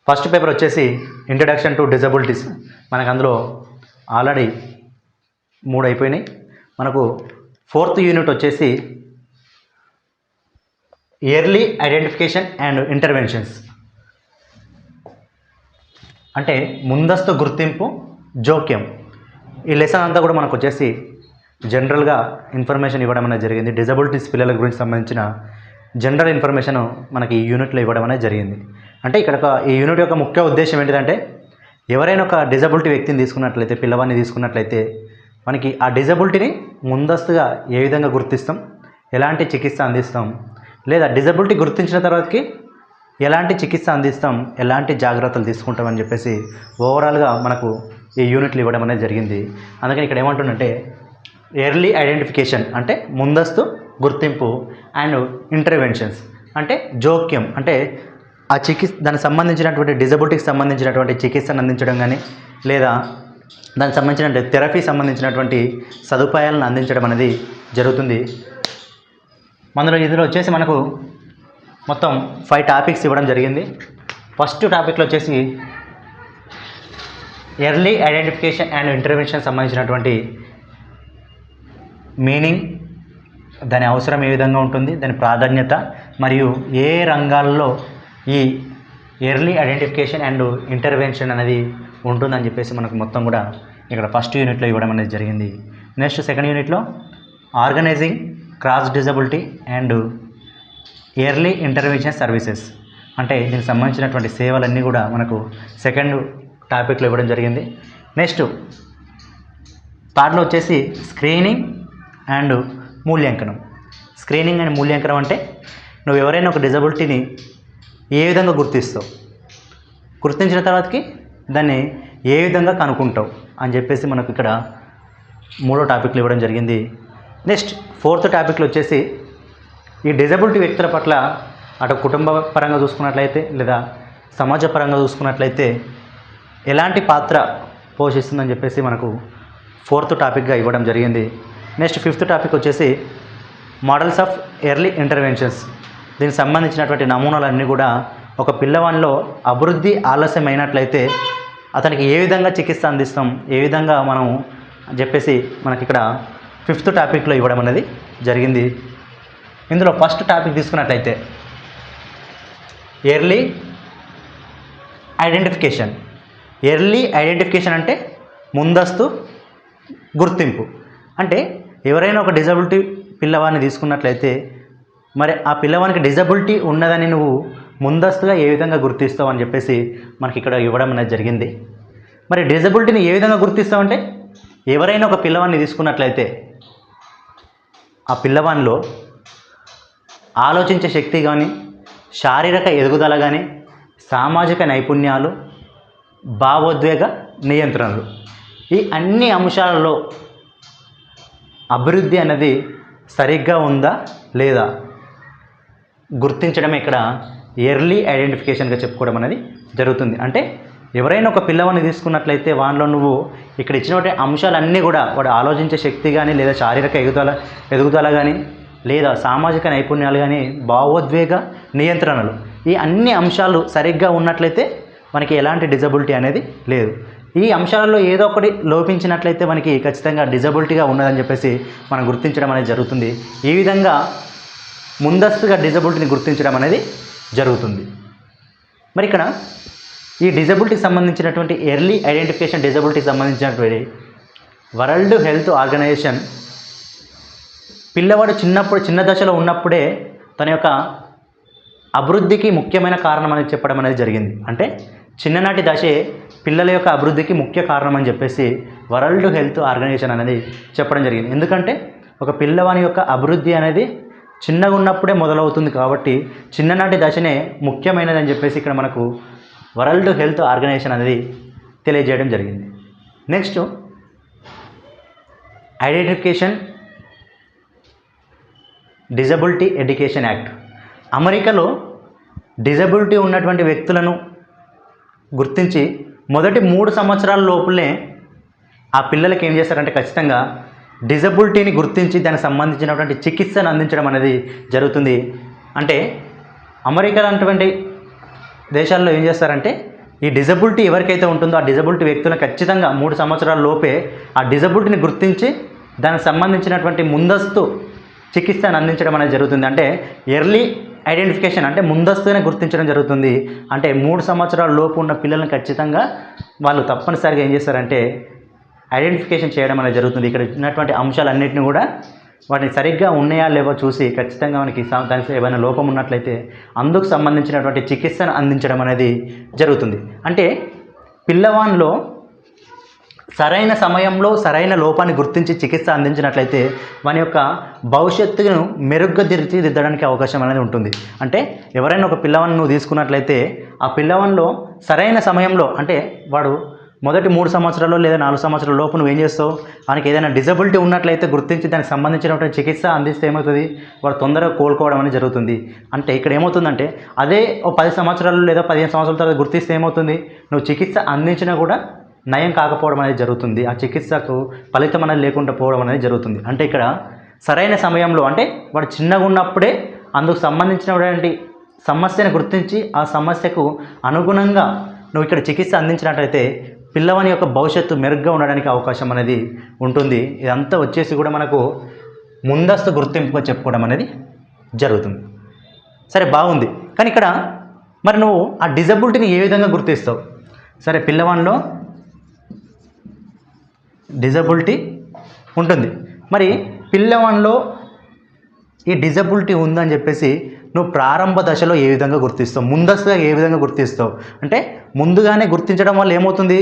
First paper వచ్చేసి introduction to disabilities. మనకు అందులో ఆల్రెడీ 3 అయిపోయినాయి. మనకు 4th యూనిట్ వచ్చేసి ఎర్లీ ఐడెంటిఫికేషన్ అండ్ ఇంటర్వెన్షన్స్, అంటే ముందస్తు గుర్తింపు, జోక్యం. ఈ లెసన్ అంతా కూడా మనకు వచ్చేసి జనరల్గా ఇన్ఫర్మేషన్ ఇవ్వడం అనేది జరిగింది. డిజబిలిటీస్ పిల్లల గురించి సంబంధించిన జనరల్ ఇన్ఫర్మేషన్ మనకి ఈ యూనిట్లో ఇవ్వడం అనేది జరిగింది. అంటే ఇక్కడ ఈ యూనిట్ యొక్క ముఖ్య ఉద్దేశం ఏంటిదంటే, ఎవరైనా ఒక డిజబిలిటీ వ్యక్తిని తీసుకున్నట్లయితే, పిల్లవాడిని తీసుకున్నట్లయితే, మనకి ఆ డిజబిలిటీని ముందస్తుగా ఏ విధంగా గుర్తిస్తాం, ఎలాంటి చికిత్స అందిస్తాం, లేదా డిజబిలిటీ గుర్తించిన తర్వాతకి ఎలాంటి చికిత్స అందిస్తాం, ఎలాంటి జాగ్రత్తలు తీసుకుంటామని చెప్పేసి ఓవరాల్గా మనకు ఈ యూనిట్లు ఇవ్వడం అనేది జరిగింది. అందుకని ఇక్కడ ఏమంటుందంటే, ఎర్లీ ఐడెంటిఫికేషన్ అంటే ముందస్తు గుర్తింపు, అండ్ ఇంటర్వెన్షన్స్ అంటే జోక్యం, అంటే ఆ దానికి సంబంధించినటువంటి డిజబిలిటీకి సంబంధించినటువంటి చికిత్సను అందించడం కానీ, లేదా దానికి సంబంధించిన థెరపీ సంబంధించినటువంటి సదుపాయాలను అందించడం అనేది జరుగుతుంది. ఇందులో వచ్చేసి మనకు మొత్తం 5 టాపిక్స్ ఇవ్వడం జరిగింది. ఫస్ట్ టాపిక్లో వచ్చేసి ఎర్లీ ఐడెంటిఫికేషన్ అండ్ ఇంటర్వెన్షన్ సంబంధించినటువంటి మీనింగ్, దాని అవసరం ఏ విధంగా ఉంటుంది, దాని ప్రాధాన్యత, మరియు ఏ రంగాల్లో ఈ ఎర్లీ ఐడెంటిఫికేషన్ అండ్ ఇంటర్వెన్షన్ అనేది ఉంటుందని చెప్పేసి మనకు మొత్తం కూడా ఇక్కడ ఫస్ట్ యూనిట్లో ఇవ్వడం అనేది జరిగింది. నెక్స్ట్ సెకండ్ యూనిట్లో organising cross disability and early intervention services, అంటే దీనికి సంబంధించినటువంటి సేవలన్నీ కూడా మనకు సెకండ్ టాపిక్లో ఇవ్వడం జరిగింది. నెక్స్ట్ థర్డ్లో వచ్చేసి స్క్రీనింగ్ అండ్ మూల్యాంకనం. స్క్రీనింగ్ అండ్ మూల్యాంకనం అంటే నువ్వు ఎవరైనా ఒక డిజబిలిటీని ఏ విధంగా గుర్తిస్తావు, గుర్తించిన తర్వాతకి దాన్ని ఏ విధంగా కనుక్కుంటావు అని చెప్పేసి మనకు ఇక్కడ 3వ టాపిక్లో ఇవ్వడం జరిగింది. నెక్స్ట్ 4th టాపిక్లో వచ్చేసి ఈ డిజబిలిటీ వ్యక్తుల పట్ల అటు కుటుంబ పరంగా చూసుకున్నట్లయితే, లేదా సమాజ పరంగా చూసుకున్నట్లయితే ఎలాంటి పాత్ర పోషిస్తుందని చెప్పేసి మనకు 4th టాపిక్గా ఇవ్వడం జరిగింది. నెక్స్ట్ 5th టాపిక్ వచ్చేసి మోడల్స్ ఆఫ్ ఎర్లీ ఇంటర్వెన్షన్స్. దీనికి సంబంధించినటువంటి నమూనాలన్నీ కూడా ఒక పిల్లవాడిలో అభివృద్ధి ఆలస్యమైనట్లయితే అతనికి ఏ విధంగా చికిత్స అందిస్తాం, ఏ విధంగా మనం చెప్పేసి మనకి ఇక్కడ 5th టాపిక్లో ఇవ్వడం అనేది జరిగింది. ఇందులో ఫస్ట్ టాపిక్ తీసుకున్నట్లయితే ఎర్లీ ఐడెంటిఫికేషన్. ఎర్లీ ఐడెంటిఫికేషన్ అంటే ముందస్తు గుర్తింపు. అంటే ఎవరైనా ఒక డిజబిలిటీ పిల్లవాడిని తీసుకున్నట్లయితే, మరి ఆ పిల్లవానికి డిజబిలిటీ ఉన్నదని నువ్వు ముందస్తుగా ఏ విధంగా గుర్తిస్తావు అని చెప్పేసి మనకి ఇక్కడ ఇవ్వడం అనేది జరిగింది. మరి డిజబిలిటీని ఏ విధంగా గుర్తిస్తావంటే, ఎవరైనా ఒక పిల్లవాడిని తీసుకున్నట్లయితే ఆ పిల్లవానిలో ఆలోచించే శక్తి కానీ, శారీరక ఎదుగుదల కానీ, సామాజిక నైపుణ్యాలు, భావోద్వేగ నియంత్రణలు, ఈ అన్ని అంశాలలో అభివృద్ధి అనేది సరిగ్గా ఉందా లేదా గుర్తించడమే ఇక్కడ ఎర్లీ ఐడెంటిఫికేషన్గా చెప్పుకోవడం అనేది జరుగుతుంది. అంటే ఎవరైనా ఒక పిల్లవాడిని తీసుకున్నట్లయితే వానిలో నువ్వు ఇక్కడ ఇచ్చినటువంటి అంశాలన్నీ కూడా, వాడు ఆలోచించే శక్తి కానీ, లేదా శారీరక ఎదుగుదల కానీ, లేదా సామాజిక నైపుణ్యాలు కానీ, భావోద్వేగ నియంత్రణలు, ఈ అన్ని అంశాలు సరిగ్గా ఉన్నట్లయితే మనకి ఎలాంటి డిజబిలిటీ అనేది లేదు. ఈ అంశాలలో ఏదో ఒకటి లోపించినట్లయితే మనకి ఖచ్చితంగా డిజబిలిటీగా ఉన్నదని చెప్పేసి మనం గుర్తించడం అనేది జరుగుతుంది. ఈ విధంగా ముందస్తుగా డిజబిలిటీని గుర్తించడం అనేది జరుగుతుంది. మరి ఇక్కడ ఈ డిజబిలిటీకి సంబంధించినటువంటి ఎర్లీ ఐడెంటిఫికేషన్, డిజబిలిటీకి సంబంధించినటువంటి వరల్డ్ హెల్త్ ఆర్గనైజేషన్ పిల్లవాడు చిన్న దశలో ఉన్నప్పుడే తన యొక్క అభివృద్ధికి ముఖ్యమైన కారణం అనేది చెప్పడం అనేది జరిగింది. అంటే చిన్ననాటి దశే పిల్లల యొక్క అభివృద్ధికి ముఖ్య కారణం అని చెప్పేసి వరల్డ్ హెల్త్ ఆర్గనైజేషన్ అనేది చెప్పడం జరిగింది. ఎందుకంటే ఒక పిల్లవాని యొక్క అభివృద్ధి అనేది చిన్నగా ఉన్నప్పుడే మొదలవుతుంది కాబట్టి చిన్ననాటి దశనే ముఖ్యమైనది అని చెప్పేసి ఇక్కడ మనకు వరల్డ్ హెల్త్ ఆర్గనైజేషన్ అనేది తెలియజేయడం జరిగింది. Next identification disability education act. అమెరికాలో డిజబిలిటీ ఉన్నటువంటి వ్యక్తులను గుర్తించి మొదటి 3 సంవత్సరాల లోపలే ఆ పిల్లలకి ఏం చేస్తారంటే ఖచ్చితంగా డిజబిలిటీని గుర్తించి దానికి సంబంధించినటువంటి చికిత్సను అందించడం అనేది జరుగుతుంది. అంటే అమెరికా లాంటి దేశాల్లో ఏం చేస్తారంటే ఈ డిజబిలిటీ ఎవరికైతే ఉంటుందో ఆ డిజబిలిటీ వ్యక్తులను ఖచ్చితంగా 3 సంవత్సరాల లోపే ఆ డిజబిలిటీని గుర్తించి దానికి సంబంధించినటువంటి ముందస్తు చికిత్సను అందించడం అనేది జరుగుతుంది. అంటే ఎర్లీ ఐడెంటిఫికేషన్ అంటే ముందస్తునే గుర్తించడం జరుగుతుంది. అంటే 3 సంవత్సరాల లోపు ఉన్న పిల్లల్ని ఖచ్చితంగా వాళ్ళు తప్పనిసరిగా ఏం చేస్తారంటే ఐడెంటిఫికేషన్ చేయడం అనేది జరుగుతుంది. ఇక్కడ ఉన్నటువంటి అంశాలన్నింటినీ కూడా వాటిని సరిగ్గా ఉన్నాయా లేవో చూసి ఖచ్చితంగా మనకి దానికి ఏమైనా లోపం ఉన్నట్లయితే అందుకు సంబంధించినటువంటి చికిత్సను అందించడం అనేది జరుగుతుంది. అంటే పిల్లవానిలో సరైన సమయంలో సరైన లోపాన్ని గుర్తించి చికిత్స అందించినట్లయితే వాని యొక్క భవిష్యత్తును మెరుగ్గా తీర్చిదిద్దడానికి అవకాశం అనేది ఉంటుంది. అంటే ఎవరైనా ఒక పిల్లవాడిని నువ్వు తీసుకున్నట్లయితే ఆ పిల్లవానిలో సరైన సమయంలో అంటే వాడు మొదటి 3 సంవత్సరాలు లేదా 4 సంవత్సరాల లోపు నువ్వు ఏం చేస్తావు, వానికి ఏదైనా డిజబిలిటీ ఉన్నట్లయితే గుర్తించి దానికి సంబంధించినటువంటి చికిత్స అందిస్తే ఏమవుతుంది, వాడు తొందరగా కోలుకోవడం అనేది జరుగుతుంది. అంటే ఇక్కడ ఏమవుతుందంటే అదే ఓ 10 సంవత్సరాలు లేదా 15 సంవత్సరాల తర్వాత గుర్తిస్తే ఏమవుతుంది, నువ్వు చికిత్స అందించినా కూడా నయం కాకపోవడం అనేది జరుగుతుంది. ఆ చికిత్సకు ఫలితం అనేది లేకుండా పోవడం అనేది జరుగుతుంది. అంటే ఇక్కడ సరైన సమయంలో అంటే వాడు చిన్నగా ఉన్నప్పుడే అందుకు సంబంధించినటువంటి సమస్యను గుర్తించి ఆ సమస్యకు అనుగుణంగా నువ్వు ఇక్కడ చికిత్స అందించినట్లయితే పిల్లవాని యొక్క భవిష్యత్తు మెరుగ్గా ఉండడానికి అవకాశం అనేది ఉంటుంది. ఇదంతా వచ్చేసి కూడా మనకు ముందస్తు గుర్తింపుగా చెప్పుకోవడం అనేది జరుగుతుంది. సరే, బాగుంది. కానీ ఇక్కడ మరి నువ్వు ఆ డిజబిలిటీని ఏ విధంగా గుర్తిస్తావు? సరే, పిల్లవానిలో డిజబిలిటీ ఉంటుంది, మరి పిల్లవానిలో ఈ డిజబిలిటీ ఉందని చెప్పేసి నువ్వు ప్రారంభ దశలో ఏ విధంగా గుర్తిస్తావు, ముందస్తుగా ఏ విధంగా గుర్తిస్తావు? అంటే ముందుగానే గుర్తించడం వల్ల ఏమవుతుంది,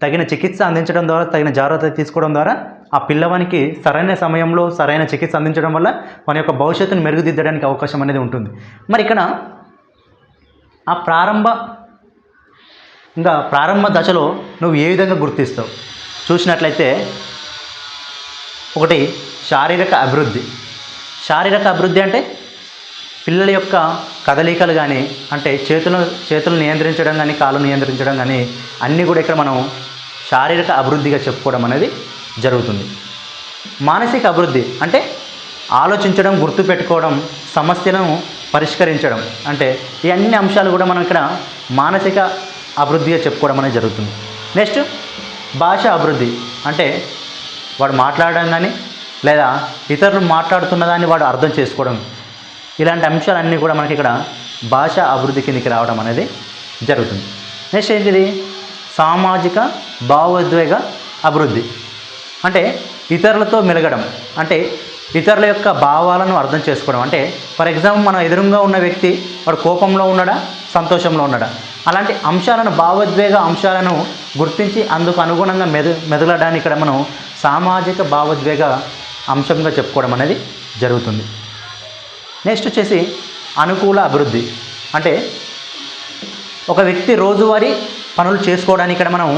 తగిన చికిత్స అందించడం ద్వారా తగిన జాగ్రత్త తీసుకోవడం ద్వారా ఆ పిల్లవానికి సరైన సమయంలో సరైన చికిత్స అందించడం వల్ల వాని యొక్క భవిష్యత్తును మెరుగుదిద్దడానికి అవకాశం అనేది ఉంటుంది. మరి ఇక్కడ ఆ ప్రారంభ దశలో నువ్వు ఏ విధంగా గుర్తిస్తావు చూసినట్లయితే, ఒకటి శారీరక అభివృద్ధి. శారీరక అభివృద్ధి అంటే పిల్లల యొక్క కదలికలు కానీ, అంటే చేతులు నియంత్రించడం కానీ, కాళ్ళు నియంత్రించడం కానీ అన్నీ కూడా ఇక్కడ మనం శారీరక అభివృద్ధిగా చెప్పుకోవడం అనేది జరుగుతుంది. మానసిక అభివృద్ధి అంటే ఆలోచించడం, గుర్తుపెట్టుకోవడం, సమస్యలను పరిష్కరించడం, అంటే ఈ అన్ని అంశాలు కూడా మనం ఇక్కడ మానసిక అభివృద్ధిగా చెప్పుకోవడం అనేది జరుగుతుంది. నెక్స్ట్ భాష అభివృద్ధి అంటే వాడు మాట్లాడడం కానీ లేదా ఇతరులు మాట్లాడుతున్నదాన్ని వాడు అర్థం చేసుకోవడం, ఇలాంటి అంశాలన్నీ కూడా మనకి ఇక్కడ భాష అభివృద్ధి కిందకి రావడం అనేది జరుగుతుంది. నెక్స్ట్ ఏంటిది, సామాజిక భావోద్వేగ అభివృద్ధి అంటే ఇతరులతో మెలగడం, అంటే ఇతరుల యొక్క భావాలను అర్థం చేసుకోవడం. అంటే ఫర్ ఎగ్జాంపుల్ మన ఎదురుగా ఉన్న వ్యక్తి వాడు కోపంలో ఉన్నాడా, సంతోషంలో ఉన్నాడా, అలాంటి అంశాలను భావోద్వేగ అంశాలను గుర్తించి అందుకు అనుగుణంగా మెదలడానికి ఇక్కడ మనం సామాజిక భావోద్వేగ అంశంగా చెప్పుకోవడం అనేది జరుగుతుంది. నెక్స్ట్ వచ్చేసి అనుకూల అభివృద్ధి అంటే ఒక వ్యక్తి రోజువారీ పనులు చేసుకోవడానికి ఇక్కడ మనం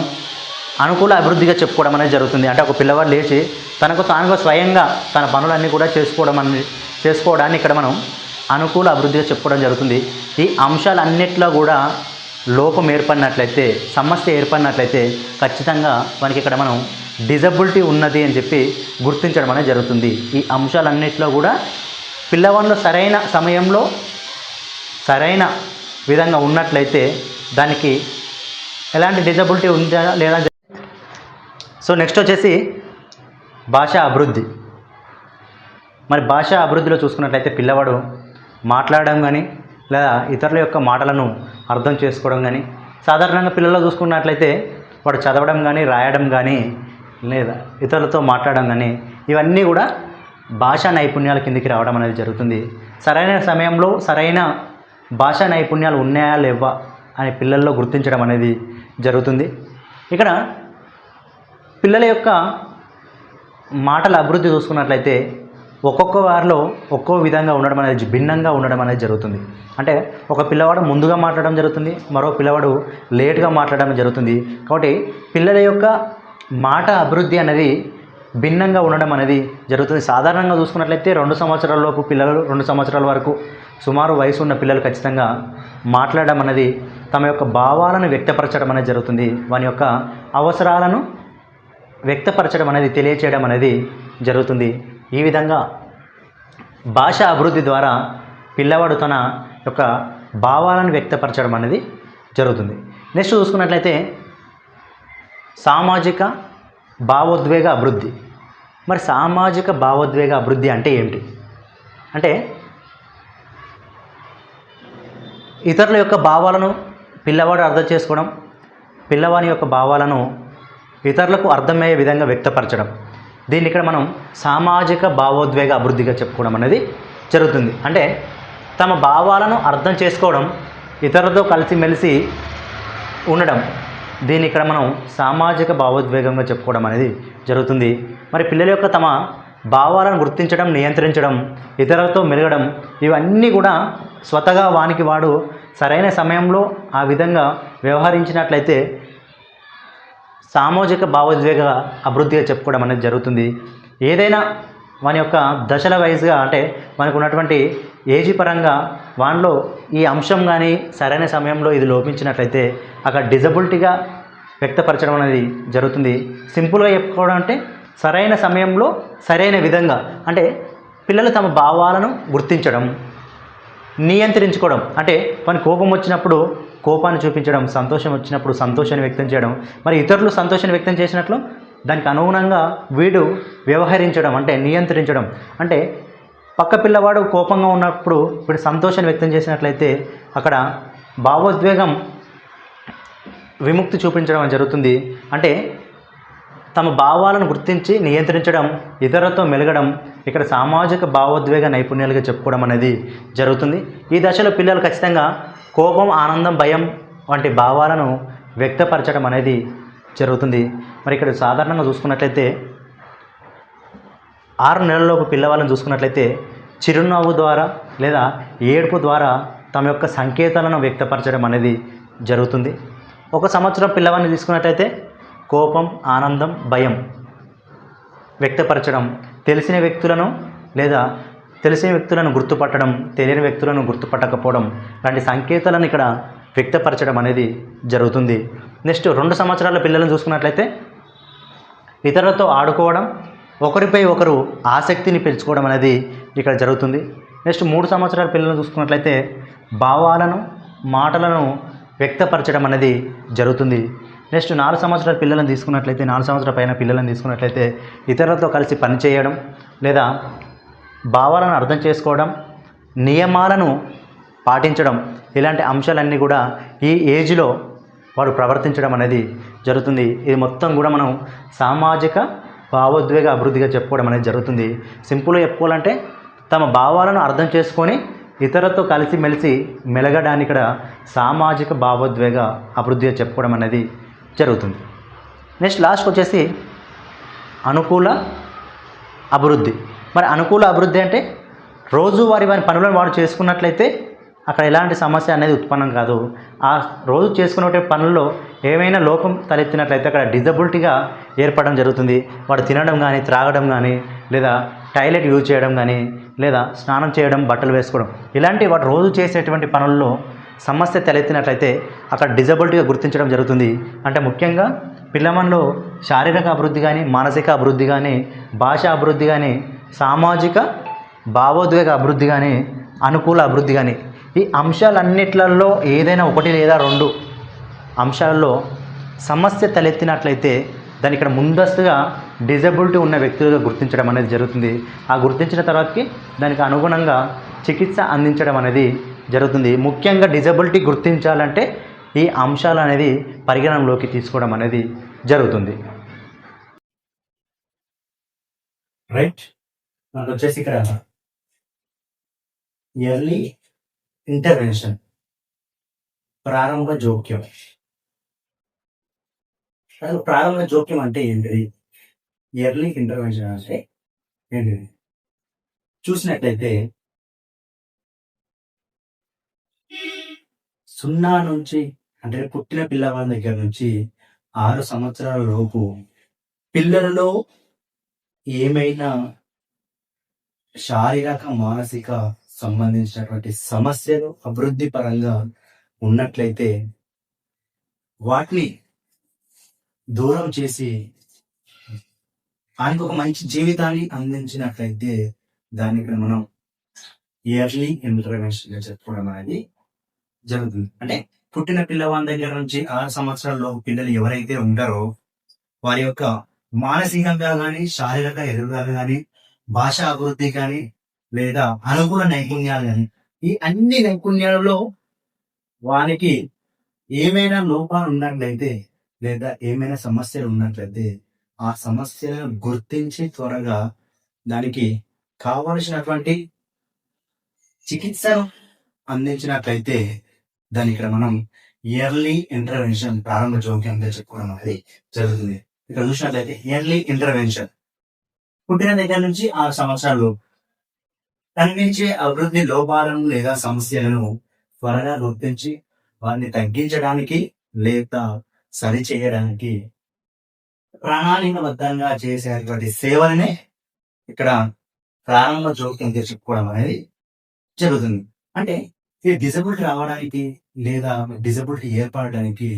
అనుకూల అభివృద్ధిగా చెప్పుకోవడం అనేది జరుగుతుంది. అంటే ఒక పిల్లవాడు లేచి తనకు తానుగా స్వయంగా తన పనులన్నీ కూడా చేసుకోవడాన్ని ఇక్కడ మనం అనుకూల అభివృద్ధిగా చెప్పుకోవడం జరుగుతుంది. ఈ అంశాలన్నిట్లో కూడా లోపం ఏర్పడినట్లయితే, సమస్య ఏర్పడినట్లయితే ఖచ్చితంగా మనకి ఇక్కడ మనం డిజబిలిటీ ఉన్నది అని చెప్పి గుర్తించడం అనేది జరుగుతుంది. ఈ అంశాలన్నిట్లో కూడా పిల్లవాళ్ళు సరైన సమయంలో సరైన విధంగా ఉన్నట్లయితే దానికి ఎలాంటి డిజబిలిటీ ఉందా లేదా. సో నెక్స్ట్ వచ్చేసి భాషా అభివృద్ధి. మరి భాషా అభివృద్ధిలో చూసుకున్నట్లయితే పిల్లవాడు మాట్లాడడం కానీ లేదా ఇతరుల యొక్క మాటలను అర్థం చేసుకోవడం కానీ, సాధారణంగా పిల్లల్లో చూసుకున్నట్లయితే వాడు చదవడం కానీ, రాయడం కానీ లేదా ఇతరులతో మాట్లాడడం కానీ ఇవన్నీ కూడా భాషా నైపుణ్యాల కిందికి రావడం అనేది జరుగుతుంది. సరైన సమయంలో సరైన భాషా నైపుణ్యాలు ఉన్నాయా లేవా అని పిల్లల్లో గుర్తించడం అనేది జరుగుతుంది. ఇక్కడ పిల్లల యొక్క మాటల అభివృద్ధి చూసుకున్నట్లయితే ఒక్కొక్క వారిలో ఒక్కో విధంగా ఉండడం అనేది, భిన్నంగా ఉండడం అనేది జరుగుతుంది. అంటే ఒక పిల్లవాడు ముందుగా మాట్లాడడం జరుగుతుంది, మరో పిల్లవాడు లేట్గా మాట్లాడడం జరుగుతుంది. కాబట్టి పిల్లల యొక్క మాట అభివృద్ధి అనేది భిన్నంగా ఉండడం అనేది జరుగుతుంది. సాధారణంగా చూసుకున్నట్లయితే 2 సంవత్సరాల లోపు పిల్లలు, 2 సంవత్సరాల వరకు సుమారు వయసు ఉన్న పిల్లలు ఖచ్చితంగా మాట్లాడడం అనేది, తమ యొక్క భావాలను వ్యక్తపరచడం అనేది జరుగుతుంది. వాని యొక్క అవసరాలను వ్యక్తపరచడం అనేది, తెలియచేయడం అనేది జరుగుతుంది. ఈ విధంగా భాషా అభివృద్ధి ద్వారా పిల్లవాడు తన యొక్క భావాలను వ్యక్తపరచడం అనేది జరుగుతుంది. నెక్స్ట్ చూసుకున్నట్లయితే సామాజిక భావోద్వేగ అభివృద్ధి. మరి సామాజిక భావోద్వేగ అభివృద్ధి అంటే ఏమిటి అంటే ఇతరుల యొక్క భావాలను పిల్లవాడు అర్థం చేసుకోవడం, పిల్లవాని యొక్క భావాలను ఇతరులకు అర్థమయ్యే విధంగా వ్యక్తపరచడం. దీన్ని ఇక్కడ మనం సామాజిక భావోద్వేగ అభివృద్ధిగా చెప్పుకోవడం అనేది జరుగుతుంది. అంటే తమ భావాలను అర్థం చేసుకోవడం, ఇతరులతో కలిసిమెలిసి ఉండడం, దీన్ని ఇక్కడ మనం సామాజిక భావోద్వేగంగా చెప్పుకోవడం అనేది జరుగుతుంది. మరి పిల్లల యొక్క తమ భావాలను గుర్తించడం, నియంత్రించడం, ఇతరులతో మెలగడం, ఇవన్నీ కూడా స్వతగా వానికి వాడు సరైన సమయంలో ఆ విధంగా వ్యవహరించినట్లయితే సామాజిక భావోద్వేగ అభివృద్ధిగా చెప్పుకోవడం అనేది జరుగుతుంది. ఏదైనా వాని యొక్క దశల వైజ్గా అంటే మనకు ఉన్నటువంటి ఏజ్ పరంగా వానిలో ఈ అంశం కానీ సరైన సమయంలో ఇది లోపించినట్లయితే అక్కడ డిజబిలిటీగా వ్యక్తపరచడం అనేది జరుగుతుంది. సింపుల్గా చెప్పుకోవడం అంటే సరైన సమయంలో సరైన విధంగా అంటే పిల్లలు తమ భావాలను గుర్తించడం, నియంత్రించుకోవడం అంటే మన కోపం వచ్చినప్పుడు కోపాన్ని చూపించడం, సంతోషం వచ్చినప్పుడు సంతోషాన్ని వ్యక్తం చేయడం, మరి ఇతరులు సంతోషాన్ని వ్యక్తం చేసినట్లు దానికి అనుగుణంగా వీడు వ్యవహరించడం అంటే నియంత్రించడం. అంటే పక్క పిల్లవాడు కోపంగా ఉన్నప్పుడు వీడు సంతోషాన్ని వ్యక్తం చేసినట్లయితే అక్కడ భావోద్వేగం విముక్తి చూపించడం జరుగుతుంది. అంటే తమ భావాలను గుర్తించి నియంత్రించడం, ఇతరులతో మెలగడం ఇక్కడ సామాజిక భావోద్వేగ నైపుణ్యాలుగా చెప్పుకోవడం అనేది జరుగుతుంది. ఈ దశలో పిల్లలు ఖచ్చితంగా కోపం, ఆనందం, భయం వంటి భావాలను వ్యక్తపరచడం అనేది జరుగుతుంది. మరి ఇక్కడ సాధారణంగా చూసుకున్నట్లయితే 6 నెలలలోపు పిల్లవాళ్ళని చూసుకున్నట్లయితే చిరునవ్వు ద్వారా లేదా ఏడుపు ద్వారా తమ యొక్క సంకేతాలను వ్యక్తపరచడం అనేది జరుగుతుంది. 1 సంవత్సరం పిల్లవాడిని తీసుకున్నట్లయితే కోపం, ఆనందం, భయం వ్యక్తపరచడం, తెలిసిన వ్యక్తులను గుర్తుపట్టడం, తెలియని వ్యక్తులను గుర్తుపట్టకపోవడం లాంటి సంకేతాలను ఇక్కడ వ్యక్తపరచడం అనేది జరుగుతుంది. నెక్స్ట్ 2 సంవత్సరాల పిల్లలను చూసుకున్నట్లయితే ఇతరులతో ఆడుకోవడం, ఒకరిపై ఒకరు ఆసక్తిని పెంచుకోవడం అనేది ఇక్కడ జరుగుతుంది. నెక్స్ట్ 3 సంవత్సరాల పిల్లలను చూసుకున్నట్లయితే భావాలను, మాటలను వ్యక్తపరచడం అనేది జరుగుతుంది. నెక్స్ట్ 4 సంవత్సరాల పిల్లలను తీసుకున్నట్లయితే 4 సంవత్సరాల పైన పిల్లలను తీసుకున్నట్లయితే ఇతరులతో కలిసి పనిచేయడం లేదా భావాలను అర్థం చేసుకోవడం, నియమాలను పాటించడం, ఇలాంటి అంశాలన్నీ కూడా ఈ ఏజ్లో వాడు ప్రవర్తించడం అనేది జరుగుతుంది. ఇది మొత్తం కూడా మనం సామాజిక భావోద్వేగ అభివృద్ధిగా చెప్పుకోవడం అనేది జరుగుతుంది. సింపుల్గా చెప్పుకోవాలంటే తమ భావాలను అర్థం చేసుకొని ఇతరులతో కలిసిమెలిసి మెలగడానికి ఇక్కడ సామాజిక భావోద్వేగ అభివృద్ధిగా చెప్పుకోవడం అనేది జరుగుతుంది. నెక్స్ట్ లాస్ట్కి వచ్చేసి అనుకూల అభివృద్ధి. మరి అనుకూల అభివృద్ధి అంటే రోజువారి వారి పనులను వాడు చేసుకున్నట్లయితే అక్కడ ఎలాంటి సమస్య అనేది ఉత్పన్నం కాదు. ఆ రోజు చేసుకునే పనుల్లో ఏమైనా లోపం తలెత్తినట్లయితే అక్కడ డిజబిలిటీగా ఏర్పడడం జరుగుతుంది. వాడు తినడం కానీ, త్రాగడం కానీ, లేదా టాయిలెట్ యూజ్ చేయడం కానీ, లేదా స్నానం చేయడం, బట్టలు వేసుకోవడం, ఇలాంటి వాడు రోజు చేసేటువంటి పనుల్లో సమస్య తలెత్తినట్లయితే అక్కడ డిజబిలిటీగా గుర్తించడం జరుగుతుంది. అంటే ముఖ్యంగా పిల్లవానిలో శారీరక అభివృద్ధి కానీ, మానసిక అభివృద్ధి కానీ, భాషా అభివృద్ధి కానీ, సామాజిక భావోద్వేగ అభివృద్ధి కానీ, అనుకూల అభివృద్ధి కానీ, ఈ అంశాలన్నిట్లలో ఏదైనా 1 లేదా 2 అంశాలలో సమస్య తలెత్తినట్లయితే దాని ఇక్కడ ముందస్తుగా డిజబిలిటీ ఉన్న వ్యక్తులుగా గుర్తించడం అనేది జరుగుతుంది. ఆ గుర్తించిన తర్వాతకి దానికి అనుగుణంగా చికిత్స అందించడం అనేది జరుగుతుంది. ముఖ్యంగా డిజబిలిటీ గుర్తించాలంటే ఈ అంశాలు అనేది పరిగణనలోకి తీసుకోవడం అనేది జరుగుతుంది. రైట్, మనకు వచ్చేసి ఇక్కడ ఎర్లీ ఇంటర్వెన్షన్, ప్రారంభ జోక్యం. ప్రారంభ జోక్యం అంటే ఏంటిది? ఎర్లీ ఇంటర్వెన్షన్ అంటే ఏంటిది? చూసినట్లయితే 0 నుంచి అంటే పుట్టిన పిల్లవాడి దగ్గర నుంచి 6 సంవత్సరాల లోపు పిల్లలలో ఏమైనా శారీరక, మానసిక సంబంధించినటువంటి సమస్యలు అభివృద్ధి పరంగా ఉన్నట్లయితే వాటిని దూరం చేసి ఆయనకు ఒక మంచి జీవితాన్ని అందించినట్లయితే దానికి మనం ఎర్లీ ఇంటర్వెన్షన్ చెప్పుకోవడం అనేది జరుగుతుంది. అంటే పుట్టిన పిల్లవాని దగ్గర నుంచి 6 సంవత్సరాలలోపు పిల్లలు ఎవరైతే ఉంటారో వారి యొక్క మానసికంగా గాని, శారీరక ఎదుగుదల గాని, భాషా అభివృద్ధి గాని, లేదా అనుకూల నైపుణ్యాలు గాని, ఈ అన్ని నైపుణ్యాలలో వానికి ఏమైనా లోపాలు ఉన్నట్లయితే, లేదా ఏమైనా సమస్యలు ఉన్నట్లయితే, ఆ సమస్యలను గుర్తించి త్వరగా దానికి కావలసినటువంటి చికిత్సను అందించినట్లయితే దాన్ని ఇక్కడ మనం ఇయర్లీ ఇంటర్వెన్షన్ ప్రారంభ జోక్యంగా చెప్పుకోవడం అనేది జరుగుతుంది. ఇక్కడ చూసినట్లయితే ఇయర్లీ ఇంటర్వెన్షన్ పుట్టిన దగ్గర నుంచి 6 సంవత్సరాలు కనిపించే అభివృద్ధి లోపాలను లేదా సమస్యలను త్వరగా గుర్తించి వారిని తగ్గించడానికి లేదా సరి చేయడానికి ప్రణాళికబద్ధంగా చేసేటువంటి సేవలనే ఇక్కడ ప్రారంభ జోక్యంగా చెప్పుకోవడం అనేది జరుగుతుంది. అంటే ఈ డిజబిలిటీ రావడానికి లేదా డిజబిలిటీ ఏర్పడడానికి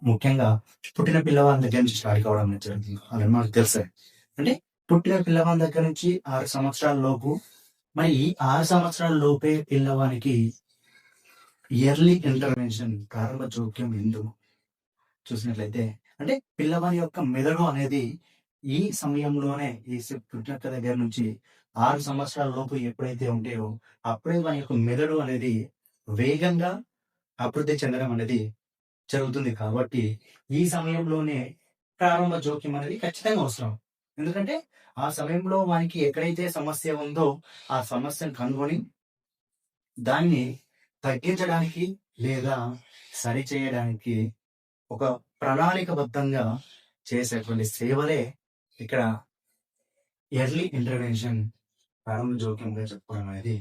ముఖ్యంగా పుట్టిన పిల్లవాడి దగ్గర నుంచి స్టార్ట్ కావడం అనేది జరుగుతుంది. అది మనకు తెలుసు. అంటే పుట్టిన పిల్లవాడి దగ్గర నుంచి 6 సంవత్సరాల లోపు, మరి ఈ 6 సంవత్సరాల లోపే పిల్లవానికి ఇయర్లీ ఇంటర్వెన్షన్ ప్రారంభ జోక్యం ఎందుకు చూసినట్లయితే, అంటే పిల్లవాని యొక్క మెదడు అనేది ఈ సమయంలోనే ఈ పుట్టిన దగ్గర నుంచి 6 సంవత్సరాల లోపు ఎప్పుడైతే ఉంటాయో అప్పుడే వాని యొక్క మెదడు అనేది వేగంగా అభివృద్ధి చెందడం అనేది జరుగుతుంది. కాబట్టి ఈ సమయంలోనే ప్రారంభ జోక్యం అనేది ఖచ్చితంగా అవసరం. ఎందుకంటే ఆ సమయంలో వానికి ఎక్కడైతే సమస్య ఉందో ఆ సమస్యను కనుగొని దాన్ని తగ్గించడానికి లేదా సరి చేయడానికి ఒక ప్రణాళికబద్ధంగా చేసేటువంటి సేవలే ఇక్కడ ఎర్లీ ఇంటర్వెన్షన్ ప్రారంభ జోక్యంగా చెప్పుకోవడం అనేది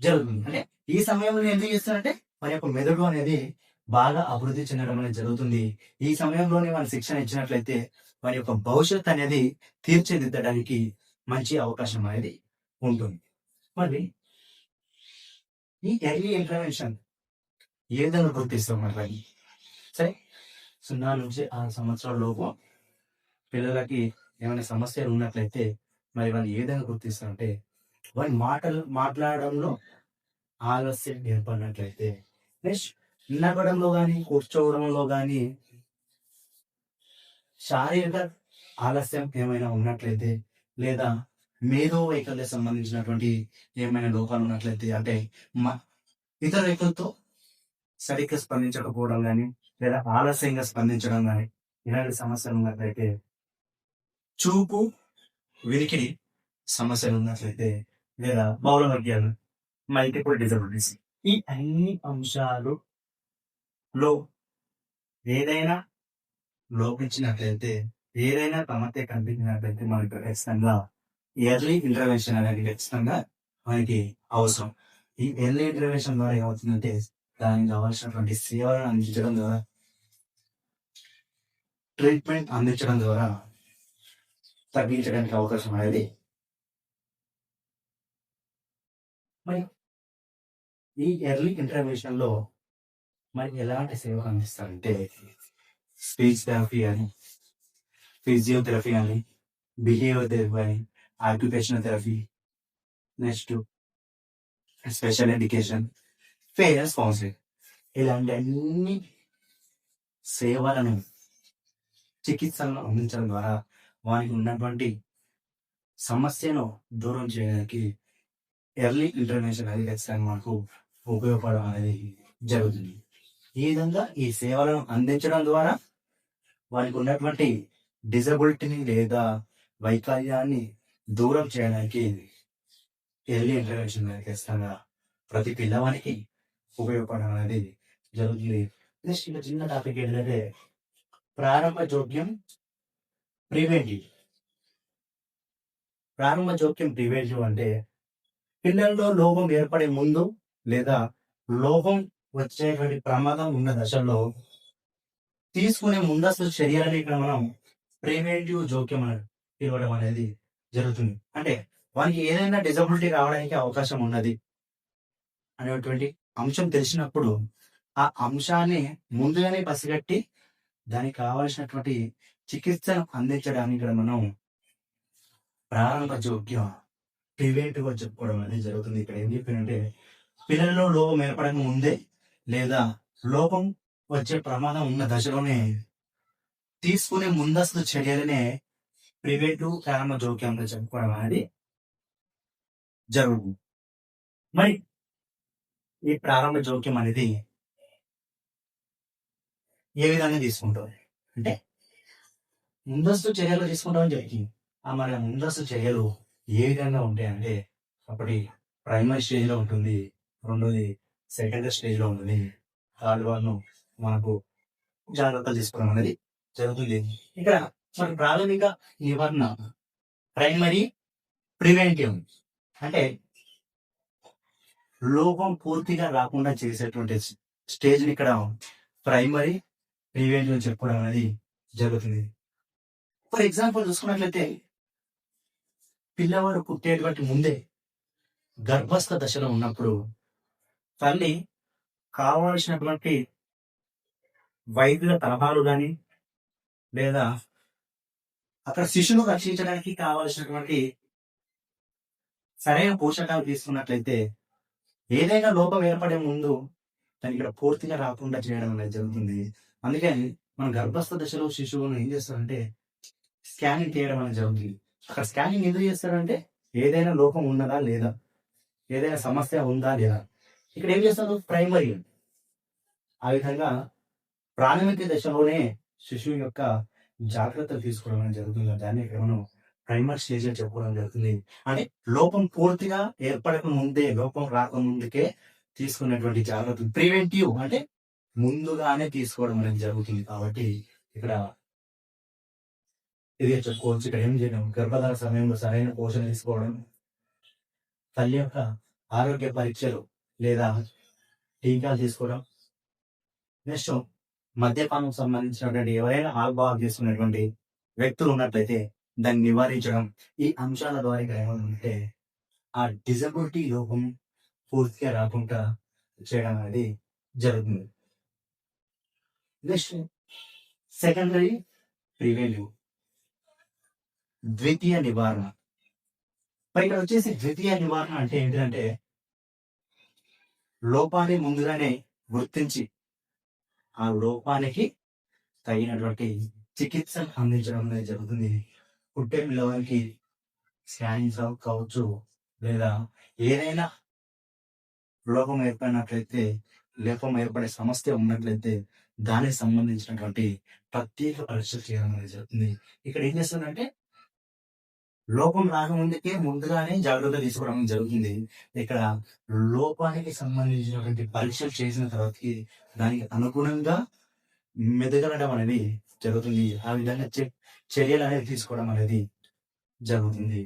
జరుగుతుంది. అంటే ఈ సమయంలో ఎందుకు చేస్తారంటే మన యొక్క మెదడు అనేది బాగా అభివృద్ధి చెందడం అనేది జరుగుతుంది. ఈ సమయంలోనే మన శిక్షణ ఇచ్చినట్లయితే వారి యొక్క భవిష్యత్ అనేది తీర్చిదిద్దడానికి మంచి అవకాశం అనేది ఉంటుంది. మరి ఈ ఎర్లీ ఇంటర్వెన్షన్ ఏ విధంగా గుర్తిస్తాం మరి? సరే, 0 నుంచి 6 సంవత్సరాల లోపు పిల్లలకి ఏమైనా సమస్యలు ఉన్నట్లయితే మరి వాళ్ళు ఏ విధంగా గుర్తిస్తారంటే, వారి మాట్లాడడంలో ఆలస్యం ఏర్పడినట్లయితే, నెక్స్ట్ నడవడంలో కానీ కూర్చోవడంలో కానీ శారీరక ఆలస్యం ఏమైనా ఉన్నట్లయితే, లేదా మేధో వైకల్య సంబంధించినటువంటి ఏమైనా లోపాలు ఉన్నట్లయితే, అంటే ఇతర వ్యక్తులతో సరిగ్గా స్పందించకపోవడం కానీ, లేదా ఆలస్యంగా స్పందించడం కానీ, ఇలాంటి సమస్యలు ఉన్నట్లయితే, చూపు వినికిడి సమస్యలు ఉన్నట్లయితే, లేదా బహుళ వర్గాలు మల్టిపుల్ డిజబిలిటీస్, ఈ అన్ని అంశాలలో ఏదైనా లోపించినట్లయితే, ఏదైనా సమస్య కనిపించినట్లయితే మనకు ఖచ్చితంగా ఎర్లీ ఇంటర్వెన్షన్ అనేది ఖచ్చితంగా మనకి అవసరం. ఈ ఎర్లీ ఇంటర్వెన్షన్ ద్వారా ఏమవుతుందంటే దానికి కావాల్సినటువంటి సేవలను అందించడం ద్వారా, ట్రీట్మెంట్ అందించడం ద్వారా తగ్గించడానికి అవకాశం అనేది. మరి ఈ ఎర్లీ ఇంటర్వెన్షన్ లో మరి ఎలాంటి సేవలు అందిస్తారంటే, స్పీచ్ థెరపీ అని, ఫిజియోథెరపీ అని, బిహేవియర్ థెరపీ అని, occupational therapy, next special education, parents counselling, ఇలాంటి అన్ని సేవలను చికిత్సలను అందించడం ద్వారా వారికి ఉన్నటువంటి సమస్యను దూరం చేయడానికి ఎర్లీ ఇంటర్వెన్షన్ అనేది ఖచ్చితంగా మనకు ఉపయోగపడడం అనేది జరుగుతుంది. ఈ విధంగా ఈ సేవలను అందించడం ద్వారా వారికి ఉన్నటువంటి డిజబిలిటీని లేదా వైకల్యాన్ని దూరం చేయడానికి ఎర్లీ ఇంటర్వెన్షన్ అనేది ఖచ్చితంగా ప్రతి పిల్లవానికి ఉపయోగపడడం అనేది జరుగుతుంది. నెక్స్ట్ ఇంకా చిన్న టాపిక్ ఏంటంటే ప్రారంభ జోక్యం ప్రివెంటివ్. ప్రారంభ జోక్యం ప్రివెంటివ్ అంటే పిల్లల్లో లోపం ఏర్పడే ముందు లేదా లోపం వచ్చేటువంటి ప్రమాదం ఉన్న దశల్లో తీసుకునే ముందస్తు చర్యలని ఇక్కడ మనం ప్రివెంటివ్ జోక్యం అని పిలవడం అనేది జరుగుతుంది. అంటే వారికి ఏదైనా డిజబిలిటీ రావడానికి అవకాశం ఉన్నది అనేటువంటి అంశం తెలిసినప్పుడు ఆ అంశాన్ని ముందుగానే పసిగట్టి దానికి కావాల్సినటువంటి చికిత్సను అందించడానికి ఇక్కడ మనం ప్రారంభ జోక్యం ప్రివెంటివ్ గా చెప్పుకోవడం అనేది జరుగుతుంది. ఇక్కడ ఏం చెప్పారంటే పిల్లలలో లోపం ఏర్పడక ముందే లేదా లోపం వచ్చే ప్రమాదం ఉన్న దశలోనే తీసుకునే ముందస్తు చర్యలనే ప్రివెంటివ్ ప్రారంభ జోక్యంగా చెప్పుకోవడం అనేది జరుగుతుంది. మరి ఈ ప్రారంభ జోక్యం అనేది ఏ విధంగా తీసుకుంటాం అంటే ముందస్తు చర్యలు తీసుకుంటామని చెప్పి మరి ముందస్తు చర్యలు ఏ విధంగా ఉంటాయంటే అప్పటి ప్రైమరీ స్టేజ్ లో ఉంటుంది, రెండోది సెకండరీ స్టేజ్ లో ఉంటుంది, థర్డ్ వన్ మనకు జాగ్రత్తలు తీసుకోవడం అనేది జరుగుతుంది. ఇక్కడ మనకు ప్రాథమిక నివారణ ప్రైమరీ ప్రివెంటివ్ అంటే లోపం పూర్తిగా రాకుండా చేసేటువంటి స్టేజ్ ఇక్కడ ప్రైమరీ ప్రివెంటివ్ చెప్పుకోవడం అనేది జరుగుతుంది. ఫర్ ఎగ్జాంపుల్ చూసుకున్నట్లయితే పిల్లవాడు పుట్టేటువంటి ముందే గర్భస్థ దశలో ఉన్నప్పుడు తల్లి కావలసినటువంటి వైద్యుల తరహాలు కానీ లేదా అక్కడ శిశువును రక్షించడానికి కావలసినటువంటి సరైన పోషకాలు తీసుకున్నట్లయితే ఏదైనా లోపం ఏర్పడే ముందు దానికి ఇక్కడ పూర్తిగా రాకుండా చేయడం అనేది జరుగుతుంది. అందుకని మన గర్భస్థ దశలో శిశువును ఏం చేస్తారంటే స్కానింగ్ చేయడం అనేది జరుగుతుంది. అక్కడ స్కానింగ్ ఎందుకు చేస్తారంటే ఏదైనా లోపం ఉన్నదా లేదా, ఏదైనా సమస్య ఉందా లేదా. ఇక్కడ ఏం చేస్తారు ప్రైమరీ ఆ విధంగా ప్రాథమిక దశలోనే శిశువు యొక్క జాగ్రత్తలు తీసుకోవడం అనేది జరుగుతుంది. దాన్ని ఇక్కడ మనం ప్రైమరీ స్టేజ్ లో చెప్పుకోవడం జరుగుతుంది. అంటే లోపం పూర్తిగా ఏర్పడక ముందే, లోపం రాకముందుకే తీసుకున్నటువంటి జాగ్రత్తలు ప్రివెంటివ్ అంటే ముందుగానే తీసుకోవడం అనేది జరుగుతుంది. కాబట్టి ఇక్కడ ఇది చెప్పుకోవచ్చు. ఇక్కడ ఏం చేయడం గర్భధారణ సమయంలో సరైన పోషణ తీసుకోవడం, తల్లి యొక్క ఆరోగ్య పరీక్షలు లేదా టీకాలు తీసుకోవడం, నెక్స్ట్ మద్యపానం సంబంధించినటువంటి ఎవరైనా ఆల్కహాల్ తీసుకున్నటువంటి వ్యక్తులు ఉన్నట్లయితే దాన్ని నివారించడం. ఈ అంశాల ద్వారా ఏమంటే ఆ డిజబిలిటీ లోపం పూర్తిగా రాకుండా చేయడం అనేది జరుగుతుంది. నెక్స్ట్ సెకండరీ ప్రివెంటివ్ ద్వితీయ నివారణ. ఇక్కడ వచ్చేసి ద్వితీయ నివారణ అంటే ఏంటంటే లోపాన్ని ముందుగానే గుర్తించి ఆ లోపానికి తగినటువంటి చికిత్స అందించడం అనేది జరుగుతుంది. పుట్టే పిల్లవారికి స్కానింగ్స్ కావచ్చు లేదా ఏదైనా లోపం ఏర్పడినట్లయితే, లోపం ఏర్పడే సమస్య ఉన్నట్లయితే దానికి సంబంధించినటువంటి ప్రత్యేక పరీక్షలు చేయడం అనేది జరుగుతుంది. ఇక్కడ ఏం చేస్తుందంటే లోపం రాకముందుకే ముందుగానే జాగ్రత్త తీసుకోవడం జరుగుతుంది. ఇక్కడ లోపానికి సంబంధించినటువంటి పరీక్షలు చేసిన తర్వాతకి దానికి అనుగుణంగా మెదగలడం అనేది జరుగుతుంది. ఆ విధంగా చర్యలు అనేది తీసుకోవడం అనేది జరుగుతుంది.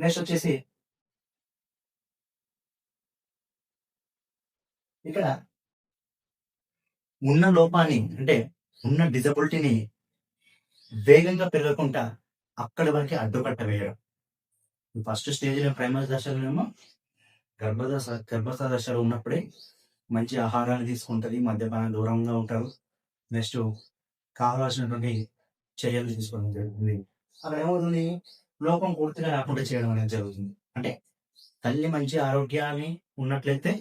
నెక్స్ట్ వచ్చేసి ఇక్కడ ఉన్న లోపాన్ని అంటే ఉన్న డిజబిలిటీని వేగంగా పెరగకుండా అక్కడి వరకు అడ్డుకట్ట వేయడం. ఫస్ట్ స్టేజ్ ప్రైమరీ దశలోనేమో గర్భస్థ దశలో ఉన్నప్పుడే మంచి ఆహారాన్ని తీసుకుంటుంది, మద్యపానం దూరంగా ఉంటారు, నెక్స్ట్ కావాల్సినటువంటి చర్యలు తీసుకోవడం జరుగుతుంది. అక్కడ ఏమవుతుంది లోపం పూర్తిగా రాకుండా చేయడం అనేది జరుగుతుంది. అంటే తల్లి మంచి ఆరోగ్యాన్ని ఉన్నట్లయితే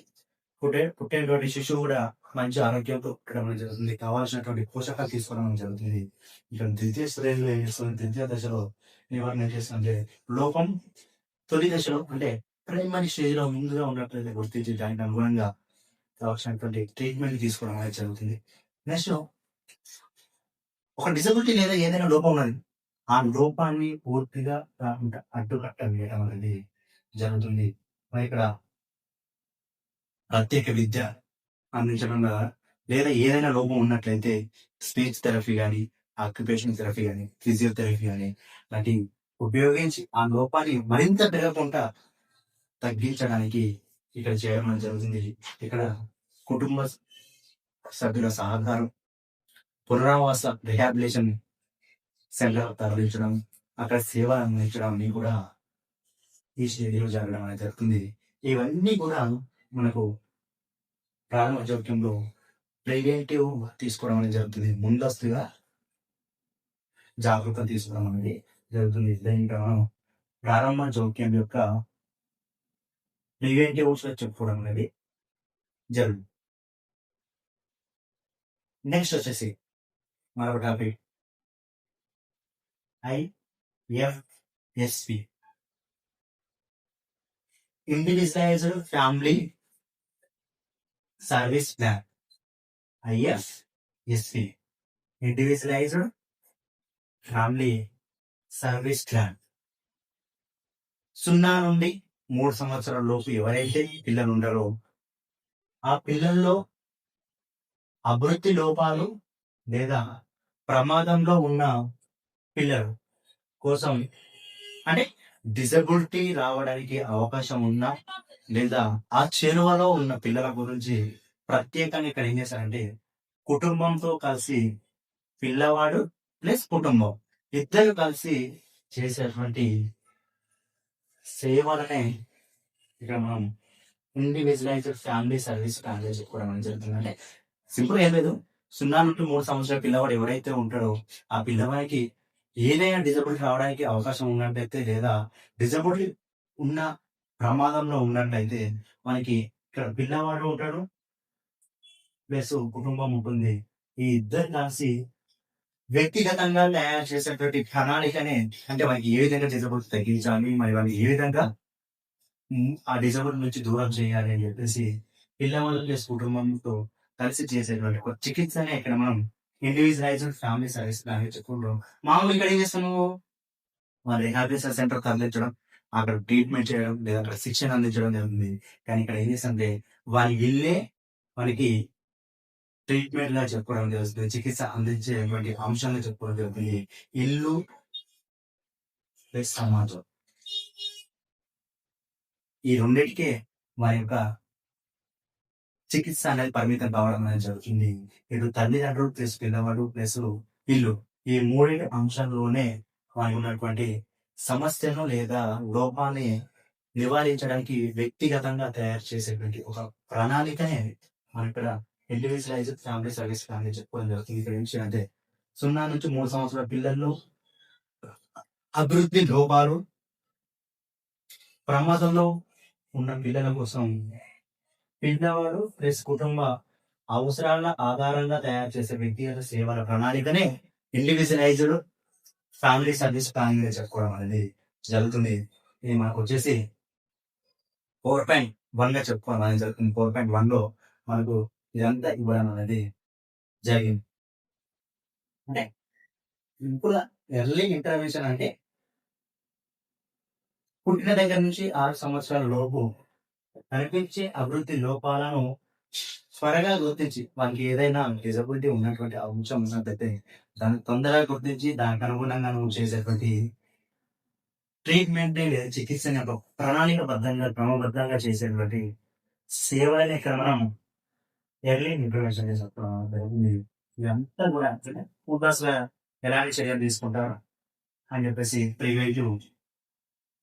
పుట్టేటువంటి శిశువు కూడా మంచి ఆరోగ్యంతో పుట్టడం అనేది జరుగుతుంది. కావాల్సినటువంటి పోషకాలు తీసుకోవడం అనేది జరుగుతుంది. ఇక ద్వితీయ శ్రేణిలో ఏం చేస్తుంది, ద్వితీయ దశలో నివారణ ఏం చేస్తుందంటే లోపం తొలి దశలో అంటే ప్రైమరీ స్టేజ్ లో ముందుగా ఉన్నట్లయితే గుర్తించి దానికి అనుగుణంగా కావాల్సినటువంటి ట్రీట్మెంట్ తీసుకోవడం అనేది జరుగుతుంది. నెక్స్ట్ ఒక డిసబిలిటీ లేదా ఏదైనా లోపం ఉన్నది, ఆ లోపాన్ని పూర్తిగా అడ్డుకట్ట వేయడం అనేది జరుగుతుంది. మరి ఇక్కడ ప్రత్యేక విద్య అందించడం లేదా ఏదైనా లోపం ఉన్నట్లయితే స్పీచ్ థెరపీ కానీ, ఆక్యుపేషన్ థెరపీ కానీ, ఫిజియోథెరపీ కానీ లాంటివి ఉపయోగించి ఆ లోపాన్ని మరింత పెరగకుండా తగ్గించడానికి ఇక్కడ చేయడం జరుగుతుంది. ఇక్కడ కుటుంబ సభ్యుల సహకారం, పునరావాస రిహాబిలేషన్ సెంటర్ తరలించడం, అక్కడ సేవ అందించడం అన్ని కూడా ఈ స్టేజ్లో జరగడం అనేది జరుగుతుంది. ఇవన్నీ కూడా మనకు ప్రారంభ జోక్యంలో ప్రివెంటివ్ తీసుకోవడం అనేది జరుగుతుంది. ముందస్తుగా జాగ్రత్త తీసుకోవడం అనేది జరుగుతుంది. దీంట్లో మనం ప్రారంభ జోక్యం యొక్క ప్రివెంటివ్ చెప్పుకోవడం అనేది జరుగుతుంది. నెక్స్ట్ వచ్చేసి మరొక topic IFSP, individualised family service plan. IFSP, individualised family service plan. 0 నుండి 3 సంవత్సరాల లోపు ఎవరైతే పిల్లలు ఉంటారో ఆ పిల్లల్లో అభివృద్ధి లోపాలు లేదా ప్రమాదంలో ఉన్న పిల్లలు కోసం, అంటే డిజబిలిటీ రావడానికి అవకాశం ఉన్నా లేదా ఆ చేరువలో ఉన్న పిల్లల గురించి ప్రత్యేకంగా ఇక్కడ ఏం చేశారంటే కుటుంబంతో కలిసి పిల్లవాడు ప్లస్ కుటుంబం ఇద్దరు కలిసి చేసేటువంటి సేవలనే ఇక్కడ మనం ఇండివిజువలైజ్డ్ ఫ్యామిలీ సర్వీస్ ప్లాన్ చెప్పుకోవడం అనేది జరుగుతుంది. అంటే సింపుల్ ఏం లేదు, 0 నుండి 3 సంవత్సరాల పిల్లవాడు ఎవరైతే ఉంటాడో ఆ పిల్లవాడికి ఏదైనా డిజబిలిటీ రావడానికి అవకాశం ఉన్నట్లయితే లేదా డిజబిలిటీ ఉన్న ప్రమాదంలో ఉన్నట్లయితే మనకి ఇక్కడ పిల్లవాడు ఉంటాడు ప్లస్ కుటుంబం ఉంటుంది. ఈ ఇద్దరు కలిసి వ్యక్తిగతంగా తయారు చేసేటువంటి ప్రణాళికనే, అంటే మనకి ఏ విధంగా డిజబిలిటీ తగ్గించాలి, మరి వాళ్ళకి ఏ విధంగా ఆ డిజబిలిటీ నుంచి దూరం చేయాలి అని చెప్పేసి పిల్లవాళ్ళు ప్లస్ కుటుంబంతో కలిసి చేసేటువంటి ఒక చికిత్సనే ఇక్కడ మనం ఇండివిజువలైజ్డ్ ఫ్యామిలీ సర్వీస్ ప్లాన్ చెప్పుకుంటాం. మామూలు ఇక్కడ ఏం చేస్తాను, వాళ్ళ రిహాబిలిటేషన్ సెంటర్ తరలించడం, అక్కడ ట్రీట్మెంట్ చేయడం లేదా అక్కడ శిక్షణ అందించడం జరుగుతుంది. కానీ ఇక్కడ ఏం చేస్తుంటే వాళ్ళ ఇల్లే మనకి ట్రీట్మెంట్ గా చెప్పుకోవడం జరుగుతుంది, చికిత్స అందించేటువంటి అంశాలను చెప్పుకోవడం జరుగుతుంది. ఇల్లు ప్లస్ సమాజం, ఈ రెండింటికే వారి యొక్క చికిత్స అనేది పరిమితం కావడం అనేది జరుగుతుంది. ఇటు తల్లిదండ్రులు ప్లస్ పిల్లవాడు ప్లస్ ఇల్లు, ఈ 3 అంశాల్లోనే వారికి ఉన్నటువంటి సమస్యను లేదా లోపాన్ని నివారించడానికి వ్యక్తిగతంగా తయారు చేసేటువంటి ఒక ప్రణాళికనే మనం ఇక్కడ ఇండివిజువలైజ్డ్ ఫ్యామిలీ సర్వీస్ ప్లాన్ చెప్పుకోవడం జరుగుతుంది. ఇక్కడ ఏంటి అంటే 0 నుంచి 3 సంవత్సరాల పిల్లల్లో అభివృద్ధి లోపాలు ప్రమాదంలో ఉన్న పిల్లల కోసం పిల్లవాడు ప్లస్ కుటుంబ అవసరాల ఆధారంగా తయారు చేసే వ్యక్తిగత సేవల ప్రణాళికనే ఇండివిజువలైజ్డ్ ఫ్యామిలీ సర్వీస్ ప్లానింగ్ గా చెప్పుకోవడం అనేది జరుగుతుంది. ఇది మనకు వచ్చేసి 4.1 గా చెప్పుకోవడం అనేది జరుగుతుంది. 4.1 లో మనకు ఇదంతా ఇవ్వడం అనేది జరిగింది. అంటే ఇప్పుడు ఎర్లీ ఇంటర్వెన్షన్ అంటే పుట్టిన దగ్గర నుంచి 6 సంవత్సరాల లోపు కనిపించే అభివృద్ధి లోపాలను త్వరగా గుర్తించి వాళ్ళకి ఏదైనా డిజబిలిటీ ఉన్నటువంటి అంశం ఉన్నట్లయితే దాన్ని తొందరగా గుర్తించి దానికి అనుగుణంగా నువ్వు చేసేటువంటి ట్రీట్మెంట్ లేదా చికిత్సని ఒక ప్రణాళికబద్ధంగా క్రమబద్ధంగా చేసేటువంటి సేవలని ఇక్కడ మనం ఎర్లీ ఇంటర్వెన్షన్ చేసేది. ఇదంతా కూడా ఫోకస్గా ఎలాంటి చర్యలు తీసుకుంటారు అని చెప్పేసి ప్రివెంటివ్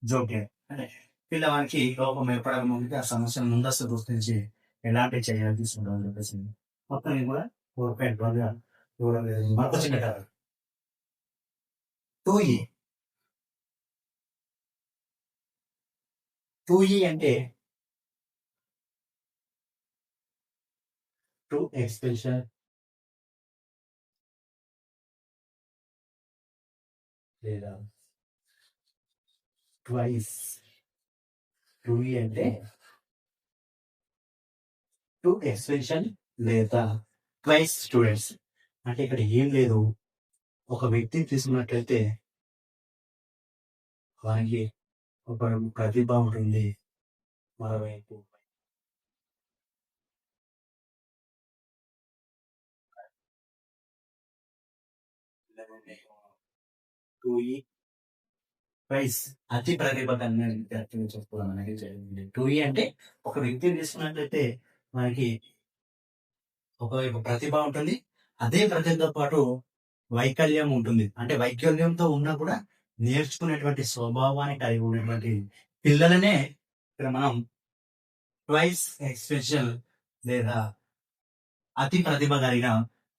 జోకే, అంటే పిల్లవానికి లోపం ఏర్పడక ముందుకి ఆ సమస్యను ముందస్తు గుర్తించి ఎలాంటి చర్యలు తీసుకుంటాం అని చెప్పేసి మొత్తం ఇది కూడా 4.1 గా ఇవ్వడం జరిగింది. మరొక చిన్న కథ 2E. 2E అంటే టు ఎక్స్పెన్షన్ లేదా ట్వైస్. 2E అంటే టు ఎక్స్పెన్షన్ లేదా ట్వైస్ స్టూడెంట్స్. అంటే ఇక్కడ ఏం లేదు, ఒక వ్యక్తిని తీసుకున్నట్లయితే వారికి ఒక ప్రతిభ ఉంటుంది, మరోవైపు 2E ట్వైస్ అతి ప్రతిభ కలిగిన విద్యార్థిని చెప్పుకోవడం అనేది జరిగింది. 2E అంటే ఒక వ్యక్తిని తీసుకున్నట్లయితే మనకి ఒకవైపు ప్రతిభ ఉంటుంది, అదే ప్రతిభతో పాటు వైకల్యం ఉంటుంది. అంటే వైకల్యంతో ఉన్నా కూడా నేర్చుకునేటువంటి స్వభావాన్ని కలిగి ఉన్నటువంటి పిల్లలనే ఇక్కడ మనం ట్వైస్ ఎక్స్పెషల్ లేదా అతి ప్రతిభ కలిగిన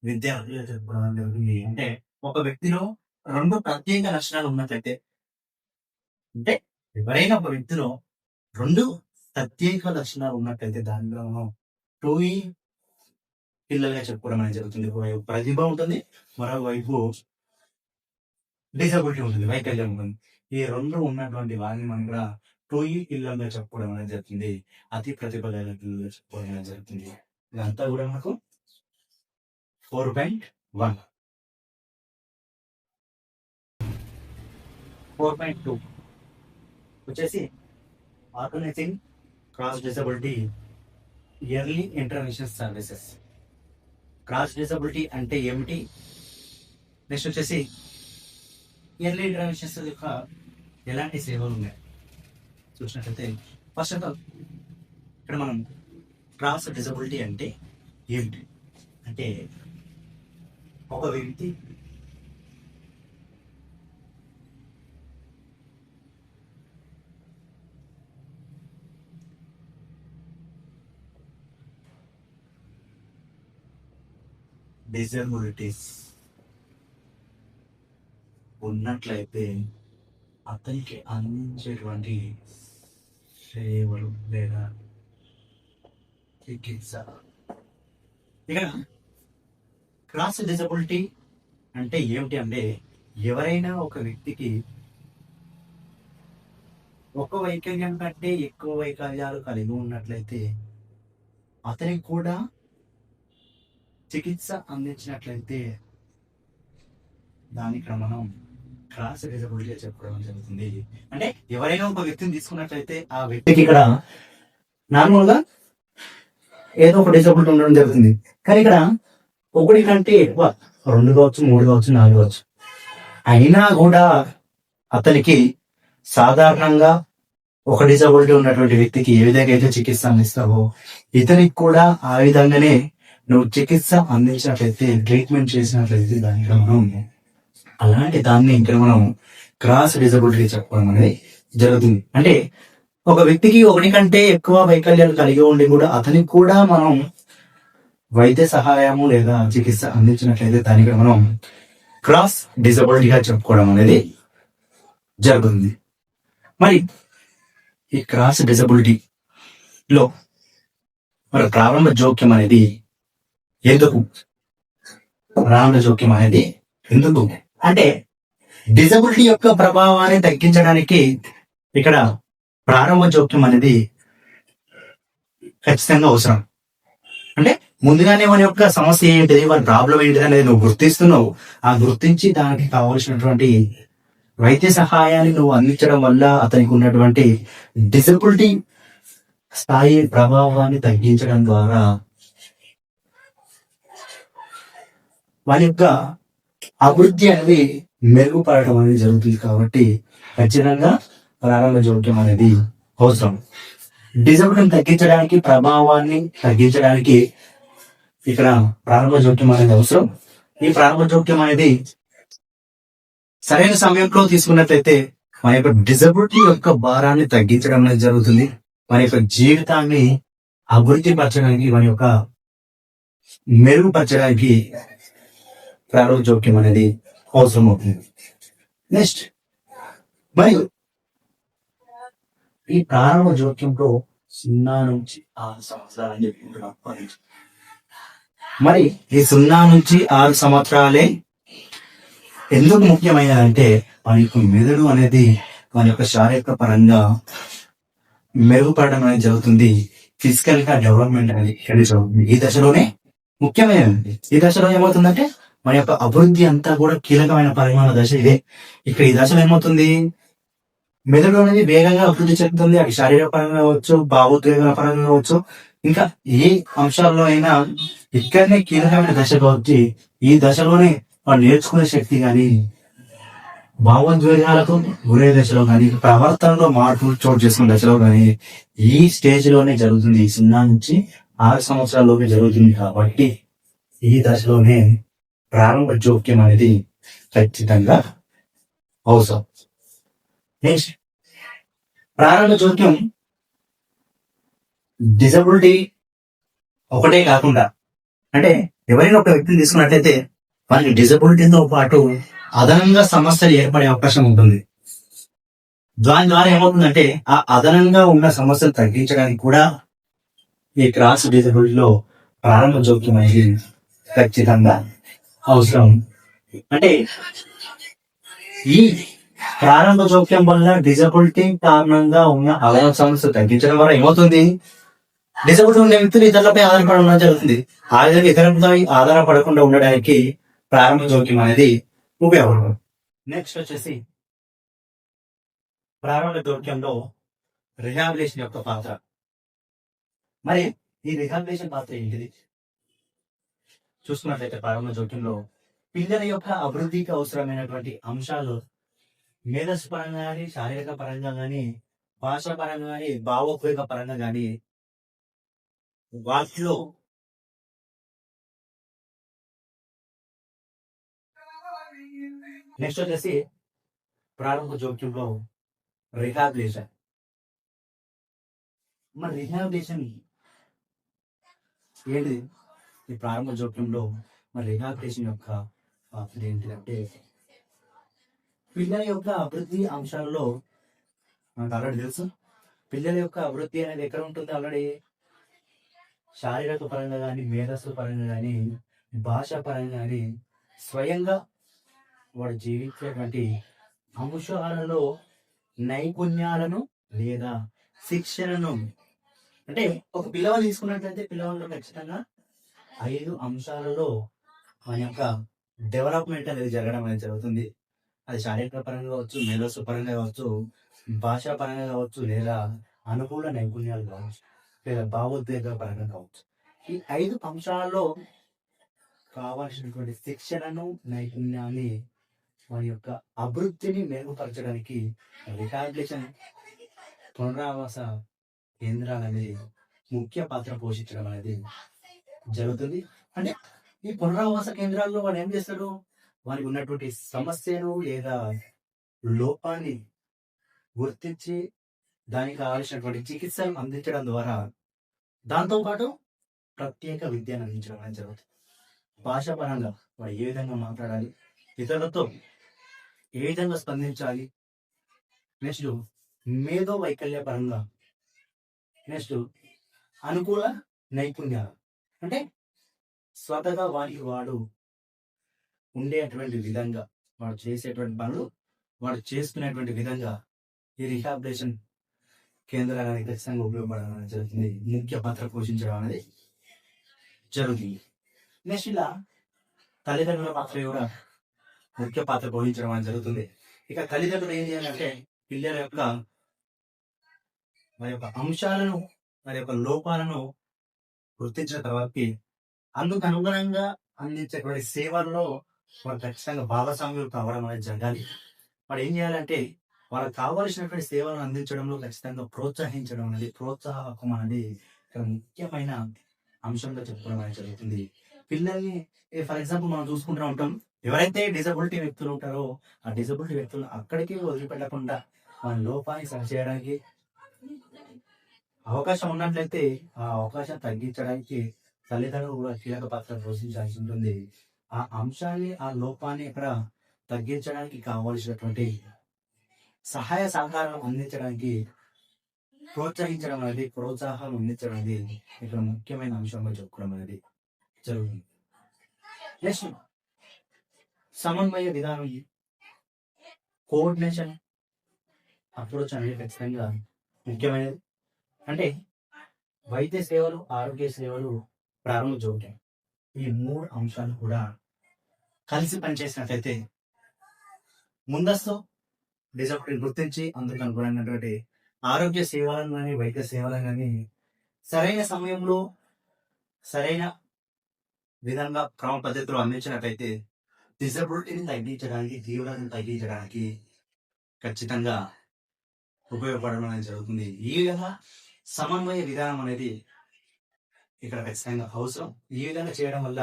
విద్యార్థులు చెప్పుకోవడం జరుగుతుంది. అంటే ఒక వ్యక్తిలో 2 ప్రత్యేక లక్షణాలు ఉన్నట్లయితే, అంటే ఎవరైనా ఒక వ్యక్తిలో 2 ప్రత్యేక లక్షణాలు ఉన్నట్లయితే దానిలో 2E పిల్లలుగా చెప్పుకోవడం అనేది జరుగుతుంది. ఒకవైపు ప్రతిభ ఉంటుంది, మరోవైపు డిసబిలిటీ ఉంటుంది, వైకల్యం ఉంటుంది. ఈ రెండు ఉన్నటువంటి వారిని మనం కూడా టోయి పిల్లలుగా చెప్పుకోవడం అనేది జరుగుతుంది. అతి ప్రతిభ గల పిల్లలుగా చెప్పుకోవడం అనేది జరుగుతుంది. ఇదంతా కూడా మనకు 4.1. 4.2 వచ్చేసి organising cross disability early intervention services. Cross disability అంటే ఏమిటి, నెక్స్ట్ వచ్చేసి ఇయర్లీ ఇంటర్వెన్షన్స్ యొక్క ఎలాంటి సేవలు ఉన్నాయి చూసినట్లయితే, ఫస్ట్ ఆఫ్ ఆల్ ఇక్కడ మనం క్రాస్ డిసబిలిటీ అంటే ఏమిటి అంటే, ఒక వ్యక్తి డిజబిలిటీస్ ఉన్నట్లయితే అతనికి అందించేటువంటి సేవలు లేదా చికిత్స. ఇక క్రాస్ డిజబిలిటీ అంటే ఏమిటి అంటే, ఎవరైనా ఒక వ్యక్తికి ఒక వైకల్యం కంటే ఎక్కువ వైకల్యాలు కలిగి ఉన్నట్లయితే అతనికి కూడా చికిత్స అందించినట్లయితే దానికి మనం క్రాస్ డిజబిలిటీ చెప్పుకోవడం జరుగుతుంది. అంటే ఎవరైనా ఒక వ్యక్తిని తీసుకున్నట్లయితే ఆ వ్యక్తికి ఇక్కడ నార్మల్ గా ఏదో ఒక డిజబిలిటీ ఉండడం జరుగుతుంది, కానీ ఇక్కడ ఒకటి కంటే ఎక్కువ, 2 కావచ్చు, 3 కావచ్చు, 4 కావచ్చు, అయినా కూడా అతనికి సాధారణంగా ఒక డిజబిలిటీ ఉన్నటువంటి వ్యక్తికి ఏ విధంగా అయితే చికిత్స అందిస్తావో ఇతనికి కూడా ఆ విధంగానే నువ్వు చికిత్స అందించినట్లయితే, ట్రీట్మెంట్ చేసినట్లయితే దానికి మనం అలాంటి దాన్ని ఇక్కడ మనం క్రాస్ డిజబిలిటీ చెప్పుకోవడం అనేది జరుగుతుంది. అంటే ఒక వ్యక్తికి ఒకటి కంటే ఎక్కువ వైకల్యాలు కలిగి ఉండి కూడా అతనికి కూడా మనం వైద్య సహాయము లేదా చికిత్స అందించినట్లయితే దానికి మనం క్రాస్ డిజబిలిటీగా చెప్పుకోవడం అనేది జరుగుతుంది. మరి ఈ క్రాస్ డిజబిలిటీలో మరి ప్రారంభ జోక్యం అనేది ఎందుకు అంటే డిజబిలిటీ యొక్క ప్రభావాన్ని తగ్గించడానికి ఇక్కడ ప్రారంభ జోక్యం అనేది ఖచ్చితంగా అవసరం. అంటే ముందుగానే మన యొక్క సమస్య ఏంటిది, మన ప్రాబ్లం ఏంటిది అనేది నువ్వు గుర్తిస్తున్నావు. ఆ గుర్తించి దానికి కావాల్సినటువంటి వైద్య సహాయాన్ని నువ్వు అందించడం వల్ల అతనికి ఉన్నటువంటి డిజబిలిటీ స్థాయి ప్రభావాన్ని తగ్గించడం ద్వారా వారి యొక్క అభివృద్ధి అనేది మెరుగుపడటం అనేది జరుగుతుంది. కాబట్టి ఖచ్చితంగా ప్రారంభ జోక్యం అనేది అవసరం. డిజబిలిటీని తగ్గించడానికి, ప్రభావాన్ని తగ్గించడానికి ఇక్కడ ప్రారంభ జోక్యం అనేది అవసరం. ఈ ప్రారంభ జోక్యం అనేది సరైన సమయంలో తీసుకున్నట్లయితే మన యొక్క డిజబిలిటీ యొక్క భారాన్ని తగ్గించడం అనేది జరుగుతుంది. మన యొక్క జీవితాన్ని అభివృద్ధి పరచడానికి, మన యొక్క మెరుగుపరచడానికి ప్రారంభ జోక్యం అనేది అవసరం అవుతుంది. నెక్స్ట్, మరియు ఈ ప్రారంభ జోక్యంలో 0 నుంచి 6 సంవత్సరాలు అని చెప్పుకుంటున్నాం. మరి ఈ 0 నుంచి 6 సంవత్సరాలే ఎందుకు ముఖ్యమైనదంటే, మన యొక్క మెదడు అనేది మన యొక్క శారీరక పరంగా మెరుగుపడడం అనేది జరుగుతుంది. ఫిజికల్ గా డెవలప్మెంట్ అనేది ఇక్కడ జరుగుతుంది. ఈ దశలోనే ముఖ్యమైనది. ఈ దశలో ఏమవుతుందంటే మన యొక్క అభివృద్ధి అంతా కూడా కీలకమైన పరిమాణ దశ ఇదే. ఇక్కడ ఈ దశలో ఏమవుతుంది, మెదడు అనేది వేగంగా అభివృద్ధి చెందుతుంది. అది శారీరక పరంగా కావచ్చు, భావోద్వేగాల పరంగా కావచ్చు, ఇంకా ఏ అంశాల్లో అయినా ఇక్కడనే కీలకమైన దశ కావచ్చు. ఈ దశలోనే వాళ్ళు నేర్చుకునే శక్తి కానీ, భావోద్వేగాలకు గురే దశలో కానీ, ప్రవర్తనలో మార్పులు చోటు చేసుకునే దశలో కానీ ఈ స్టేజ్ లోనే జరుగుతుంది. 0 నుంచి 6 సంవత్సరాల్లోనే జరుగుతుంది. కాబట్టి ఈ దశలోనే ప్రారంభ జోక్యం అనేది ఖచ్చితంగా అవసరం. నెక్స్ట్, ప్రారంభ జోక్యం డిజబిలిటీ ఒకటే కాకుండా, అంటే ఎవరైనా ఒక వ్యక్తిని తీసుకున్నట్లయితే వారికి డిజబిలిటీతో పాటు అదనంగా సమస్యలు ఏర్పడే అవకాశం ఉంటుంది. దాని ద్వారా ఏమవుతుందంటే ఆ అదనంగా ఉన్న సమస్యలు తగ్గించడానికి కూడా ఈ క్రాస్ డిజబిలిటీలో ప్రారంభ జోక్యం అనేది ఖచ్చితంగా అవసరం. అంటే ఈ ప్రారంభ జోక్యం వల్ల డిజబిలిటీ కారణంగా ఉన్న అవయవ సమస్య తగ్గించడం వల్ల ఏమవుతుంది, డిజబిలిటీ ఉండే వ్యక్తులు ఇతరులపై ఆధారపడడం జరుగుతుంది. ఆ విధంగా ఇతరులపై ఆధారపడకుండా ఉండడానికి ప్రారంభ జోక్యం అనేది ఉపయోగపడుతుంది. నెక్స్ట్ వచ్చేసి ప్రారంభ జోక్యంలో రిహాబిలిటేషన్ యొక్క పాత్ర. మరి ఈ రిహాబిలిటేషన్ పాత్ర ఏంటిది చూసుకున్నట్లయితే, ప్రారంభ జోక్యంలో పిల్లల యొక్క అభివృద్ధికి అవసరమైనటువంటి అంశాలు మేధస్సు పరంగా కానీ, శారీరక పరంగా కానీ, భాషా పరంగా కానీ, భావోద్వేగ పరంగా కానీ వాటిలో నెక్స్ట్ వచ్చేసి ప్రారంభ జోక్యంలో రిహాబిలిటేషన్. మరి రిహాబిలిటేషన్ ఏంటిది? ఈ ప్రారంభ జోక్యంలో మరి రిహాబిలిటేషన్ యొక్క పాత్ర ఏంటిదంటే, పిల్లల యొక్క అభివృద్ధి అంశాలలో మనకు ఆల్రెడీ తెలుసు, పిల్లల యొక్క అభివృద్ధి అనేది ఎక్కడ ఉంటుంది, ఆల్రెడీ శారీరక పరంగా కానీ, మేధస్సు పరంగా కానీ, భాషా పరంగా కానీ, స్వయంగా వాడు జీవించేటువంటి అంశాలలో నైపుణ్యాలను లేదా శిక్షణను, అంటే ఒక పిల్లవాడు తీసుకున్నట్లయితే పిల్లవాళ్ళు ఖచ్చితంగా 5 అంశాలలో మన యొక్క డెవలప్మెంట్ అనేది జరగడం అనేది జరుగుతుంది. అది శారీరక పరంగా కావచ్చు, మేధస్సు పరంగా కావచ్చు, భాషా పరంగా కావచ్చు, లేదా అనుకూల నైపుణ్యాలు కావచ్చు, లేదా భావోద్వేగ పరంగా కావచ్చు. ఈ 5 అంశాలలో కావాల్సినటువంటి శిక్షణను, నైపుణ్యాన్ని, వారి యొక్క అభివృద్ధిని మెరుగుపరచడానికి రిహాబిలిటేషన్ పునరావాస కేంద్రాలు అనేది ముఖ్య పాత్ర పోషించడం అనేది జరుగుతుంది. అంటే ఈ పునరావాస కేంద్రాల్లో వాడు ఏం చేస్తాడు, వారికి ఉన్నటువంటి సమస్యను లేదా లోపాన్ని గుర్తించి దానికి కావాల్సినటువంటి చికిత్సను అందించడం ద్వారా, దాంతోపాటు ప్రత్యేక విద్యను అందించడం అనేది జరుగుతుంది. భాషా పరంగా వాడు ఏ విధంగా మాట్లాడాలి, ఇతరులతో ఏ విధంగా స్పందించాలి, నెక్స్ట్ మేధో వైకల్య పరంగా, నెక్స్ట్ అనుకూల నైపుణ్యాలు, అంటే స్వతగా వాడికి వాడు ఉండేటువంటి విధంగా, వాడు చేసేటువంటి పనులు వాడు చేసుకునేటువంటి విధంగా ఈ రిహాబిలిటేషన్ కేంద్రాలు అనేది ఖచ్చితంగా ఉపయోగపడడం అనేది జరుగుతుంది, ముఖ్య పాత్ర పోషించడం అనేది జరుగుతుంది. నెక్స్ట్ ఇలా తల్లిదండ్రుల పాత్ర కూడా ముఖ్య పాత్ర పోషించడం అనేది జరుగుతుంది. ఇక తల్లిదండ్రులు ఏం చేయాలంటే, పిల్లల యొక్క వారి యొక్క అంశాలను, వారి యొక్క లోపాలను గుర్తించిన తర్వాతకి అందుకు అనుగుణంగా అందించేటువంటి సేవల్లో వారు ఖచ్చితంగా భాగస్వామ్యులు కావడం అనేది జరగాలి. వాడు ఏం చేయాలంటే, వాళ్ళకి కావలసినటువంటి సేవలను అందించడంలో ఖచ్చితంగా ప్రోత్సహించడం అనేది, ప్రోత్సాహకం అనేది ఇక్కడ ముఖ్యమైన అంశంగా చెప్పుకోవడం అనేది జరుగుతుంది. పిల్లల్ని ఫర్ ఎగ్జాంపుల్ మనం చూసుకుంటూ ఉంటాం, ఎవరైతే డిజబిలిటీ వ్యక్తులు ఉంటారో ఆ డిజబిలిటీ వ్యక్తులను అక్కడికి వదిలిపెట్టకుండా మన లోపాన్ని సరిచేయడానికి అవకాశం ఉన్నట్లయితే ఆ అవకాశం తగ్గించడానికి తల్లిదండ్రులు కూడా కీలక పాత్ర పోషించాల్సి ఉంటుంది. ఆ అంశాన్ని, ఆ లోపాన్ని ఇక్కడ తగ్గించడానికి కావలసినటువంటి సహాయ సహకారం అందించడానికి ప్రోత్సహించడం అనేది, ప్రోత్సాహం అందించడం అనేది ఇక్కడ ముఖ్యమైన అంశంగా చెప్పుకోవడం అనేది జరుగుతుంది. నెక్స్ట్ సమన్వయ విధానం, కోఆర్డినేషన్ అప్రోచ్ అనేది ఖచ్చితంగా ముఖ్యమైనది. అంటే వైద్య సేవలు, ఆరోగ్య సేవలు, ప్రారంభ జోక్యం, ఈ 3 అంశాలు కూడా కలిసి పనిచేసినట్లయితే ముందస్తు డిజబిలిటీని గుర్తించి అందుకు అనుగుణమైనటువంటి ఆరోగ్య సేవలను కానీ, వైద్య సేవలను కానీ సరైన సమయంలో సరైన విధంగా క్రమ పద్ధతిలో అందించినట్లయితే డిజబిలిటీని తగ్గించడానికి, తీవ్రతను తగ్గించడానికి ఖచ్చితంగా ఉపయోగపడడం అనేది జరుగుతుంది. ఈ విధంగా సమన్వయ విధానం అనేది ఇక్కడ ఖచ్చితంగా అవసరం. ఈ విధంగా చేయడం వల్ల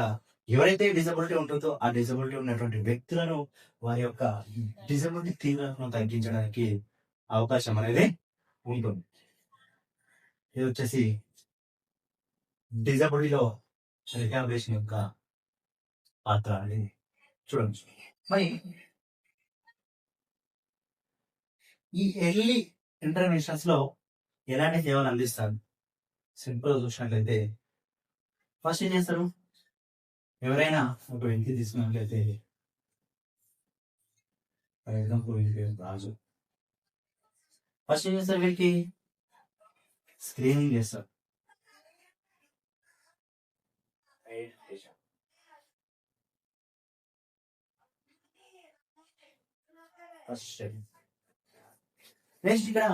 ఎవరైతే డిజబిలిటీ ఉంటుందో ఆ డిజబిలిటీ ఉన్నటువంటి వ్యక్తులను, వారి యొక్క డిజబిలిటీ తీవ్రతను తగ్గించడానికి అవకాశం అనేది ఉంటుంది. ఇది వచ్చేసి డిజబిలిటీలో రిహాబిలిటేషన్ యొక్క పాత్ర అనేది చూడవచ్చు. మరి ఈ ఎర్లీ ఇంటర్వెన్షన్స్ లో ఎలాంటి సేవలు అందిస్తారు? సింపుల్ చూసినట్లయితే ఫస్ట్ ఏం చేస్తారు, ఎవరైనా ఒక వ్యక్తి తీసుకున్నట్లయితే ఫర్ ఎగ్జాంపుల్ వీరి పేరు రాజు. ఫస్ట్ ఏం చేస్తారు, వీరికి స్క్రీనింగ్ చేస్తారు. First step. నెక్స్ట్ ఇక్కడ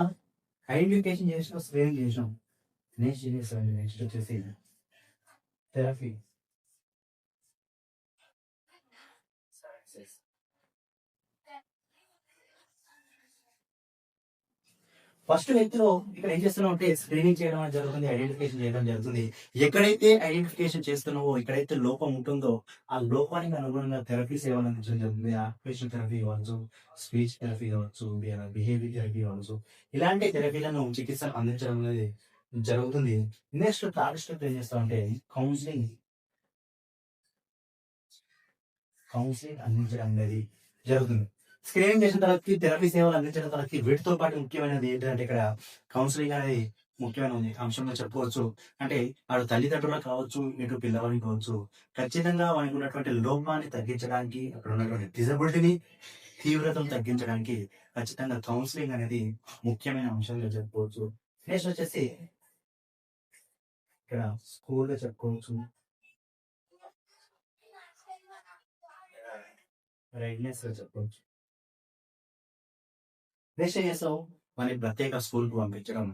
ఐడెంటిఫికేషన్ చేసినాం, స్క్రీనింగ్ చేసినాం. నెక్స్ట్ ఏం చేస్తాం, నెక్స్ట్ వచ్చేసి థెరపీ. ఫస్ట్ వ్యక్తిలో ఇక్కడ ఏం చేస్తున్నావు అంటే స్క్రీనింగ్ చేయడం అనేది జరుగుతుంది, ఐడెంటిఫికేషన్ చేయడం జరుగుతుంది. ఎక్కడైతే ఐడెంటిఫికేషన్ చేస్తున్నావో, ఎక్కడైతే లోపం ఉంటుందో ఆ లోపానికి అనుగుణంగా థెరపీ సేవలు అందించడం జరుగుతుంది. ఆక్యుపేషన్ థెరపీ కావచ్చు, స్పీచ్ థెరపీ కావచ్చు, బిహేవియర్ థెరపీ కావచ్చు, ఇలాంటి థెరపీలను చికిత్స అందించడం అనేది జరుగుతుంది. నెక్స్ట్ థర్డ్ స్టెప్ ఏం చేస్తామంటే కౌన్సిలింగ్ అందించడం అనేది జరుగుతుంది. స్క్రీనింగ్ చేసిన తర్వాత థెరపీ సేవలు అందించిన తర్వాత వీటితో పాటు ముఖ్యమైనది ఏంటంటే ఇక్కడ కౌన్సిలింగ్ అనేది ముఖ్యమైన అంశంగా చెప్పుకోవచ్చు. అంటే అటు తల్లిదండ్రులకు కావచ్చు, ఇటు పిల్లవానికి కావచ్చు, ఖచ్చితంగా వానికి ఉన్నటువంటి లోపాన్ని తగ్గించడానికి, అక్కడ ఉన్నటువంటి డిజబిలిటీని తీవ్రతను తగ్గించడానికి ఖచ్చితంగా కౌన్సిలింగ్ అనేది ముఖ్యమైన అంశంగా చెప్పుకోవచ్చు. నెక్స్ట్ వచ్చేసి ఇక్కడ స్కూల్లో చెప్పుకోవచ్చు, రెడ్నెస్ గా చెప్పవచ్చు. నెక్స్ట్ ఏం చేస్తావు, వానికి ప్రత్యేక స్కూల్కి పంపించడం,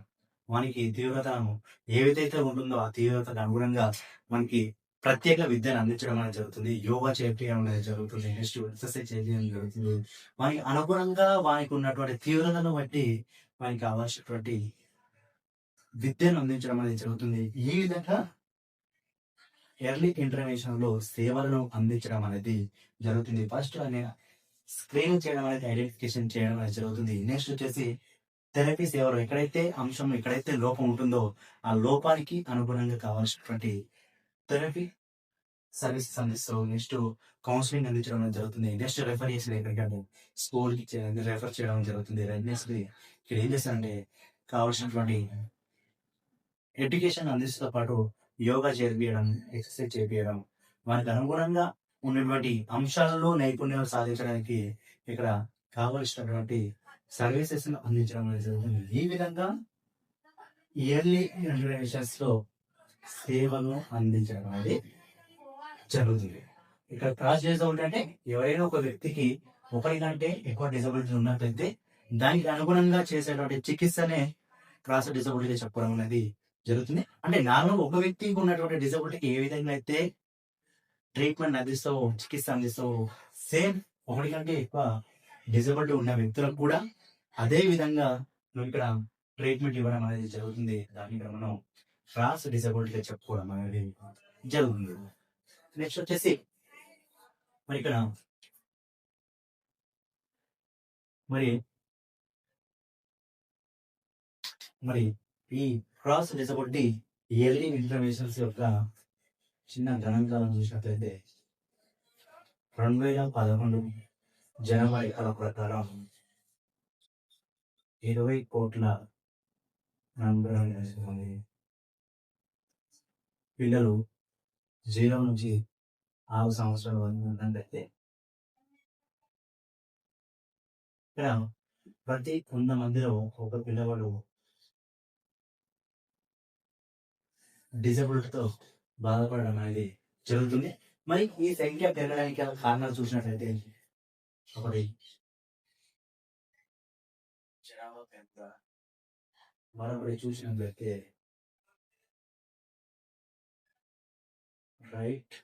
వానికి తీవ్రతను ఏదైతే ఉంటుందో ఆ తీవ్రతకు అనుగుణంగా మనకి ప్రత్యేక విద్యను అందించడం అనేది జరుగుతుంది. యోగా చేపించడం అనేది జరుగుతుంది. నెక్స్ట్ ఎక్సర్సైజ్ చేయడం జరుగుతుంది. వానికి అనుగుణంగా వానికి ఉన్నటువంటి తీవ్రతను బట్టి వానికి కావాల్సినటువంటి విద్యను అందించడం అనేది జరుగుతుంది. ఈ విధంగా ఎర్లీ ఇంటర్వెన్షన్ లో సేవలను అందించడం అనేది జరుగుతుంది. ఫస్ట్ అనే స్క్రీనింగ్ చేయడం అనేది ఐడెంటిఫికేషన్ చేయడం అనేది జరుగుతుంది. నెక్స్ట్ వచ్చేసి థెరపీ సేవలు, ఎక్కడైతే లోపం ఉంటుందో ఆ లోపానికి అనుగుణంగా కావాల్సినటువంటి థెరపీ సర్వీసెస్ అందిస్తావు. నెక్స్ట్ కౌన్సిలింగ్ అందించడం అనేది జరుగుతుంది. నెక్స్ట్ రెఫర్ చేసి ఎక్కడికంటే స్కూల్కి రెఫర్ చేయడం జరుగుతుంది. నెక్స్ట్ ఇక్కడ ఏం చేస్తారంటే కావాల్సినటువంటి ఎడ్యుకేషన్ అందించడంతో పాటు యోగా చేర్పియడం, ఎక్సర్సైజ్ చేపించడం, వారికి అనుగుణంగా ఉన్నటువంటి అంశాలలో నైపుణ్యాలు సాధించడానికి ఇక్కడ కావలసినటువంటి సర్వీసెస్ అందించడం అనేది జరుగుతుంది. ఈ విధంగా ఇయర్లీ ఇంటర్వెన్షన్స్ లో సేవలను అందించడం అనేది జరుగుతుంది. ఇక్కడ క్రాస్ డిజబిలిటీ అంటే ఎవరైనా ఒక వ్యక్తికి ఒకరి కంటే ఎక్కువ డిజబిలిటీ ఉన్నట్లయితే దానికి అనుగుణంగా చేసేటువంటి చికిత్సనే క్రాస్ డిజబిలిటీ చెప్పడం అనేది జరుగుతుంది. అంటే నార్మల్ ఒక వ్యక్తికి ఉన్నటువంటి డిజబిలిటీకి ఏ విధంగా అయితే ట్రీట్మెంట్ అందిస్తావో, చికిత్స అందిస్తావో, సేమ్ ఒకటి కంటే ఎక్కువ డిజబిలిటీ ఉన్న వ్యక్తులకు కూడా అదే విధంగా నువ్వు ఇక్కడ ట్రీట్మెంట్ ఇవ్వడం అనేది జరుగుతుంది. దాన్ని ఇక్కడ మనం క్రాస్ డిజబిలిటీ చెప్పుకోవడం అనేది జరుగుతుంది. నెక్స్ట్ వచ్చేసి మరి ఇక్కడ మరి ఈ క్రాస్ డిజబిలిటీ ఎర్లీ ఇంటర్వెన్షన్స్ యొక్క చిన్న గణాంకాలను చూసినట్లయితే 2011 జనాభా లెక్కల ప్రకారం 20 కోట్ల మంది పిల్లలు 0 నుంచి 6 సంవత్సరాల వరకు ఉన్నట్లయితే ఇక్కడ ప్రతి 100 మందిలో ఒక పిల్లవాడు డిజబిలిటీతో బాధపడడం అనేది జరుగుతుంది. మరి ఈ సంఖ్య పెరగడానికి కారణాలు చూసినట్లయితే ఒకటి జనాభా పెద్ద, మరొకటి చూసినట్లయితే రైట్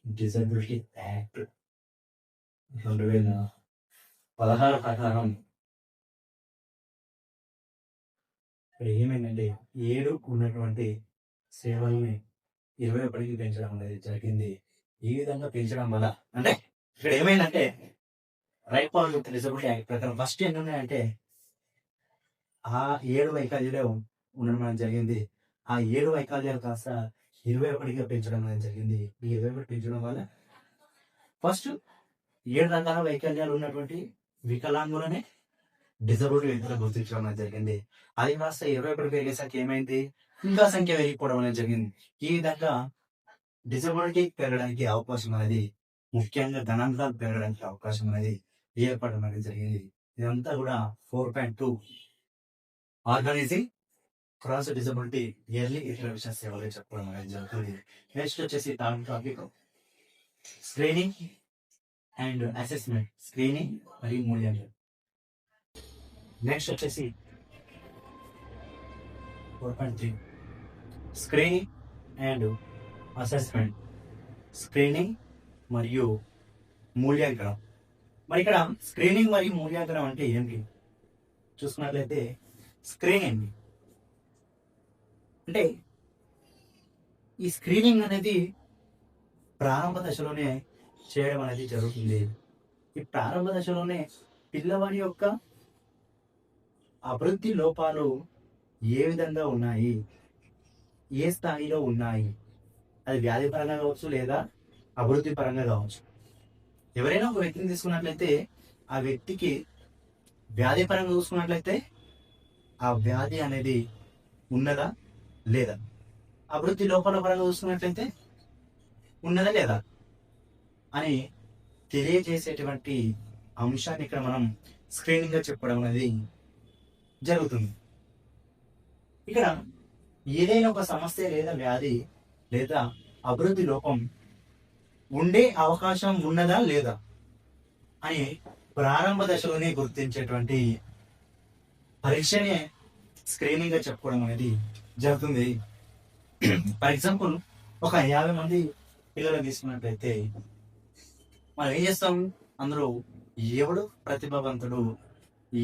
డిజబిలిటీ యాక్ట్ 2016 ప్రకారం ఏమైందంటే 7 ఉన్నటువంటి సేవల్ని 21కి పెంచడం అనేది జరిగింది. ఈ విధంగా పెంచడం వల్ల అంటే ఇక్కడ ఏమైందంటే right power with disability act ప్రకారం ఫస్ట్ ఎన్ని ఉన్నాయంటే ఆ 7 వైకల్యాలు ఉండడం అనేది జరిగింది. ఆ 7 వైకల్యాలు కాస్త 21గా పెంచడం అనేది జరిగింది. ఈ 21 పెంచడం వల్ల ఫస్ట్ 7 రకాల వైకల్యాలు ఉన్నటువంటి వికలాంగులనే డిజబిలిటీ వ్యక్తులు గుర్తించడం అనేది జరిగింది. అది కాస్త 21 పెరిగేసరికి ఏమైంది, ఇంకా సంఖ్య పెరిగిపోవడం అనేది జరిగింది. ఈ విధంగా డిజబిలిటీ పెరగడానికి అవకాశం అనేది, ముఖ్యంగా గణాంకాలు పెరగడానికి అవకాశం అనేది ఏర్పడడం అనేది జరిగింది. ఇదంతా కూడా 4.2 organising cross disability early intervention సేవలు చెప్పడం అనేది జరుగుతుంది. నెక్స్ట్ వచ్చేసి third topic screening and assessment. Screening మరియు మూల్యాంకనం. నెక్స్ట్ వచ్చేసి 4.3 స్క్రీనింగ్ అండ్ అసెస్మెంట్. స్క్రీనింగ్ మరియు మూల్యాంకనం. మరి ఇక్కడ స్క్రీనింగ్ మరియు మూల్యాంకనం అంటే ఏంటి చూసుకున్నట్లయితే, స్క్రీనింగ్ అంటే ఈ స్క్రీనింగ్ అనేది ప్రారంభ దశలోనే చేయడం అనేది జరుగుతుంది. ఈ ప్రారంభ దశలోనే పిల్లవాడి యొక్క అభివృద్ధి లోపాలు ఏ విధంగా ఉన్నాయి, ఏ స్థాయిలో ఉన్నాయి, అది వ్యాధి పరంగా కావచ్చు లేదా అభివృద్ధి పరంగా కావచ్చు. ఎవరైనా ఒక వ్యక్తిని తీసుకున్నట్లయితే ఆ వ్యక్తికి వ్యాధి పరంగా చూసుకున్నట్లయితే ఆ వ్యాధి అనేది ఉన్నదా లేదా, అభివృద్ధి లోపాల పరంగా చూసుకున్నట్లయితే ఉన్నదా లేదా అని తెలియజేసేటువంటి అంశాన్ని ఇక్కడ మనం స్క్రీనింగ్ గా చెప్పడం అనేది జరుగుతుంది. ఇక్కడ ఏదైనా ఒక సమస్య లేదా వ్యాధి లేదా అభివృద్ధి లోపం ఉండే అవకాశం ఉన్నదా లేదా అని ప్రారంభ దశలోనే గుర్తించేటువంటి పరీక్షనే స్క్రీనింగ్ గా చెప్పుకోవడం అనేది జరుగుతుంది. ఫర్ ఎగ్జాంపుల్ ఒక 50 మంది పిల్లలు తీసుకున్నట్లయితే మనం ఏం చేస్తాం, అందులో ఎవడు ప్రతిభావంతుడు,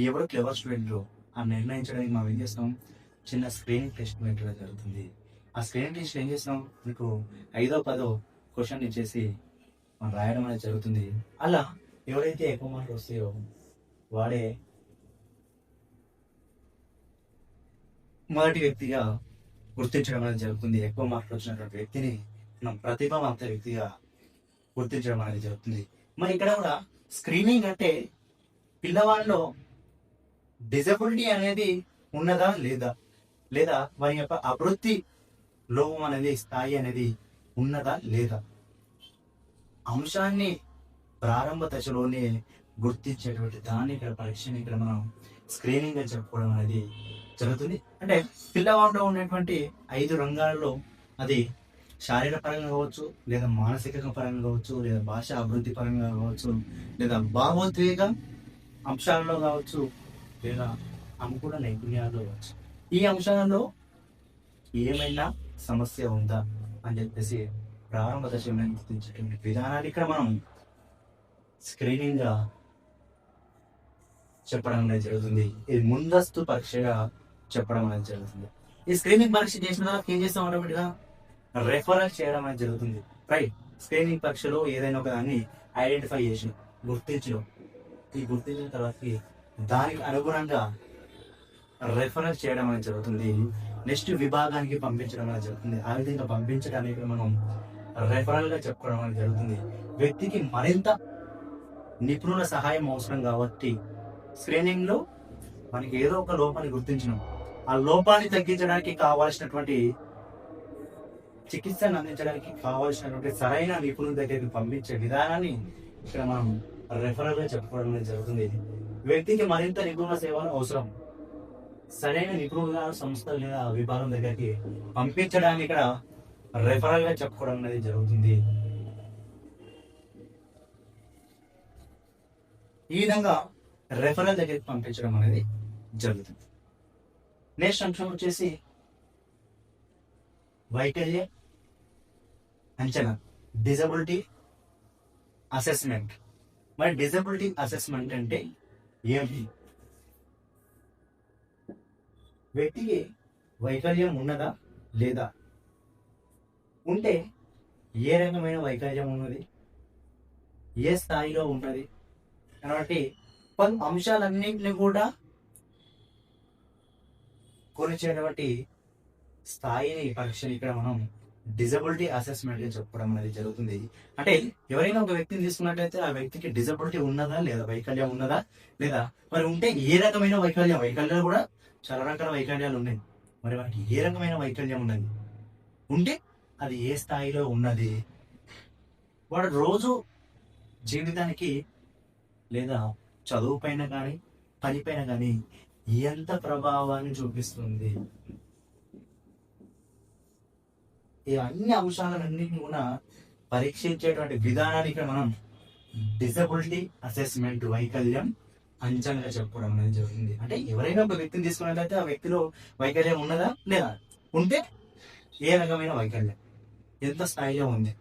ఎవడు క్లెవర్ స్టూడెంట్ అని నిర్ణయించడానికి మనం ఏం చేస్తాం, చిన్న స్క్రీనింగ్ టెస్ట్ పెట్టడం జరుగుతుంది. ఆ స్క్రీనింగ్ టెస్ట్ ఏం చేస్తాం, మీకు 5వ 10వ క్వశ్చన్ ఇచ్చేసి మనం రాయడం అనేది జరుగుతుంది. అలా ఎవరైతే ఎక్కువ మార్కులు వస్తాయో వాడే మొదటి వ్యక్తిగా గుర్తించడం అనేది జరుగుతుంది. ఎక్కువ మార్కులు వచ్చినటువంటి వ్యక్తిని మనం ప్రతిభావంత వ్యక్తిగా గుర్తించడం అనేది జరుగుతుంది. మరి ఇక్కడ కూడా స్క్రీనింగ్ అంటే పిల్లవాళ్ళలో డిజబిలిటీ అనేది ఉన్నదా లేదా, లేదా వారి యొక్క అభివృద్ధి లోపం అనేది స్థాయి అనేది ఉన్నదా లేదా అంశాన్ని ప్రారంభ దశలోనే గుర్తించేటువంటి దాన్ని ఇక్కడ పరీక్షని ఇక్కడ మనం స్క్రీనింగ్ గా చెప్పుకోవడం అనేది జరుగుతుంది. అంటే పిల్లవాడిలో ఉన్నటువంటి 5 రంగాలలో అది శారీరక పరంగా కావచ్చు, లేదా మానసిక పరంగా కావచ్చు, లేదా భాష అభివృద్ధి పరంగా కావచ్చు, లేదా భావోద్వేగ అంశాలలో కావచ్చు, లేదా అనుకూల నైపుణ్యాలు కావచ్చు. ఈ అంశాలలో ఏమైనా సమస్య ఉందా అని చెప్పేసి ప్రారంభ దశలో గుర్తించేటువంటి విధానాన్ని ఇక్కడ మనం స్క్రీనింగ్ గా చెప్పడం అనేది జరుగుతుంది. ఇది ముందస్తు పరీక్షగా చెప్పడం అనేది జరుగుతుంది. ఈ స్క్రీనింగ్ పరీక్ష చేసిన తర్వాత ఏం చేస్తాం, ఆటోమేటిక్గా రెఫరల్ చేయడం అనేది జరుగుతుంది. రైట్, స్క్రీనింగ్ పరీక్షలో ఏదైనా ఒక దాన్ని ఐడెంటిఫై చేసి గుర్తించడం, ఈ గుర్తించిన తర్వాత దానికి అనుగుణంగా రెఫరల్ చేయడం అనేది జరుగుతుంది. నెక్స్ట్ విభాగానికి పంపించడం అనేది జరుగుతుంది. ఆ విధంగా పంపించడానికి మనం రెఫరల్ గా చెప్పుకోవడం అనేది జరుగుతుంది. వ్యక్తికి మరింత నిపుణుల సహాయం అవసరం కాబట్టి స్క్రీనింగ్ లో మనకి ఏదో ఒక లోపాన్ని గుర్తించడం, ఆ లోపాన్ని తగ్గించడానికి కావాల్సినటువంటి చికిత్సను అందించడానికి కావాల్సినటువంటి సరైన నిపుణుల దగ్గరికి పంపించే విధానాన్ని ఇక్కడ మనం రెఫరల్ గా చెప్పుకోవడం అనేది జరుగుతుంది. వ్యక్తికి మరింత నిపుణుల సేవలు అవసరం, సరైన నిపుణుల సంస్థలు లేదా విభాగం దగ్గరికి పంపించడానికి ఇక్కడ రెఫరల్ గా చెప్పుకోవడం అనేది జరుగుతుంది. ఈ విధంగా రెఫరల్ దగ్గరికి పంపించడం అనేది జరుగుతుంది. నెక్స్ట్ అంశం వచ్చేసి వైకల్య అంచనా, డిజబిలిటీ అసెస్మెంట్. మరి డిజబిలిటీ అసెస్మెంట్ అంటే ఏమిటి? వ్యక్తికి వైకల్యం ఉన్నదా లేదా, ఉంటే ఏ రకమైన వైకల్యం ఉన్నది, ఏ స్థాయిలో ఉన్నది కాబట్టి కొన్ని అంశాలన్నింటినీ కూడా కొలిచేటువంటి స్థాయిని పరీక్షని ఇక్కడ మనం డిజబిలిటీ అసెస్మెంట్ గా చెప్పడం అనేది జరుగుతుంది. అంటే ఎవరైనా ఒక వ్యక్తిని తీసుకున్నట్లయితే ఆ వ్యక్తికి డిజబిలిటీ ఉన్నదా లేదా, వైకల్యం ఉన్నదా లేదా, మరి ఉంటే ఏ రకమైన వైకల్యం, వైకల్యాలు కూడా చాలా రకాల వైకల్యాలు ఉన్నాయి, మరి వాటికి ఏ రకమైన వైకల్యం ఉన్నది, ఉంటే అది ఏ స్థాయిలో ఉన్నది, వాడు రోజు జీవితానికి లేదా చదువు పైన కానీ పని పైన కానీ ఎంత ప్రభావాన్ని చూపిస్తుంది. ఈ అన్ని అంశాలన్నింటినీ కూడా పరీక్షించేటువంటి విధానాన్ని ఇక్కడ మనం డిజబిలిటీ అసెస్మెంట్, వైకల్యం అంచనాగా చెప్పుకోవడం అనేది జరుగుతుంది. అంటే ఎవరైనా ఒక వ్యక్తిని తీసుకున్నట్లయితే ఆ వ్యక్తిలో వైకల్యం ఉన్నదా లేదా, ఉంటే ఏ రకమైన వైకల్యం, ఎంత స్థాయిలో ఉంది,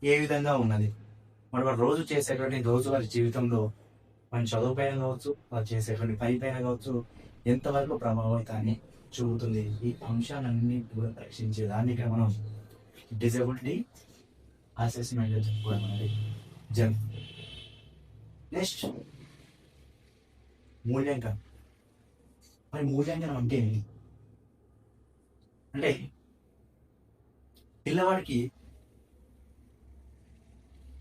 ఏ విధంగా ఉన్నది, మరి వాడు రోజు చేసేటువంటి రోజువారి జీవితంలో మన చదువు పైన కావచ్చు, వారు చేసేటువంటి పని పైన కావచ్చు, ఎంతవరకు ప్రభావితాన్ని చూపుతుంది. ఈ అంశాలన్నీ కూడా పరీక్షించే దాన్ని ఇక్కడ మనం డిజబిలిటీ అసెస్మెంట్ చెప్పుకోవడం అనేది జరుగుతుంది. నెక్స్ట్ మూల్యాంకనం. మరి మూల్యాంకనం అంటే ఏంటి అంటే పిల్లవాడికి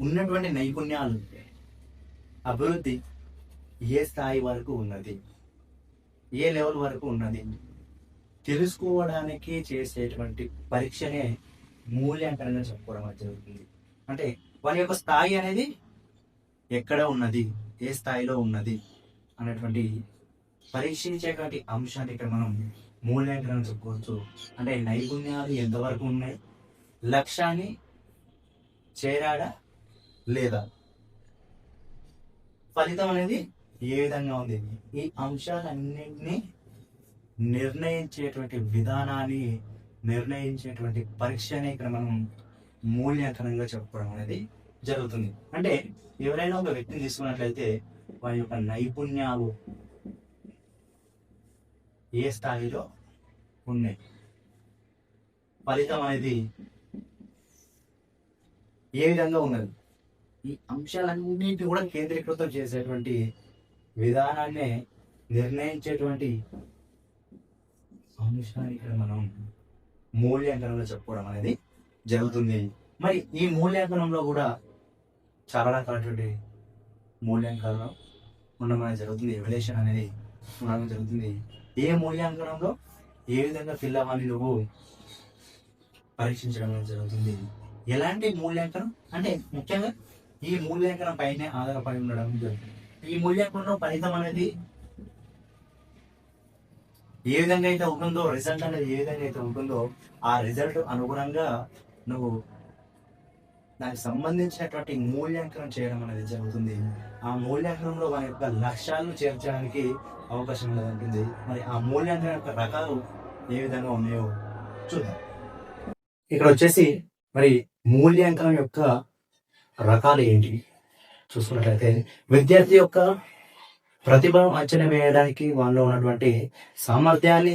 ఉన్నటువంటి నైపుణ్యాలు అభివృద్ధి ఏ స్థాయి వరకు ఉన్నది, ఏ లెవెల్ వరకు ఉన్నది తెలుసుకోవడానికి చేసేటువంటి పరీక్షనే మూల్యాంకనంగా చెప్పుకోవడం అనేది జరుగుతుంది. అంటే వారి యొక్క స్థాయి అనేది ఎక్కడ ఉన్నది, ఏ స్థాయిలో ఉన్నది అనేటువంటి పరీక్షించేటువంటి అంశాన్ని ఇక్కడ మనం మూల్యాంకనం చెప్పుకోవచ్చు. అంటే నైపుణ్యాలు ఎంతవరకు ఉన్నాయి, లక్ష్యాన్ని చేరాడా లేదా, ఫలితం అనేది ఏ విధంగా ఉంది, ఈ అంశాలన్నింటినీ నిర్ణయించేటువంటి విధానాన్ని నిర్ణయించేటువంటి పరీక్షని ఇక్కడ మనం మూల్యాంకనంగా చెప్పుకోవడం అనేది జరుగుతుంది. అంటే ఎవరైనా ఒక వ్యక్తిని తీసుకున్నట్లయితే వారి యొక్క నైపుణ్యాలు ఏ స్థాయిలో ఉన్నాయి, ఫలితం అనేది ఏ విధంగా ఉన్నది, ఈ అంశాలన్నింటినీ కూడా కేంద్రీకృతం చేసేటువంటి విధానాన్ని నిర్ణయించేటువంటి అంశాన్ని ఇక్కడ మనం మూల్యాంకనంలో చెప్పుకోవడం అనేది జరుగుతుంది. మరి ఈ మూల్యాంకనంలో కూడా చాలా రకాలైనటువంటి మూల్యాంకనం ఉండడం అనేది జరుగుతుంది, ఎవల్యూషన్ అనేది ఉండడం జరుగుతుంది. ఏ మూల్యాంకనంలో ఏ విధంగా పిల్లవాడిని నువ్వు పరీక్షించడం అనేది జరుగుతుంది. ఎలాంటి మూల్యాంకనం అంటే ముఖ్యంగా ఈ మూల్యాంకనం పైనే ఆధారపడి ఉండడం జరుగుతుంది. ఈ మూల్యాంకనంలో ఫలితం అనేది ఏ విధంగా అయితే ఉంటుందో, రిజల్ట్ అనేది ఏ విధంగా అయితే ఉంటుందో ఆ రిజల్ట్ అనుగుణంగా నువ్వు దానికి సంబంధించినటువంటి మూల్యాంకనం చేయడం అనేది జరుగుతుంది. ఆ మూల్యాంకనంలో వారి యొక్క లక్ష్యాలను చేర్చడానికి అవకాశం అనేది ఉంటుంది. మరి ఆ మూల్యాంకనం యొక్క రకాలు ఏ విధంగా ఉన్నాయో చూద్దాం. ఇక్కడ వచ్చేసి మరి మూల్యాంకనం యొక్క రకాలు ఏంటి చూసుకున్నట్లయితే, విద్యార్థి యొక్క ప్రతిభను అంచనా వేయడానికి, వాళ్ళలో ఉన్నటువంటి సామర్థ్యాన్ని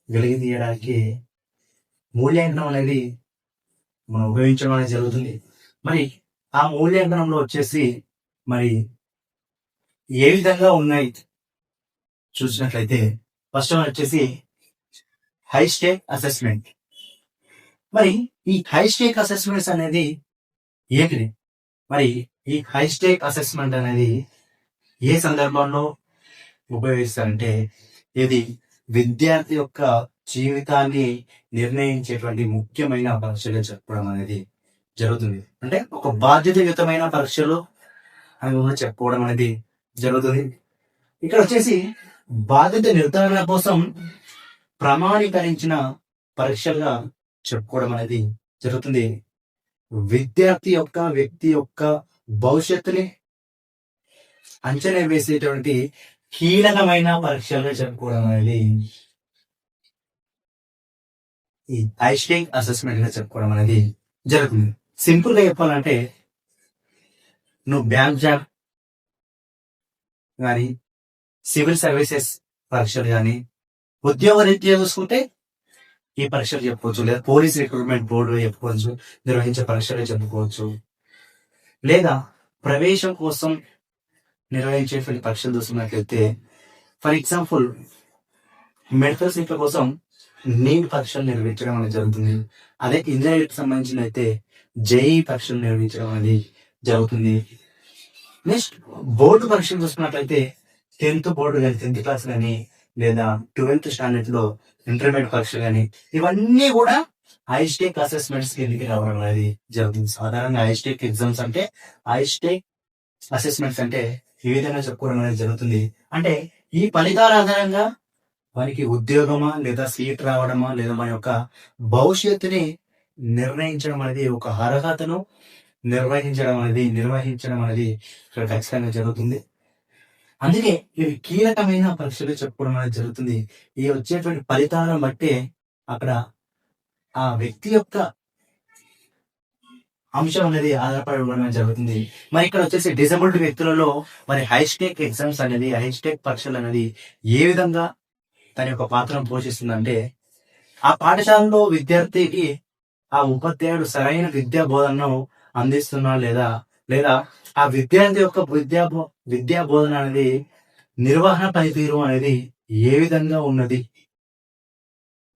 వెలికి తీయడానికి మూల్యాంకనం అనేది మనం ఉపయోగించడం అనేది జరుగుతుంది. మరి ఆ మూల్యాంకనంలో వచ్చేసి మరి ఏ విధంగా ఉన్నాయి చూసినట్లయితే, ఫస్ట్ వన్ వచ్చేసి హై స్టేక్ అసెస్మెంట్. మరి ఈ హై స్టేక్ అసెస్మెంట్స్ అనేది ఏంటిది, మరి ఈ హై స్టేక్ అసెస్మెంట్ అనేది ఏ సందర్భంలో ఉపయోగిస్తారంటే, ఇది విద్యార్థి యొక్క జీవితాన్ని నిర్ణయించేటువంటి ముఖ్యమైన పరీక్షలు చెప్పడం అనేది జరుగుతుంది. అంటే ఒక బాధ్యతాయుతమైన పరీక్షలు అని చెప్పుకోవడం అనేది జరుగుతుంది. ఇక్కడ వచ్చేసి బాధ్యత నిర్ధారణ కోసం ప్రామాణీకరించిన పరీక్షలుగా చెప్పుకోవడం అనేది జరుగుతుంది. విద్యార్థి యొక్క వ్యక్తి యొక్క భవిష్యత్తుని అంచనా వేసేటువంటి కీలకమైన పరీక్షలుగా చెప్పుకోవడం అనేది ఈ హై స్టేక్ అసెస్మెంట్ గా చెప్పుకోవడం అనేది జరుగుతుంది. సింపుల్ గా చెప్పాలంటే, నువ్వు బ్యాంక్ జాబ్ కానీ, సివిల్ సర్వీసెస్ పరీక్షలు కానీ, ఉద్యోగ రీత్యా చూసుకుంటే ఈ పరీక్షలు చెప్పుకోవచ్చు, లేదా పోలీస్ రిక్రూట్మెంట్ బోర్డు చెప్పుకోవచ్చు, నిర్వహించే పరీక్షలు చెప్పుకోవచ్చు, లేదా ప్రవేశం కోసం నిర్వహించేటువంటి పరీక్షలు చూస్తున్నట్లయితే, ఫర్ ఎగ్జాంపుల్ మెడికల్ సీట్ల కోసం నీట్ పరీక్షలు నిర్వహించడం అనేది జరుగుతుంది. అదే ఇంజనీరింగ్ సంబంధించిన అయితే జేఈ పరీక్షలు నిర్వహించడం అనేది జరుగుతుంది. నెక్స్ట్ బోర్డు పరీక్షలు చూసుకున్నట్లయితే 10th బోర్డు కానీ 10th క్లాస్ కానీ లేదా 12th స్టాండర్డ్ లో ఇంటర్మీడియట్ పరీక్షలు కానీ ఇవన్నీ కూడా హైస్టేక్ అసెస్మెంట్స్ కిందకి రావడం అనేది జరుగుతుంది. సాధారణంగా హైస్టేక్ ఎగ్జామ్స్ అంటే హైస్టేక్ అసెస్మెంట్స్ అంటే ఈ విధంగా చెప్పుకోవడం అనేది జరుగుతుంది. అంటే ఈ ఫలితాల ఆధారంగా వారికి ఉద్యోగమా లేదా సీట్ రావడమా లేదా మన యొక్క భవిష్యత్తుని నిర్ణయించడం అనేది ఒక అర్హతను నిర్వహించడం అనేది ఇక్కడ ఖచ్చితంగా జరుగుతుంది. అందుకే ఇవి కీలకమైన పరీక్షలు చెప్పుకోవడం అనేది జరుగుతుంది. ఈ వచ్చేటువంటి ఫలితాలను బట్టి అక్కడ ఆ వ్యక్తి యొక్క అంశం అనేది ఆధారపడి ఉండడం జరుగుతుంది. మరి ఇక్కడ వచ్చేసి డిజబుల్డ్ వ్యక్తులలో మరి హైస్టేక్ ఎగ్జామ్స్ అనేది హైస్టేక్ పరీక్షలు అనేది ఏ విధంగా తన యొక్క పాత్రను పోషిస్తుందంటే ఆ పాఠశాలలో విద్యార్థికి ఆ ఉపాధ్యాయుడు సరైన విద్యా బోధనను అందిస్తున్నా లేదా లేదా ఆ విద్యార్థి యొక్క విద్యా బోధన అనేది నిర్వహణ పనితీరు అనేది ఏ విధంగా ఉన్నది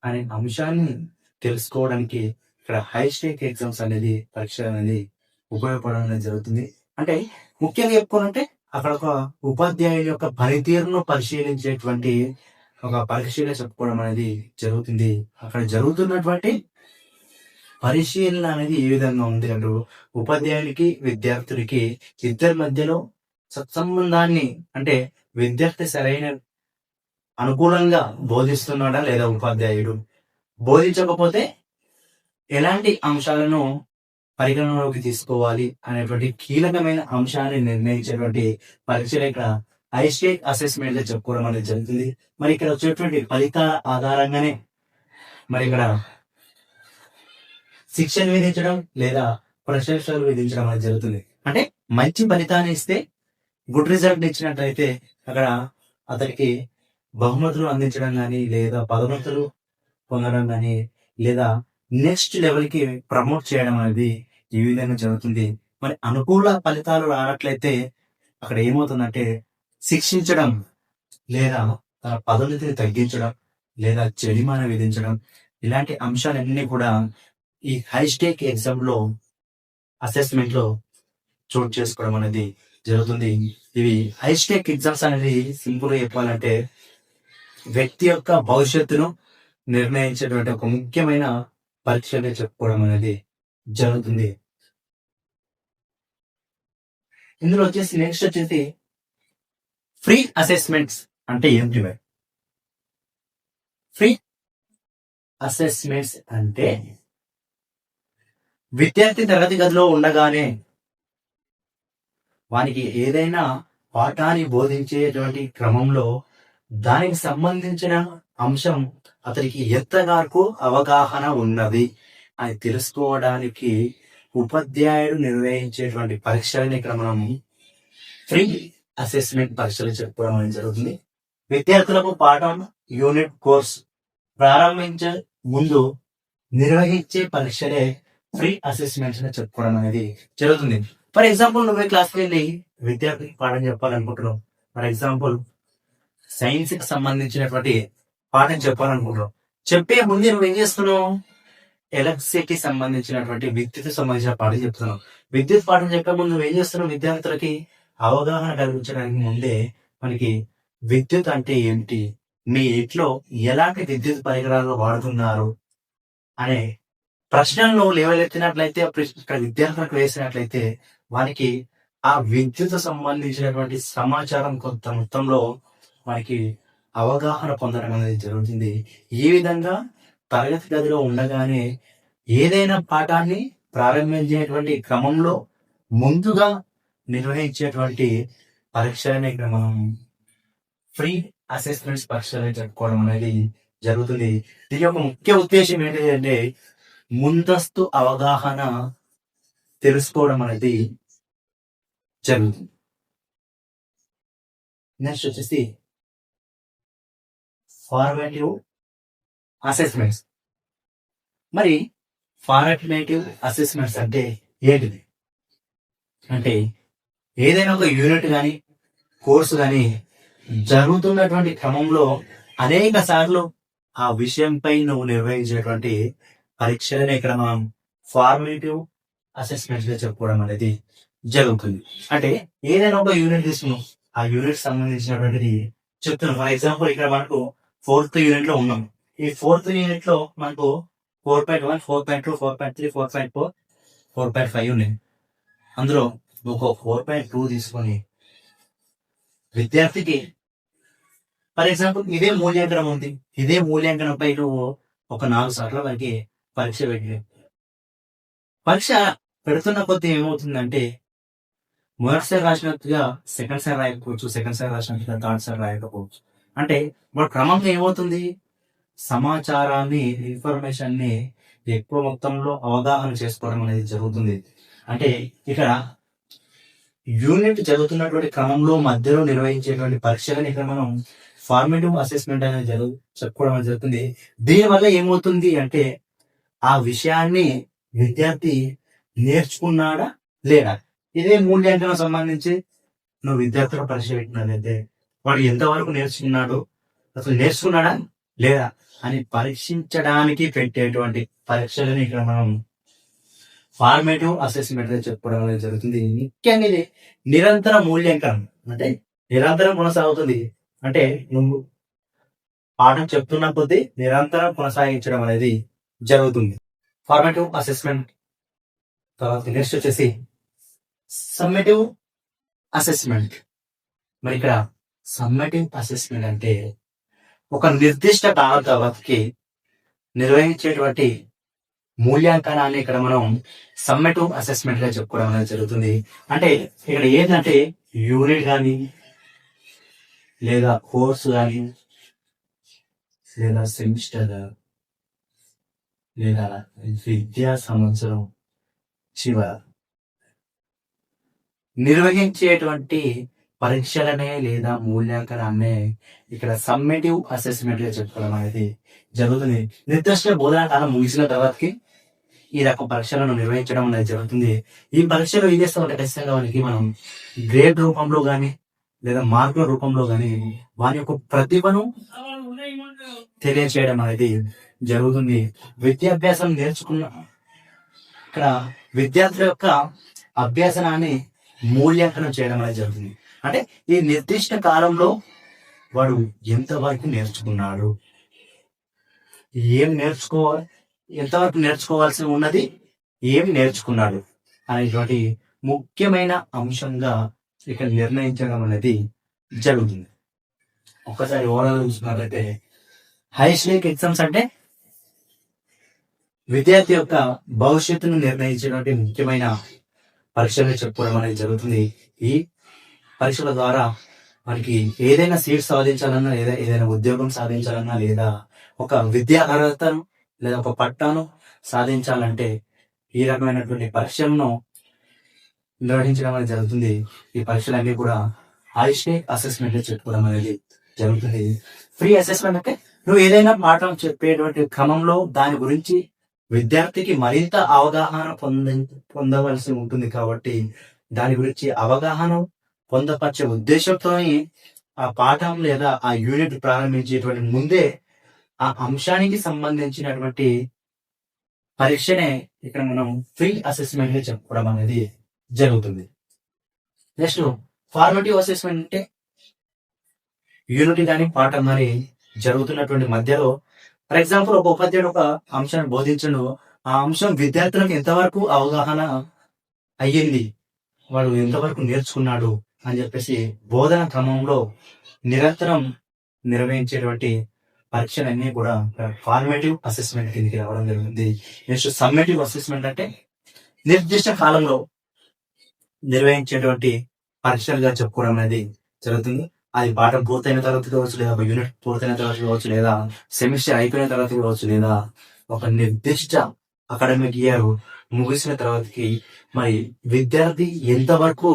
అనే అంశాన్ని తెలుసుకోవడానికి ఇక్కడ హైస్టేక్ ఎగ్జామ్స్ అనేది పరీక్ష అనేది ఉపయోగపడడం అనేది జరుగుతుంది. అంటే ముఖ్యంగా చెప్పుకోవాలంటే అక్కడ ఒక ఉపాధ్యాయుల యొక్క పనితీరును పరిశీలించేటువంటి ఒక పరీక్షగా చెప్పుకోవడం అనేది జరుగుతుంది. అక్కడ జరుగుతున్నటువంటి పరిశీలన అనేది ఏ విధంగా ఉంది అంటూ ఉపాధ్యాయునికి విద్యార్థులకి ఇద్దరి మధ్యలో సత్సంబంధాన్ని అంటే విద్యార్థి సరైన అనుకూలంగా బోధిస్తున్నాడా లేదా ఉపాధ్యాయుడు బోధించకపోతే ఎలాంటి అంశాలను పరిగణనలోకి తీసుకోవాలి అనేటువంటి కీలకమైన అంశాన్ని నిర్ణయించేటువంటి పరీక్షలు ఇక్కడ హైస్టేక్ అసెస్మెంట్ చెప్పుకోవడం అనేది జరుగుతుంది. మరి ఇక్కడ వచ్చేటువంటి ఫలితాల ఆధారంగానే మరి ఇక్కడ శిక్షణ విధించడం లేదా ప్రశంసలు విధించడం అనేది జరుగుతుంది. అంటే మంచి ఫలితాన్ని ఇస్తే గుడ్ రిజల్ట్ ఇచ్చినట్లయితే అక్కడ అతనికి బహుమతులు అందించడం కానీ లేదా పదోన్నతులు పొందడం కానీ లేదా నెక్స్ట్ లెవెల్ కి ప్రమోట్ చేయడం అనేది ఈ విధంగా జరుగుతుంది. మరి అనుకూల ఫలితాలు రానట్లయితే అక్కడ ఏమవుతుందంటే శిక్షించడం లేదా తన పదోన్నతిని తగ్గించడం లేదా జరిమానా విధించడం ఇలాంటి అంశాలన్నీ కూడా ఈ హైస్టేక్ ఎగ్జామ్ లో అసెస్మెంట్ లో చోటు చేసుకోవడం అనేది జరుగుతుంది. ఇవి హైస్టేక్ ఎగ్జామ్స్ అనేది సింపుల్ గా చెప్పాలంటే వ్యక్తి యొక్క భవిష్యత్తును నిర్ణయించేటువంటి ఒక ముఖ్యమైన పరీక్షగా చెప్పుకోవడం అనేది జరుగుతుంది. ఇందులో వచ్చేసి నెక్స్ట్ వచ్చేసి ఫ్రీ అసెస్మెంట్స్ అంటే ఏంటి? ఫ్రీ అసెస్మెంట్స్ అంటే విద్యార్థి తరగతి గదిలో ఉండగానే వానికి ఏదైనా పాఠాన్ని బోధించేటువంటి క్రమంలో దానికి సంబంధించిన అంశం అతనికి ఎంతవరకు అవగాహన ఉన్నది అని తెలుసుకోవడానికి ఉపాధ్యాయుడు నిర్వహించేటువంటి పరీక్షలని ఇక్కడ మనం ఫ్రీ అసెస్మెంట్ పరీక్షలు చెప్పుకోవడం అనేది జరుగుతుంది. విద్యార్థులకు పాఠం యూనిట్ కోర్స్ ప్రారంభించే ముందు నిర్వహించే పరీక్షలే ఫ్రీ అసెస్మెంట్స్ అని చెప్పుకోవడం అనేది జరుగుతుంది. ఫర్ ఎగ్జాంపుల్ నువ్వే క్లాస్కి వెళ్ళి విద్యార్థికి పాఠం చెప్పాలనుకుంటున్నావు. ఫర్ ఎగ్జాంపుల్ సైన్స్ కి సంబంధించినటువంటి పాఠం చెప్పాలనుకుంటున్నావు. చెప్పే ముందు నువ్వు ఏం చేస్తున్నావు? ఎలక్ట్రిసిటీ సంబంధించినటువంటి విద్యుత్ సంబంధించిన పాఠం చెప్తున్నావు. విద్యుత్ పాఠం చెప్పే ముందు నువ్వు ఏం చేస్తున్నావు? విద్యార్థులకి అవగాహన కలిగించడానికి ముందే మనకి విద్యుత్ అంటే ఏమిటి, మీ ఇంట్లో ఎలాంటి విద్యుత్ పరికరాలు వాడుతున్నారు అనే ప్రశ్నలను లేవలెత్తినట్లయితే ఇక్కడ విద్యార్థులకు వేసినట్లయితే వారికి ఆ విద్యుత్ సంబంధించినటువంటి సమాచారం కొంత మొత్తంలో మనకి అవగాహన పొందడం అనేది జరుగుతుంది. ఈ విధంగా తరగతి గదిలో ఉండగానే ఏదైనా పాఠాన్ని ప్రారంభించేటువంటి క్రమంలో ముందుగా నిర్వహించేటువంటి పరీక్షలని ఇక్కడ మనం ఫ్రీ అసెస్మెంట్స్ పరీక్షలు జరుపుకోవడం అనేది జరుగుతుంది. దీని యొక్క ముఖ్య ఉద్దేశం ఏంటంటే ముందస్తు అవగాహన తెలుసుకోవడం అనేది జరుగుతుంది. నెక్స్ట్ వచ్చేసి ఫార్మేటివ్ అసెస్మెంట్స్. మరి ఫార్మేటివ్ అసెస్మెంట్స్ అంటే ఏంటిది అంటే ఏదైనా ఒక యూనిట్ కానీ కోర్సు కానీ జరుగుతున్నటువంటి క్రమంలో అనేక సార్లు ఆ విషయంపై నువ్వు నిర్వహించేటువంటి పరీక్షలని ఇక్కడ మనం ఫార్మేటివ్ అసెస్మెంట్ గా చెప్పుకోవడం అనేది జరుగుతుంది. అంటే ఏదైనా ఒక యూనిట్ తీసుకున్నాం, ఆ యూనిట్ సంబంధించినటువంటిది చెప్తున్నాం. ఫర్ ఎగ్జాంపుల్ ఇక్కడ మనకు 4th యూనిట్ లో ఉన్నాం. ఈ 4th యూనిట్ లో మనకు 4.1, 4.2, 4.3, 4.4, 4.5 ఉన్నాయి. అందులో ఒక 4.2 తీసుకొని విద్యార్థికి ఫర్ ఎగ్జాంపుల్ ఇదే మూల్యాంకనం ఉంది, ఇదే మూల్యాంకనంపై నువ్వు ఒక 4 సార్ల వరకు పరీక్ష పెట్టి పరీక్ష పెడుతున్న కొద్దీ ఏమవుతుందంటే మొదటిసారి రాసినట్టుగా సెకండ్ సారి రాయకపోవచ్చు, సెకండ్ సారి రాసినట్టుగా థర్డ్ సారి రాయకపోవచ్చు. అంటే మన క్రమంగా ఏమవుతుంది, సమాచారాన్ని ఇన్ఫర్మేషన్ ని ఎక్కువ మొత్తంలో అవగాహన చేసుకోవడం అనేది జరుగుతుంది. అంటే ఇక్కడ యూనిట్ జరుగుతున్నటువంటి క్రమంలో మధ్యలో నిర్వహించేటువంటి పరీక్షలని ఇక్కడ మనం ఫార్మేటివ్ అసెస్మెంట్ అనేది చెప్పుకోవడం అనేది జరుగుతుంది. దీనివల్ల ఏమవుతుంది అంటే ఆ విషయాన్ని విద్యార్థి నేర్చుకున్నాడా లేదా, ఇదే మూల్యాంకనం సంబంధించి నువ్వు విద్యార్థుల పరీక్ష పెట్టినట్లయితే వాడు ఎంతవరకు నేర్చుకున్నాడు, అసలు నేర్చుకున్నాడా లేదా అని పరీక్షించడానికి పెట్టేటువంటి పరీక్షలని ఇక్కడ మనం ఫార్మేటివ్ అసెస్మెంట్ అని చెప్పుకోవడం అనేది జరుగుతుంది. ముఖ్యంగా ఇది నిరంతర మూల్యాంకనం, అంటే నిరంతరం కొనసాగుతుంది. అంటే నువ్వు పాఠం చెప్తున్న కొద్దీ నిరంతరం కొనసాగించడం అనేది జరుగుతుంది. ఫార్మేటివ్ అసెస్మెంట్ తర్వాత నెక్స్ట్ వచ్చేసి సమ్మేటివ్ అసెస్మెంట్. మరి ఇక్కడ సమ్మేటివ్ అసెస్మెంట్ అంటే ఒక నిర్దిష్ట కాలం తర్వాతకి నిర్వహించేటువంటి మూల్యాంకనాన్ని ఇక్కడ మనం సమ్మేటివ్ అసెస్మెంట్ గా చెప్పుకోవడం అనేది జరుగుతుంది. అంటే ఇక్కడ ఏంటంటే యూనిట్ కానీ లేదా కోర్సు కానీ లేదా సెమిస్టర్ లేదా విద్యా సంవత్సరం చివర నిర్వహించేటువంటి పరీక్షలనే లేదా మూల్యాంకనాన్నే ఇక్కడ సమ్మేటివ్ అసెస్మెంట్ గా చెప్పుకోవడం అనేది జరుగుతుంది. నిర్దిష్ట బోధనా కాలం ముగిసిన తర్వాతకి ఈ రకం పరీక్షలను నిర్వహించడం అనేది జరుగుతుంది. ఈ పరీక్షలు ఏం చేస్తామంటే ఖచ్చితంగా వానికి మనం గ్రేడ్ రూపంలో కానీ లేదా మార్కుల రూపంలో కానీ వాని యొక్క ప్రతిభను తెలియచేయడం అనేది జరుగుతుంది. విద్యాభ్యాసం నేర్చుకున్న ఇక్కడ విద్యార్థుల యొక్క అభ్యాసనాన్ని మూల్యాంకనం చేయడం అనేది జరుగుతుంది. అంటే ఈ నిర్దిష్ట కాలంలో వాడు ఎంతవరకు నేర్చుకున్నాడు, ఏం నేర్చుకోవాలి, ఎంతవరకు నేర్చుకోవాల్సి ఉన్నది, ఏం నేర్చుకున్నాడు అనేటువంటి ముఖ్యమైన అంశంగా ఇక్కడ నిర్ణయించడం అనేది జరుగుతుంది. ఒక్కసారి ఓవరాల్ చూసినట్లయితే హై స్టేక్ ఎగ్జామ్స్ అంటే విద్యార్థి యొక్క భవిష్యత్తును నిర్ణయించేటువంటి ముఖ్యమైన పరీక్షలు చెప్పుకోవడం అనేది జరుగుతుంది. ఈ పరీక్షల ద్వారా మనకి ఏదైనా సీట్ సాధించాలన్నా లేదా ఏదైనా ఉద్యోగం సాధించాలన్నా లేదా ఒక విద్యా అర్హతను లేదా ఒక పట్టాను సాధించాలంటే ఈ రకమైనటువంటి పరీక్షలను నిర్వహించడం అనేది జరుగుతుంది. ఈ పరీక్షలన్నీ కూడా హై స్టేక్ అసెస్మెంట్ చెప్పుకోవడం అనేది జరుగుతుంది. ఫ్రీ అసెస్మెంట్ అంటే నువ్వు ఏదైనా పాఠం చెప్పేటువంటి క్రమంలో దాని గురించి విద్యార్థికి మరింత అవగాహన పొందవలసి ఉంటుంది. కాబట్టి దాని గురించి అవగాహన పొందపరిచే ఉద్దేశంతో ఆ పాఠం లేదా ఆ యూనిట్ ప్రారంభించేటువంటి ముందే ఆ అంశానికి సంబంధించినటువంటి పరీక్షనే ఇక్కడ మనం ఫ్రీ అసెస్మెంట్ గా చెప్పుకోవడం అనేది జరుగుతుంది. నెక్స్ట్ ఫార్మేటివ్ అసెస్మెంట్ అంటే యూనిట్ కానీ పాఠం కానీ జరుగుతున్నటువంటి మధ్యలో ఫర్ ఎగ్జాంపుల్ ఒక ఉపాధ్యాయుడు ఒక అంశాన్ని బోధించను, ఆ అంశం విద్యార్థులకు ఎంతవరకు అవగాహన అయ్యింది, వాడు ఎంతవరకు నేర్చుకున్నాడు అని చెప్పేసి బోధన క్రమంలో నిరంతరం నిర్వహించేటువంటి పరీక్షలన్నీ కూడా ఫార్మేటివ్ అసెస్మెంట్ కిందకి రావడం జరుగుతుంది. నెక్స్ట్ సమ్మేటివ్ అసెస్మెంట్ అంటే నిర్దిష్ట కాలంలో నిర్వహించేటువంటి పరీక్షలుగా చెప్పుకోవడం అనేది జరుగుతుంది. అది పాఠం పూర్తయిన తర్వాత కావచ్చు, లేదా ఒక యూనిట్ పూర్తయిన తర్వాత కావచ్చు, లేదా సెమిస్టర్ అయిపోయిన తర్వాత కావచ్చు, లేదా ఒక నిర్దిష్ట అకాడమిక్ ఇయర్ ముగిసిన తర్వాతకి మరి విద్యార్థి ఎంతవరకు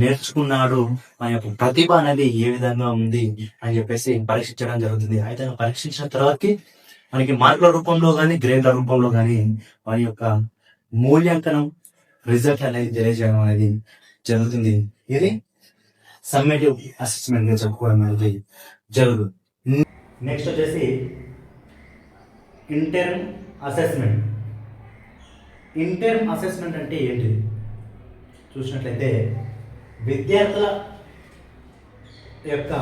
నేర్చుకున్నాడు, మన యొక్క ప్రతిభ అనేది ఏ విధంగా ఉంది అని చెప్పేసి పరీక్షించడం జరుగుతుంది. అయితే పరీక్షించిన తర్వాతకి మనకి మార్కుల రూపంలో కానీ గ్రేడ్ల రూపంలో కానీ వారి యొక్క మూల్యాంకనం రిజల్ట్ అనేది తెలియజేయడం అనేది జరుగుతుంది. ఇది సమ్మేటివ్ అసెస్మెంట్ గా చెప్పుకోవడం అనేది జరుగుతుంది. నెక్స్ట్ వచ్చేసి ఇంటర్మ్ అసెస్మెంట్. ఇంటర్మ్ అసెస్మెంట్ అంటే ఏంటిది చూసినట్లయితే విద్యార్థుల యొక్క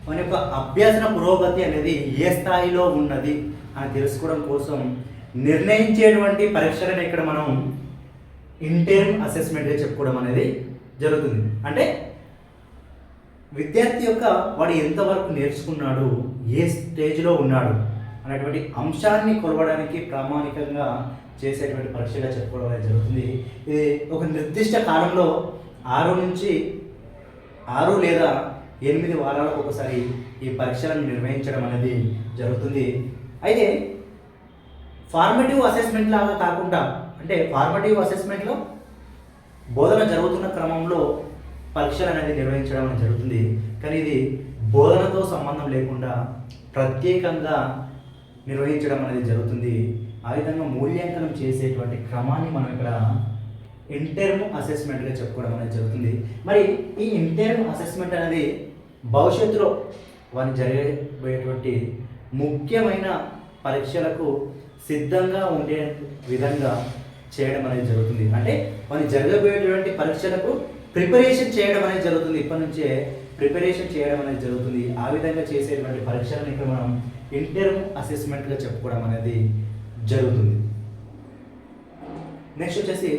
మన యొక్క అభ్యసన పురోగతి అనేది ఏ స్థాయిలో ఉన్నది అని తెలుసుకోవడం కోసం నిర్ణయించేటువంటి పరీక్షలను ఇక్కడ మనం ఇంటర్మ్ అసెస్మెంట్గా చెప్పుకోవడం అనేది జరుగుతుంది. అంటే విద్యార్థి యొక్క వాడు ఎంతవరకు నేర్చుకున్నాడు, ఏ స్టేజ్లో ఉన్నాడు అనేటువంటి అంశాన్ని కొలవడానికి ప్రామాణికంగా చేసేటువంటి పరీక్షగా చెప్పుకోవడం అనేది జరుగుతుంది. ఇది ఒక నిర్దిష్ట కాలంలో 6 లేదా 8 వారాలకు ఒకసారి ఈ పరీక్షలను నిర్వహించడం అనేది జరుగుతుంది. అయితే ఫార్మేటివ్ అసెస్మెంట్ లాగా కాకుండా, అంటే ఫార్మేటివ్ అసెస్మెంట్లో బోధన జరుగుతున్న క్రమంలో పరీక్షలు అనేది నిర్వహించడం అనేది జరుగుతుంది. కానీ ఇది బోధనతో సంబంధం లేకుండా ప్రత్యేకంగా నిర్వహించడం అనేది జరుగుతుంది. ఆ విధంగా మూల్యాంకనం చేసేటువంటి క్రమాన్ని మనం ఇక్కడ ఇంటర్మ్ అసెస్మెంట్గా చెప్పుకోవడం అనేది జరుగుతుంది. మరి ఈ ఇంటర్మ్ అసెస్మెంట్ అనేది భవిష్యత్తులో వారు జరిగేటువంటి ముఖ్యమైన పరీక్షలకు సిద్ధంగా ఉండే విధంగా చేయడం అనేది జరుగుతుంది. అంటే వారు జరగబోయేటువంటి పరీక్షలకు ప్రిపరేషన్ చేయడం అనేది జరుగుతుంది. ఇప్పటి నుంచే ప్రిపరేషన్ చేయడం అనేది జరుగుతుంది. ఆ విధంగా చేసేటువంటి పరీక్షలను ఇక్కడ మనం ఇంటర్మ్ అసెస్మెంట్గా చెప్పుకోవడం అనేది జరుగుతుంది. నెక్స్ట్ వచ్చేసి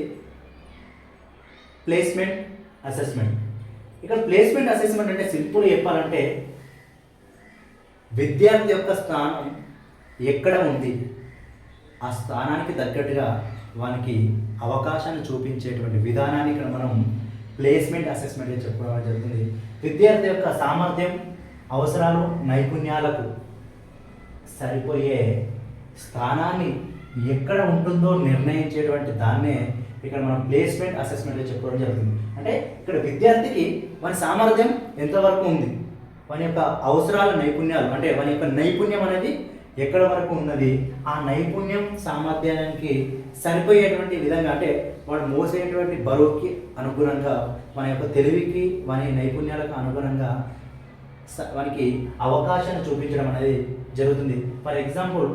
ప్లేస్మెంట్ అసెస్మెంట్. ఇక్కడ ప్లేస్మెంట్ అసెస్మెంట్ అంటే సింపుల్ చెప్పాలంటే విద్యార్థి యొక్క స్థానం ఎక్కడ ఉంది, ఆ స్థానానికి తగ్గట్టుగా వానికి అవకాశాన్ని చూపించేటువంటి విధానాన్ని ఇక్కడ మనం ప్లేస్మెంట్ అసెస్మెంట్గా చెప్పుకోవడం జరుగుతుంది. విద్యార్థి యొక్క సామర్థ్యం, అవసరాలు, నైపుణ్యాలకు సరిపోయే స్థానాన్ని ఎక్కడ ఉంటుందో నిర్ణయించేటువంటి దాన్నే ఇక్కడ మనం ప్లేస్మెంట్ అసెస్మెంట్గా చెప్పుకోవడం జరుగుతుంది. అంటే ఇక్కడ విద్యార్థికి వాని సామర్థ్యం ఎంతవరకు ఉంది, వాని యొక్క అవసరాలు, నైపుణ్యాలు, అంటే వాని యొక్క నైపుణ్యం అనేది ఎక్కడ వరకు ఉన్నది, ఆ నైపుణ్యం సామర్థ్యానికి సరిపోయేటువంటి విధంగా, అంటే వాడు మోసేటువంటి బరువుకి అనుగుణంగా, మన యొక్క తెలివికి, వాని నైపుణ్యాలకు అనుగుణంగా వానికి అవకాశాన్ని చూపించడం అనేది జరుగుతుంది. ఫర్ ఎగ్జాంపుల్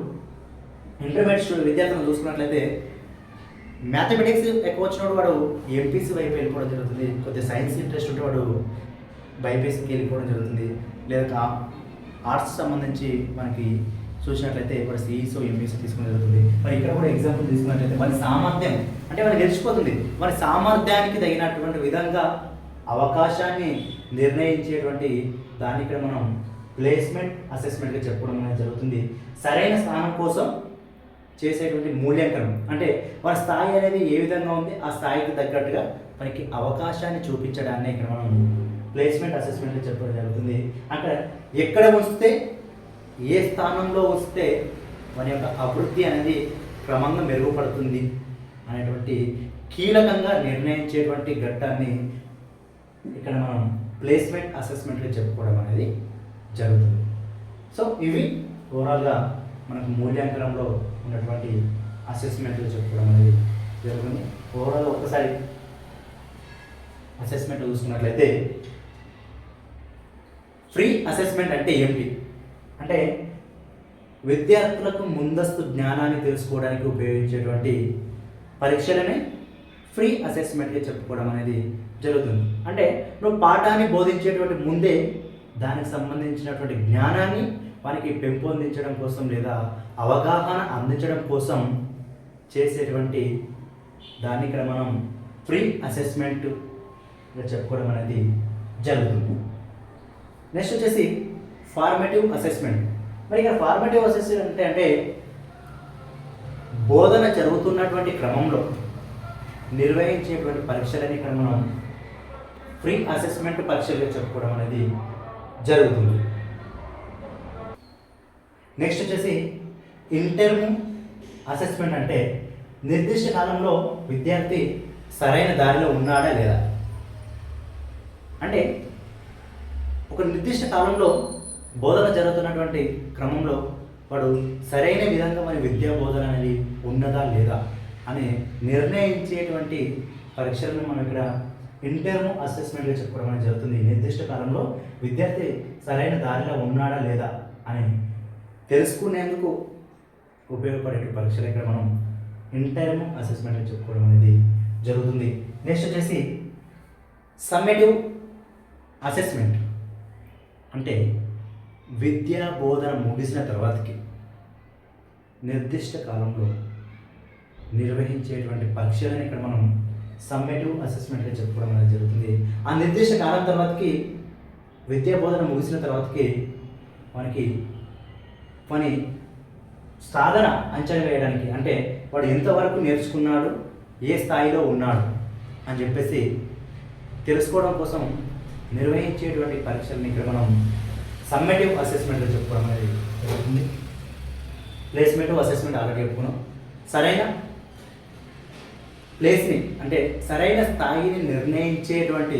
ఇంటర్మీడియట్ విద్యార్థులను చూసుకున్నట్లయితే మ్యాథమెటిక్స్ ఎక్కువ వచ్చినప్పుడు వాడు ఎంపీసీ వైపు వెళ్ళిపోవడం జరుగుతుంది. కొద్దిగా సైన్స్ ఇంట్రెస్ట్ ఉంటే వాడు బైపీసీకి వెళ్ళిపోవడం జరుగుతుంది. లేదా ఆర్ట్స్ సంబంధించి మనకి చూసినట్లయితే వాడు సిఈసో ఎంపీసీ తీసుకోవడం జరుగుతుంది. మరి ఇక్కడ కూడా ఎగ్జాంపుల్ తీసుకున్నట్లయితే వారి సామర్థ్యం అంటే వాడు గెలిచిపోతుంది. వారి సామర్థ్యానికి తగినటువంటి విధంగా అవకాశాన్ని నిర్ణయించేటువంటి దాన్ని ఇక్కడ మనం ప్లేస్మెంట్ అసెస్మెంట్గా చెప్పుకోవడం అనేది జరుగుతుంది. సరైన స్థానం కోసం చేసేటువంటి మూల్యాంకనం, అంటే వారి స్థాయి అనేది ఏ విధంగా ఉంది, ఆ స్థాయికి తగ్గట్టుగా మనకి అవకాశాన్ని చూపించడాన్ని ఇక్కడ మనం ప్లేస్మెంట్ అసెస్మెంట్గా చెప్పడం జరుగుతుంది. అక్కడ ఎక్కడ వస్తే, ఏ స్థానంలో వస్తే మన యొక్క అభివృద్ధి అనేది క్రమంగా మెరుగుపడుతుంది అనేటువంటి కీలకంగా నిర్ణయించేటువంటి ఘట్టాన్ని ఇక్కడ మనం ప్లేస్మెంట్ అసెస్మెంట్గా చెప్పుకోవడం అనేది జరుగుతుంది. సో ఇవి ఓవరాల్గా మనకు మూల్యాంకనంలో ఉన్నటువంటి అసెస్మెంట్లు చెప్పుకోవడం అనేది జరుగుతుంది. ఓవరాల్ ఒకసారి అసెస్మెంట్ చూసుకున్నట్లయితే ఫ్రీ అసెస్మెంట్ అంటే ఏమిటి అంటే విద్యార్థులకు ముందస్తు జ్ఞానాన్ని తెలుసుకోవడానికి ఉపయోగించేటువంటి పరీక్షలనే ఫ్రీ అసెస్మెంట్గా చెప్పుకోవడం అనేది జరుగుతుంది. అంటే నువ్వు పాఠాన్ని బోధించేటువంటి ముందే దానికి సంబంధించినటువంటి జ్ఞానాన్ని వారికి పెంపొందించడం కోసం లేదా అవగాహన అందించడం కోసం చేసేటువంటి దాన్ని ఇక్కడ మనం ఫ్రీ అసెస్మెంట్గా చెప్పుకోవడం అనేది జరుగుతుంది. నెక్స్ట్ వచ్చేసి ఫార్మేటివ్ అసెస్మెంట్. మరి ఇక్కడ ఫార్మేటివ్ అసెస్మెంట్ అంటే బోధన జరుగుతున్నటువంటి క్రమంలో నిర్వహించేటువంటి పరీక్షలని ఇక్కడ మనం ఫ్రీ అసెస్మెంట్ పరీక్షలుగా చెప్పుకోవడం అనేది జరుగుతుంది. నెక్స్ట్ వచ్చేసి ఇంటర్మ్ అసెస్మెంట్ అంటే నిర్దిష్ట కాలంలో విద్యార్థి సరైన దారిలో ఉన్నాడా లేదా, అంటే ఒక నిర్దిష్ట కాలంలో బోధన జరుగుతున్నటువంటి క్రమంలో వాడు సరైన విధంగా మరి విద్యా బోధన అనేది ఉన్నదా లేదా అని నిర్ణయించేటువంటి పరీక్షలను మనం ఇక్కడ ఇంటర్మ్ అసెస్మెంట్గా చెప్పుకోవడం అనేది జరుగుతుంది. నిర్దిష్ట కాలంలో విద్యార్థి సరైన దారిలో ఉన్నాడా లేదా అని తెలుసుకునేందుకు ఉపయోగపడే పరీక్షలు ఇక్కడ మనం ఇంటర్మ్ అసెస్మెంట్ అని చెప్పుకోవడం అనేది జరుగుతుంది. నెక్స్ట్ వచ్చేసి సమ్మేటివ్ అసెస్మెంట్ అంటే విద్యా బోధన ముగిసిన తర్వాతకి నిర్దిష్ట కాలంలో నిర్వహించేటువంటి పరీక్షలను ఇక్కడ మనం సమ్మేటివ్ అసెస్మెంట్గా చెప్పుకోవడం అనేది జరుగుతుంది. ఆ నిర్దిష్ట కాలం తర్వాతకి విద్యా బోధన ముగిసిన తర్వాతకి మనకి పని సాధన అంచనా వేయడానికి, అంటే వాడు ఎంతవరకు నేర్చుకున్నాడు, ఏ స్థాయిలో ఉన్నాడు అని చెప్పేసి తెలుసుకోవడం కోసం నిర్వహించేటువంటి పరీక్షల్ని ఇక్కడ మనం సమ్మేటివ్ అసెస్మెంట్లో చెప్పుకోవడం అనేది జరుగుతుంది. ప్లేస్మెంట్ అసెస్మెంట్ ఆల్రెడీ చెప్పుకున్నాం. సరైన ప్లేస్ని అంటే సరైన స్థాయిని నిర్ణయించేటువంటి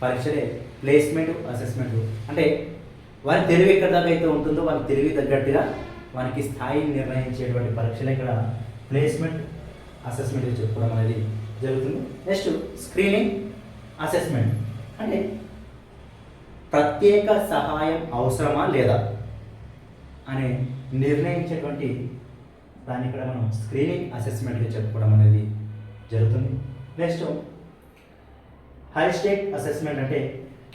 పరీక్షలే ప్లేస్మెంట్ అసెస్మెంట్. అంటే వారి తెలివి ఎక్కడ దాకా అయితే ఉంటుందో వాళ్ళ తెలివి తగ్గట్టుగా వారికి స్థాయిని నిర్ణయించేటువంటి పరీక్షలు ఇక్కడ ప్లేస్మెంట్ అసెస్మెంట్ చెప్పుకోవడం అనేది జరుగుతుంది. నెక్స్ట్ స్క్రీనింగ్ అసెస్మెంట్ అంటే ప్రత్యేక సహాయం అవసరమా లేదా అని నిర్ణయించేటువంటి దాన్ని ఇక్కడ మనం స్క్రీనింగ్ అసెస్మెంట్గా చెప్పుకోవడం అనేది జరుగుతుంది. నెక్స్ట్ హై స్టేక్ అసెస్మెంట్ అంటే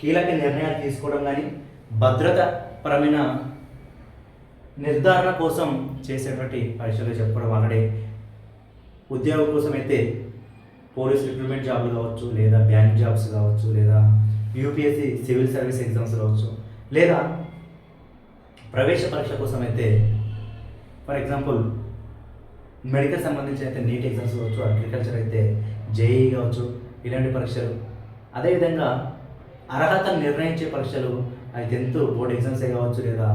కీలక నిర్ణయాలు తీసుకోవడం కానీ భద్రతాపరమైన నిర్ధారణ కోసం చేసేటువంటి పరీక్షలు చెప్పుకోవడం. ఆల్రెడీ ఉద్యోగం కోసం అయితే పోలీస్ రిక్రూట్మెంట్ జాబ్లు కావచ్చు, లేదా బ్యాంక్ జాబ్స్ కావచ్చు, లేదా యూపీఎస్సీ సివిల్ సర్వీస్ ఎగ్జామ్స్ కావచ్చు, లేదా ప్రవేశ పరీక్ష కోసం అయితే ఫర్ ఎగ్జాంపుల్ మెడికల్ సంబంధించి అయితే నీట్ ఎగ్జామ్స్ కావచ్చు, అగ్రికల్చర్ అయితే జేఈ కావచ్చు, ఇలాంటి పరీక్షలు. అదేవిధంగా అర్హతను నిర్ణయించే పరీక్షలు అది 10th బోర్డ్ ఎగ్జామ్సే కావచ్చు, లేదా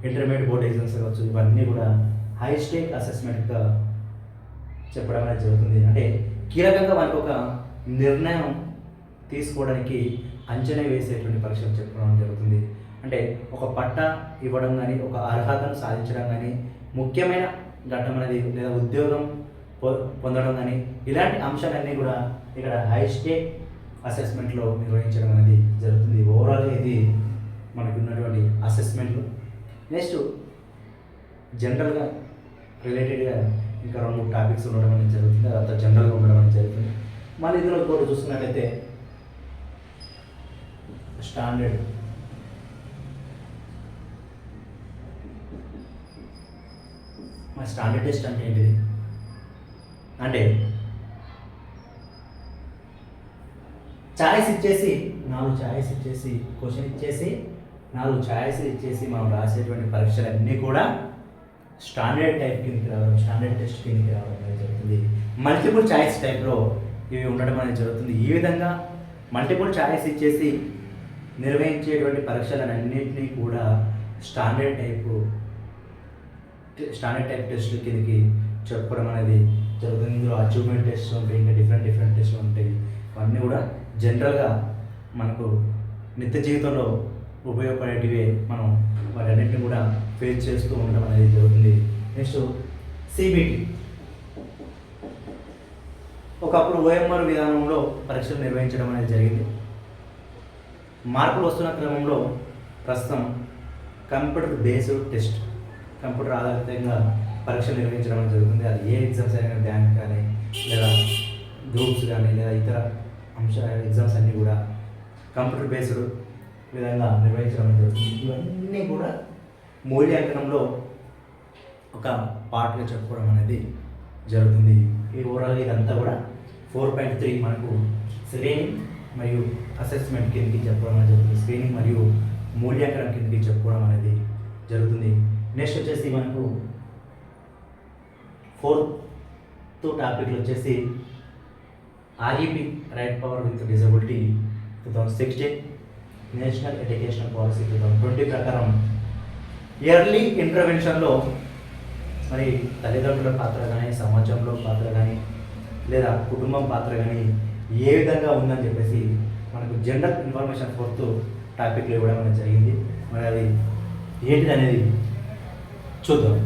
ఇంటర్మీడియట్ బోర్డ్ ఎగ్జామ్స్ కావచ్చు, ఇవన్నీ కూడా హై స్టేక్ అసెస్మెంట్గా చెప్పడం అనేది జరుగుతుంది. అంటే కీలకంగా మనకు ఒక నిర్ణయం తీసుకోవడానికి అంచనా వేసేటువంటి పరీక్షలు చెప్పడం జరుగుతుంది. అంటే ఒక పట్టా ఇవ్వడం కానీ, ఒక అర్హతను సాధించడం కానీ, ముఖ్యమైన ఘట్టం అనేది లేదా ఉద్యోగం పొందడం కానీ, ఇలాంటి అంశాలన్నీ కూడా ఇక్కడ హై స్టేక్ అసెస్మెంట్లో నిర్వహించడం అనేది జరుగుతుంది. ఓవరాల్గా ఇది మనకు ఉన్నటువంటి అసెస్మెంట్లు. నెక్స్ట్ జనరల్గా రిలేటెడ్గా ఇంకా 2-3 టాపిక్స్ ఉండడం అనేది జరుగుతుంది. అదంతా జనరల్గా ఉండడం అనేది జరుగుతుంది. మళ్ళీ ఇందులో కూడా చూసుకున్నట్లయితే స్టాండర్డ్ స్టాండర్డ్ టెస్ట్ అంటే ఏంటిది అంటే ఛాయిస్ ఇచ్చేసి 4 ఛాయిస్ ఇచ్చేసి క్వశ్చన్ ఇచ్చేసి 4 ఛాయిస్లు ఇచ్చేసి మనం రాసేటువంటి పరీక్షలన్నీ కూడా స్టాండర్డ్ టైప్ కిందకి రావడం, స్టాండర్డ్ టెస్ట్ కిందకి రావడం అనేది జరుగుతుంది. మల్టిపుల్ ఛాయిస్ టైప్లో ఇవి ఉండడం అనేది జరుగుతుంది. ఈ విధంగా మల్టిపుల్ ఛాయిస్ ఇచ్చేసి నిర్వహించేటువంటి పరీక్షలన్నింటినీ కూడా స్టాండర్డ్ టైప్ టెస్ట్ కిందకి చెప్పుకోవడం అనేది జరుగుతుంది. ఇందులో అచీవ్మెంట్ టెస్ట్ ఉంటాయి, ఇంకా డిఫరెంట్ టెస్ట్లు ఉంటాయి. అవన్నీ కూడా జనరల్గా మనకు నిత్య జీవితంలో ఉపయోగపడేటివే. మనం వాటన్నిటిని కూడా ఫేస్ చేస్తూ ఉండడం అనేది జరుగుతుంది. Next CBT. ఒకప్పుడు ఓఎంఆర్ విధానంలో పరీక్షలు నిర్వహించడం అనేది జరిగింది. మార్పులు వస్తున్న క్రమంలో ప్రస్తుతం కంప్యూటర్ బేస్డ్ టెస్ట్, కంప్యూటర్ ఆధారితంగా పరీక్షలు నిర్వహించడం అనేది జరుగుతుంది. అది ఏ ఎగ్జామ్స్ అయినా బ్యాంక్ కానీ, లేదా గ్రూప్స్ కానీ, లేదా ఇతర ఎగ్జామ్స్ అన్నీ కూడా కంప్యూటర్ బేస్డ్ విధంగా నిర్వహించడం జరుగుతుంది. ఇవన్నీ కూడా మూల్యాంకనంలో ఒక పార్ట్గా చెప్పుకోవడం అనేది జరుగుతుంది. ఈ ఓవరాల్ ఇదంతా కూడా 4.3 మనకు స్క్రీనింగ్ మరియు అసెస్మెంట్ కిందకి చెప్పుకోవడం అనేది జరుగుతుంది. స్క్రీనింగ్ మరియు మూల్యాంకనం కిందకి చెప్పుకోవడం అనేది జరుగుతుంది. నెక్స్ట్ వచ్చేసి మనకు 4th టాపిక్లు వచ్చేసి REP right power with disability 2016, national education policy 2020 ప్రకారం ఇయర్లీ ఇంటర్వెన్షన్లో మరి తల్లిదండ్రుల పాత్ర కానీ, సమాజంలో పాత్ర కానీ, లేదా కుటుంబం పాత్ర కానీ ఏ విధంగా ఉందని చెప్పేసి మనకు జనరల్ ఇన్ఫర్మేషన్ 4th టాపిక్లో ఇవ్వడం అనేది జరిగింది. మరి అది ఏంటిది అనేది చూద్దాం.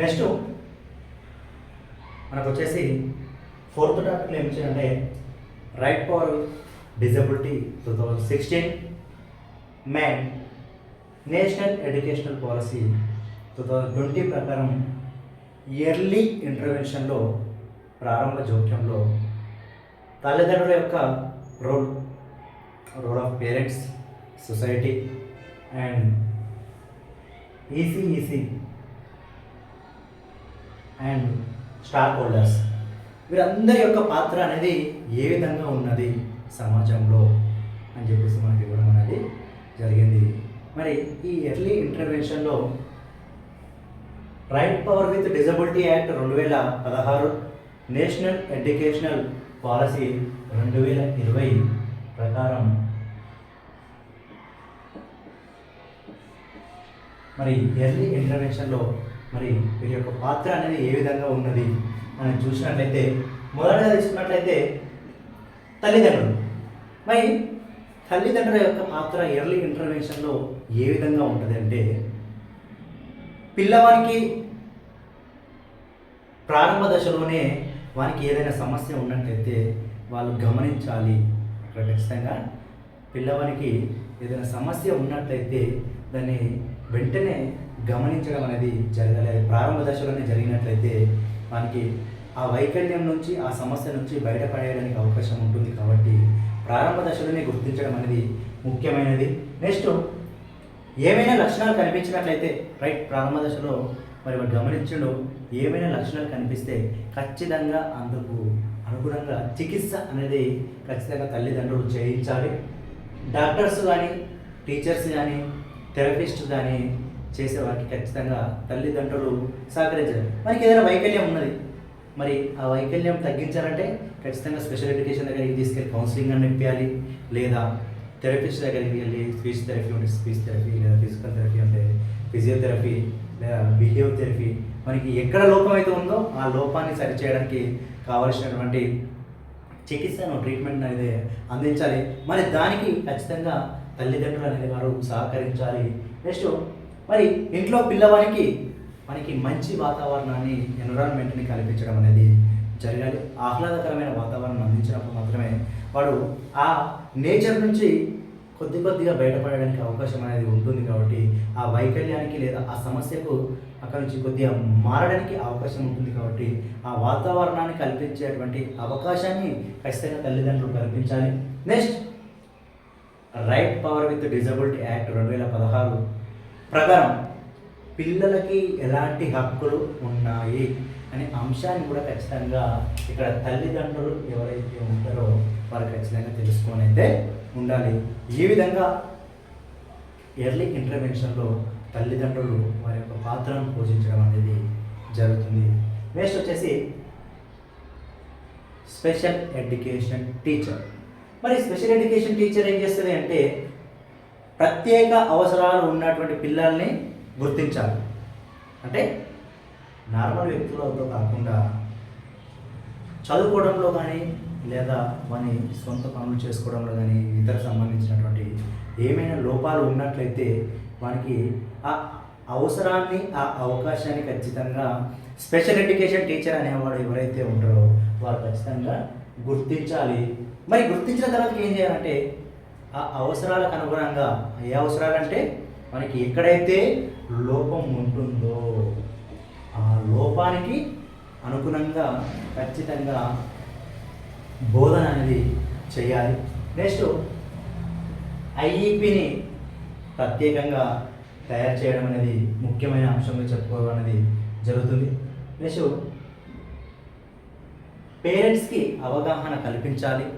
నెక్స్ట్ మనకు వచ్చేసి ఫోర్త్ టాపిక్లో ఏం చేయాలంటే right for disability 2016 man national educational policy 2020 ప్రకారం ఇయర్లీ ఇంటర్వెన్షన్లో ప్రారంభ జోక్యంలో తల్లిదండ్రుల యొక్క role of parents, society and ECEC and stakeholders వీరందరి యొక్క పాత్ర అనేది ఏ విధంగా ఉన్నది సమాజంలో అని చెప్పేసి మనకి ఇవ్వడం అనేది జరిగింది. మరి ఈ ఎర్లీ ఇంటర్వెన్షన్లో right power with disability act 2016, national educational policy 2020 ప్రకారం మరి ఎర్లీ ఇంటర్వెన్షన్లో మరి వీరి యొక్క పాత్ర అనేది ఏ విధంగా ఉన్నది మనం చూసినట్లయితే మొదటగా తీసుకున్నట్లయితే తల్లిదండ్రులు. మరి తల్లిదండ్రుల యొక్క పాత్ర ఎర్లీ ఇంటర్వెన్షన్లో ఏ విధంగా ఉంటుంది అంటే పిల్లవానికి ప్రారంభ దశలోనే వానికి ఏదైనా సమస్య ఉన్నట్లయితే వాళ్ళు గమనించాలి. అక్కడ ఖచ్చితంగా పిల్లవానికి ఏదైనా సమస్య ఉన్నట్లయితే దాన్ని వెంటనే గమనించడం అనేది జరగాలి. అది ప్రారంభ దశలోనే జరిగినట్లయితే మనకి ఆ వైకల్యం నుంచి ఆ సమస్య నుంచి బయటపడేయడానికి అవకాశం ఉంటుంది. కాబట్టి ప్రారంభ దశలోనే గుర్తించడం అనేది ముఖ్యమైనది. నెక్స్ట్ ఏమైనా లక్షణాలు కనిపించినట్లయితే రైట్ ప్రారంభ దశలో మరి వాడు గమనించడం ఏమైనా లక్షణాలు కనిపిస్తే ఖచ్చితంగా అందుకు అనుగుణంగా చికిత్స అనేది ఖచ్చితంగా తల్లిదండ్రులు చేయించాలి. డాక్టర్స్ కానీ, టీచర్స్ కానీ, థెరపిస్ట్ కానీ చేసేవారికి ఖచ్చితంగా తల్లిదండ్రులు సహకరించాలి. మనకి ఏదైనా వైకల్యం ఉన్నది, మరి ఆ వైకల్యం తగ్గించాలంటే ఖచ్చితంగా స్పెషల్ ఎడ్యుకేషన్ దగ్గరికి తీసుకెళ్ళి కౌన్సిలింగ్ అని ఇప్పించాలి. లేదా థెరపిస్ట్ దగ్గరికి వెళ్ళి స్పీచ్ థెరపీ ఉంటే స్పీచ్ థెరపీ, లేదా ఫిజికల్ థెరపీ అంటే ఫిజియోథెరపీ, లేదా బిహేవ్ థెరపీ, మనకి ఎక్కడ లోపం అయితే ఉందో ఆ లోపాన్ని సరిచేయడానికి కావలసినటువంటి చికిత్సను, ట్రీట్మెంట్ అనేది అందించాలి. మరి దానికి ఖచ్చితంగా తల్లిదండ్రులు అనేది వారు సహకరించాలి. నెక్స్ట్ మరి ఇంట్లో పిల్లవానికి మనకి మంచి వాతావరణాన్ని, ఎన్విరాన్మెంట్ని కల్పించడం అనేది జరగాలి. ఆహ్లాదకరమైన వాతావరణం అందించినప్పుడు మాత్రమే వాడు ఆ నేచర్ నుంచి కొద్దిగా బయటపడడానికి అవకాశం అనేది ఉంటుంది. కాబట్టి ఆ వైకల్యానికి లేదా ఆ సమస్యకు అక్కడి నుంచి కొద్దిగా మారడానికి అవకాశం ఉంటుంది. కాబట్టి ఆ వాతావరణాన్ని కల్పించేటువంటి అవకాశాన్ని ఖచ్చితంగా తల్లిదండ్రులు కల్పించాలి. Next right power with disability act 2016 ప్రకారం పిల్లలకి ఎలాంటి హక్కులు ఉన్నాయి అనే అంశాన్ని కూడా ఖచ్చితంగా ఇక్కడ తల్లిదండ్రులు ఎవరైతే ఉంటారో వారు ఖచ్చితంగా తెలుసుకొని అయితే ఉండాలి. ఈ విధంగా ఎర్లీ ఇంటర్వెన్షన్లో తల్లిదండ్రులు వారి యొక్క పాత్రను పోషించడం అనేది జరుగుతుంది. నెక్స్ట్ వచ్చేసి స్పెషల్ ఎడ్యుకేషన్ టీచర్. మరి స్పెషల్ ఎడ్యుకేషన్ టీచర్ ఏం చేస్తుంది అంటే ప్రత్యేక అవసరాలు ఉన్నటువంటి పిల్లల్ని గుర్తించాలి. అంటే నార్మల్ వ్యక్తులతో కాకుండా చదువుకోవడంలో కానీ, లేదా వాని సొంత పనులు చేసుకోవడంలో కానీ, ఇతర సంబంధించినటువంటి ఏమైనా లోపాలు ఉన్నట్లయితే వానికి ఆ అవసరాన్ని, ఆ అవకాశాన్ని ఖచ్చితంగా స్పెషల్ ఎడ్యుకేషన్ టీచర్ అనేవాడు ఎవరైతే ఉంటారో వారు ఖచ్చితంగా గుర్తించాలి. మరి గుర్తించిన తర్వాత ఏం చేయాలంటే ఆ అవసరాలకు అనుగుణంగా, ఏ అవసరాలంటే మనకి ఎక్కడైతే లోపం ఉంటుందో ఆ లోపానికి అనుగుణంగా ఖచ్చితంగా బోధన అనేది చేయాలి. నెక్స్ట్ ఐఈపీని ప్రత్యేకంగా తయారు చేయడం అనేది ముఖ్యమైన అంశంగా చెప్పుకోవడం అనేది జరుగుతుంది. నెక్స్ట్ పేరెంట్స్కి అవగాహన కల్పించాలి.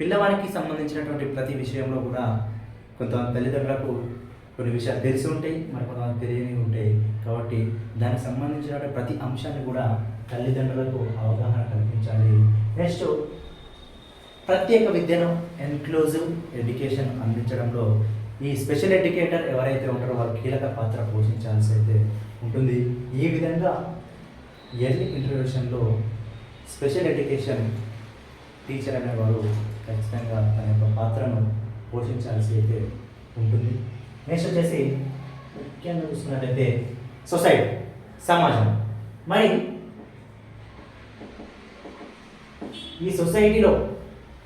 పిల్లవానికి సంబంధించినటువంటి ప్రతి విషయంలో కూడా కొంతమంది తల్లిదండ్రులకు కొన్ని విషయాలు తెలిసి ఉంటాయి, మరి కొంతమంది తెలియని ఉంటాయి. కాబట్టి దానికి సంబంధించినటువంటి ప్రతి అంశాన్ని కూడా తల్లిదండ్రులకు అవగాహన కల్పించాలి. నెక్స్ట్ ప్రత్యేక విద్యను, ఇన్క్లూజివ్ ఎడ్యుకేషన్ అందించడంలో ఈ స్పెషల్ ఎడ్యుకేటర్ ఎవరైతే ఉంటారో వారు కీలక పాత్ర పోషించాల్సి అయితే ఉంటుంది. ఈ విధంగా ఎర్లీ ఇంటర్వెన్షన్లో స్పెషల్ ఎడ్యుకేషన్ టీచర్ అనేవారు ఖచ్చితంగా తన యొక్క పాత్రను పోషించాల్సి అయితే ఉంటుంది. నెక్స్ట్ వచ్చేసి ముఖ్యంగా చూసుకున్నట్టయితే సొసైటీ, సమాజం. మరి ఈ సొసైటీలో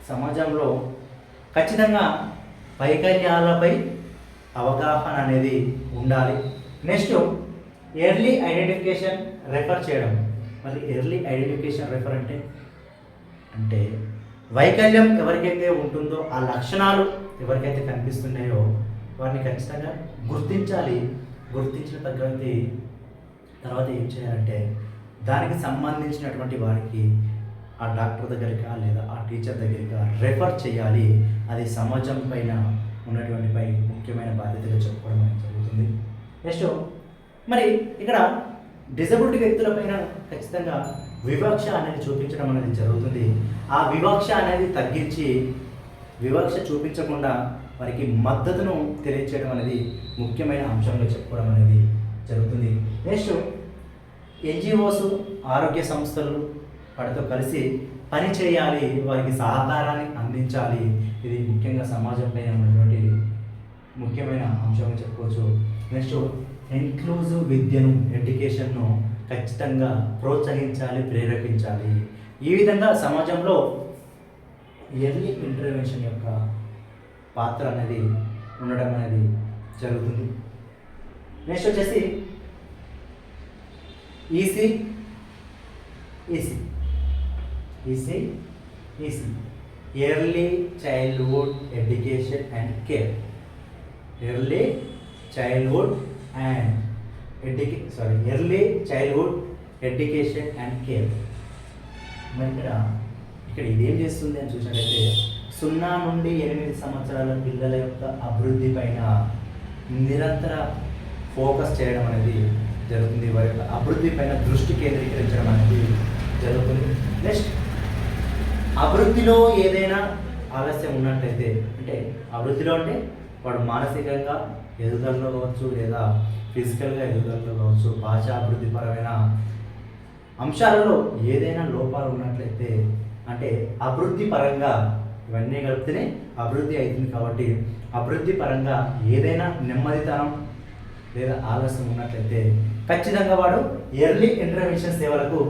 సమాజంలో ఖచ్చితంగా వైకల్యాలపై అవగాహన అనేది ఉండాలి. నెక్స్ట్ ఎర్లీ ఐడెంటిఫికేషన్ రెఫర్ చేయడం. మరి ఎర్లీ ఐడెంటిఫికేషన్ రెఫర్ అంటే వైకల్యం ఎవరికైతే ఉంటుందో ఆ లక్షణాలు ఎవరికైతే కనిపిస్తున్నాయో వారిని ఖచ్చితంగా గుర్తించాలి. గుర్తించిన తర్వాత ఏం చేయాలంటే దానికి సంబంధించినటువంటి వారికి ఆ డాక్టర్ దగ్గరికి లేదా ఆ టీచర్ దగ్గరికి రెఫర్ చేయాలి. అది సమాజం పైన ఉన్నటువంటి ముఖ్యమైన బాధ్యతగా చెప్పుకోవడం అనేది జరుగుతుంది. నెక్స్ట్ మరి ఇక్కడ డిజబిలిటీ వ్యక్తులపైన ఖచ్చితంగా వివక్ష అనేది చూపించడం అనేది జరుగుతుంది. ఆ వివక్ష అనేది తగ్గించి వివక్ష చూపించకుండా వారికి మద్దతును తెలియచేయడం అనేది ముఖ్యమైన అంశంగా చెప్పుకోవడం అనేది జరుగుతుంది. నెక్స్ట్ ఎన్జిఓస్ ఆరోగ్య సంస్థలు వాటితో కలిసి పని చేయాలి, వారికి సహకారాన్ని అందించాలి. ఇది ముఖ్యంగా సమాజంపై ఉన్నటువంటి ముఖ్యమైన అంశంగా చెప్పుకోవచ్చు. నెక్స్ట్ ఇన్క్లూజివ్ విద్యను ఎడ్యుకేషన్ను ఖచ్చితంగా ప్రోత్సహించాలి, ప్రేరేపించాలి. ఈ విధంగా సమాజంలో ఎర్లీ ఇంటర్వెన్షన్ యొక్క పాత్ర అనేది ఉండడం అనేది జరుగుతుంది. నెక్స్ట్ వచ్చేసి EC early childhood education and care. Early childhood education and care. మరి ఇక్కడ ఇదేం చేస్తుంది అని చూసినట్లయితే 0 నుండి 8 సంవత్సరాల పిల్లల యొక్క అభివృద్ధి పైన నిరంతర ఫోకస్ చేయడం అనేది జరుగుతుంది. వారి యొక్క అభివృద్ధి పైన దృష్టి కేంద్రీకరించడం అనేది జరుగుతుంది. నెక్స్ట్ అభివృద్ధిలో ఏదైనా ఆలస్యం ఉన్నట్లయితే అంటే అభివృద్ధిలో అంటే వాడు మానసికంగా ఎదుగుదలలో కావచ్చు లేదా ఫిజికల్గా ఎదుగుదలలో కావచ్చు, భాషా అభివృద్ధి పరమైన అంశాలలో ఏదైనా లోపాలు ఉన్నట్లయితే అంటే అభివృద్ధి పరంగా ఇవన్నీ కలిపితేనే అభివృద్ధి అవుతుంది. కాబట్టి అభివృద్ధి పరంగా ఏదైనా నెమ్మదితనం లేదా ఆలస్యం ఉన్నట్లయితే ఖచ్చితంగా వాడు ఎర్లీ ఇంటర్వెన్షన్ సేవలకు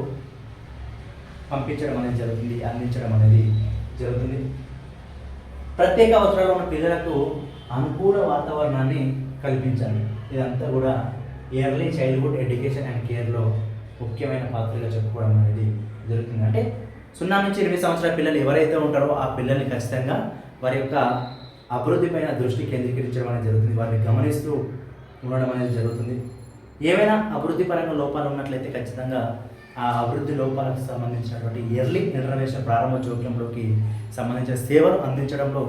పంపించడం అనేది జరుగుతుంది, అందించడం అనేది జరుగుతుంది. ప్రత్యేక అవసరాలు ఉన్న పిల్లలకు అనుకూల వాతావరణాన్ని కల్పించాలి. ఇదంతా కూడా ఎర్లీ చైల్డ్హుడ్ ఎడ్యుకేషన్ అండ్ కేర్లో ముఖ్యమైన పాత్రగా చెప్పుకోవడం అనేది జరుగుతుంది. అంటే 0 నుంచి 8 సంవత్సరాల పిల్లలు ఎవరైతే ఉంటారో ఆ పిల్లల్ని ఖచ్చితంగా వారి యొక్క అభివృద్ధి పైన దృష్టి కేంద్రీకరించడం అనేది జరుగుతుంది. వారిని గమనిస్తూ ఉండడం అనేది జరుగుతుంది. ఏమైనా అభివృద్ధి పరంగా లోపాలు ఉన్నట్లయితే ఖచ్చితంగా ఆ అభివృద్ధి లోపాలకు సంబంధించినటువంటి ఎర్లీ ఇంటర్వెన్షన్ ప్రారంభ జోక్యంలోకి సంబంధించిన సేవలు అందించడంలో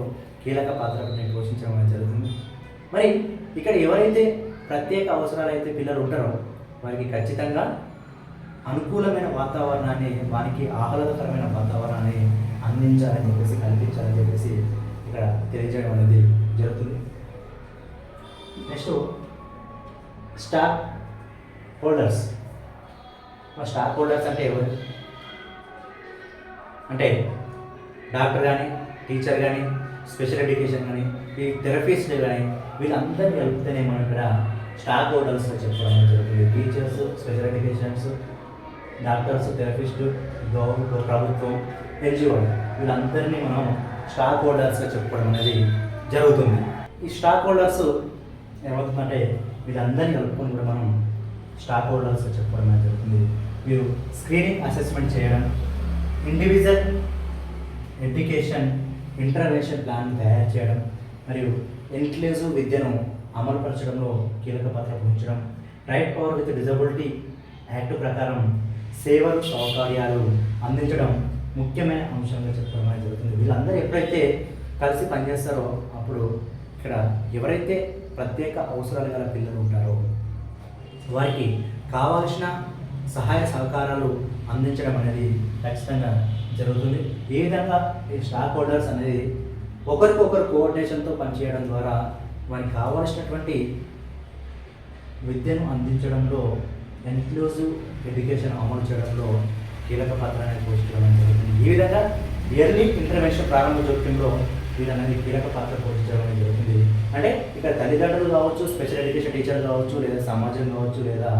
కీలక పాత్ర పోషించడం అనేది జరుగుతుంది. మరి ఇక్కడ ఎవరైతే ప్రత్యేక అవసరాలు అయితే పిల్లలు ఉంటారో వారికి ఖచ్చితంగా అనుకూలమైన వాతావరణాన్ని, వారికి ఆహ్లాదకరమైన వాతావరణాన్ని అందించాలని చెప్పేసి, కల్పించాలని చెప్పేసి ఇక్కడ తెలియజేయడం అనేది జరుగుతుంది. Next stock holders. Stock holders అంటే ఎవరు అంటే డాక్టర్ కానీ, టీచర్ కానీ, స్పెషల్ ఎడ్యుకేషన్ కానీ, ఈ థెరపిస్టులు కానీ వీళ్ళందరినీ కలుపుతూనే మనం ఇక్కడ స్టాక్ హోల్డర్స్ చెప్పడం జరుగుతుంది. Teachers, special educations, doctors, therapist, ప్రభుత్వం, ఎన్జిఓ వీళ్ళందరినీ మనం స్టాక్ హోల్డర్స్గా చెప్పుకోవడం అనేది జరుగుతుంది. ఈ స్టాక్ హోల్డర్స్ ఏమవుతుందంటే వీళ్ళందరినీ కలుపుకొని కూడా మనం స్టాక్ హోల్డర్స్ చెప్పుకోవడం అనేది జరుగుతుంది. మీరు స్క్రీనింగ్ అసెస్మెంట్ చేయడం, ఇండివిజువల్ ఎడ్యుకేషన్ ఇంటర్వెన్షన్ ప్లాన్ తయారు చేయడం మరియు ఇన్క్లూజివ్ విద్యను అమలుపరచడంలో కీలక పాత్ర వహించడం, right power with disability act ప్రకారం సేవలు, సౌకర్యాలు అందించడం ముఖ్యమైన అంశంగా చెప్పడం అనేది జరుగుతుంది. వీళ్ళందరూ ఎప్పుడైతే కలిసి పనిచేస్తారో అప్పుడు ఇక్కడ ఎవరైతే ప్రత్యేక అవసరాలు గల పిల్లలు ఉంటారో వారికి కావాల్సిన సహాయ సహకారాలు అందించడం అనేది ఖచ్చితంగా జరుగుతుంది. ఈ విధంగా ఈ స్టాక్ హోల్డర్స్ అనేది ఒకరికొకరు కోఆర్డినేషన్తో పనిచేయడం ద్వారా వారికి కావాల్సినటువంటి విద్యను అందించడంలో, ఇన్క్లూజివ్ ఎడ్యుకేషన్ అమలు చేయడంలో కీలక పాత్ర అనేది పోషించడం జరుగుతుంది. ఈ విధంగా ఇయర్లీ ఇంటర్వెన్షన్ ప్రారంభ జోక్యంలో వీళ్ళనేది కీలక పాత్ర పోషించడం అనేది జరుగుతుంది. అంటే ఇక్కడ తల్లిదండ్రులు కావచ్చు, స్పెషల్ ఎడ్యుకేషన్ టీచర్ కావచ్చు, లేదా సమాజం కావచ్చు, లేదా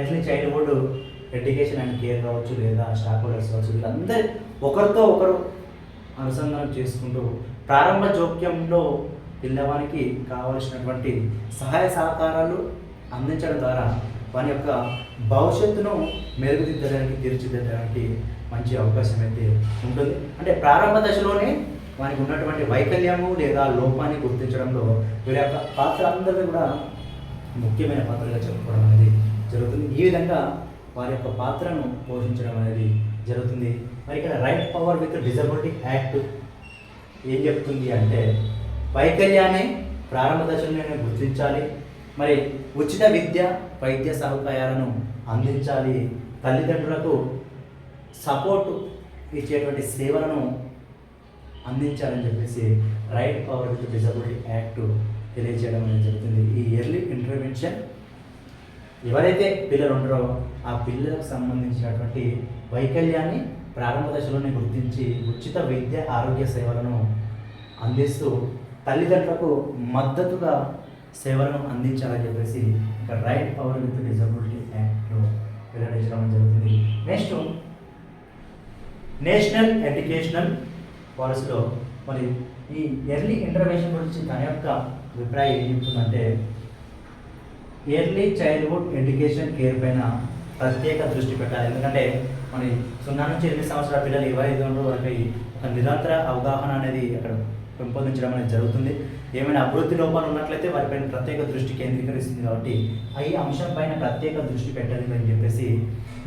early childhood education and care కావచ్చు, లేదా స్టాక్ హోల్డర్స్ కావచ్చు, వీళ్ళందరూ ఒకరితో ఒకరు అనుసంధానం చేసుకుంటూ ప్రారంభ జోక్యంలో పిల్లవానికి కావలసినటువంటి సహాయ సహకారాలు అందించడం ద్వారా వాని యొక్క భవిష్యత్తును మెరుగుదిద్దడానికి, తీర్చిదిద్దడానికి మంచి అవకాశం అయితే ఉంటుంది. అంటే ప్రారంభ దశలోనే వానికి ఉన్నటువంటి వైకల్యము లేదా లోపాన్ని గుర్తించడంలో వీరి యొక్క పాత్ర అందరినీ కూడా ముఖ్యమైన పాత్రగా చెప్పుకోవడం అనేది జరుగుతుంది. ఈ విధంగా వారి యొక్క పాత్రను పోషించడం అనేది జరుగుతుంది. మరి ఇక్కడ right power with disability act ఏం చెప్తుంది అంటే వైకల్యాన్ని ప్రారంభ దశలోనే గుర్తించాలి, మరి ఉచిత విద్య వైద్య సదుపాయాలను అందించాలి, తల్లిదండ్రులకు సపోర్టు ఇచ్చేటువంటి సేవలను అందించాలని చెప్పేసి right power with disability act తెలియజేయడం అనేది జరుగుతుంది. ఈ ఎర్లీ ఇంటర్వెన్షన్ ఎవరైతే పిల్లలు ఉంటారో ఆ పిల్లలకు సంబంధించినటువంటి వైకల్యాన్ని ప్రారంభ దశలోనే గుర్తించి ఉచిత విద్య ఆరోగ్య సేవలను అందిస్తూ తల్లిదండ్రులకు మద్దతుగా సేవలను అందించాలని చెప్పేసి ఇక రైట్ పవర్ విత్ డిజబిలిటీ యాక్ట్లో వెల్లడించడం జరుగుతుంది. నెక్స్ట్ నేషనల్ ఎడ్యుకేషనల్ పాలసీలో మరి ఈ ఎర్లీ ఇంటర్వెన్షన్ గురించి తన యొక్క అభిప్రాయం ఏం చెప్తుందంటే ఎర్లీ చైల్డ్హుడ్ ఎడ్యుకేషన్ కేర్ పైన ప్రత్యేక దృష్టి పెట్టాలి. ఎందుకంటే మరి 0 నుంచి 8 సంవత్సరాల పిల్లలు ఎవరైతే ఉన్నారో వారికి ఒక నిరంతర అవగాహన అనేది అక్కడ పెంపొందించడం అనేది జరుగుతుంది. ఏమైనా అభివృద్ధి లోపాలు ఉన్నట్లయితే వారిపైన ప్రత్యేక దృష్టి కేంద్రీకరిస్తుంది. కాబట్టి ఈ అంశం పైన ప్రత్యేక దృష్టి పెట్టాలి అని చెప్పేసి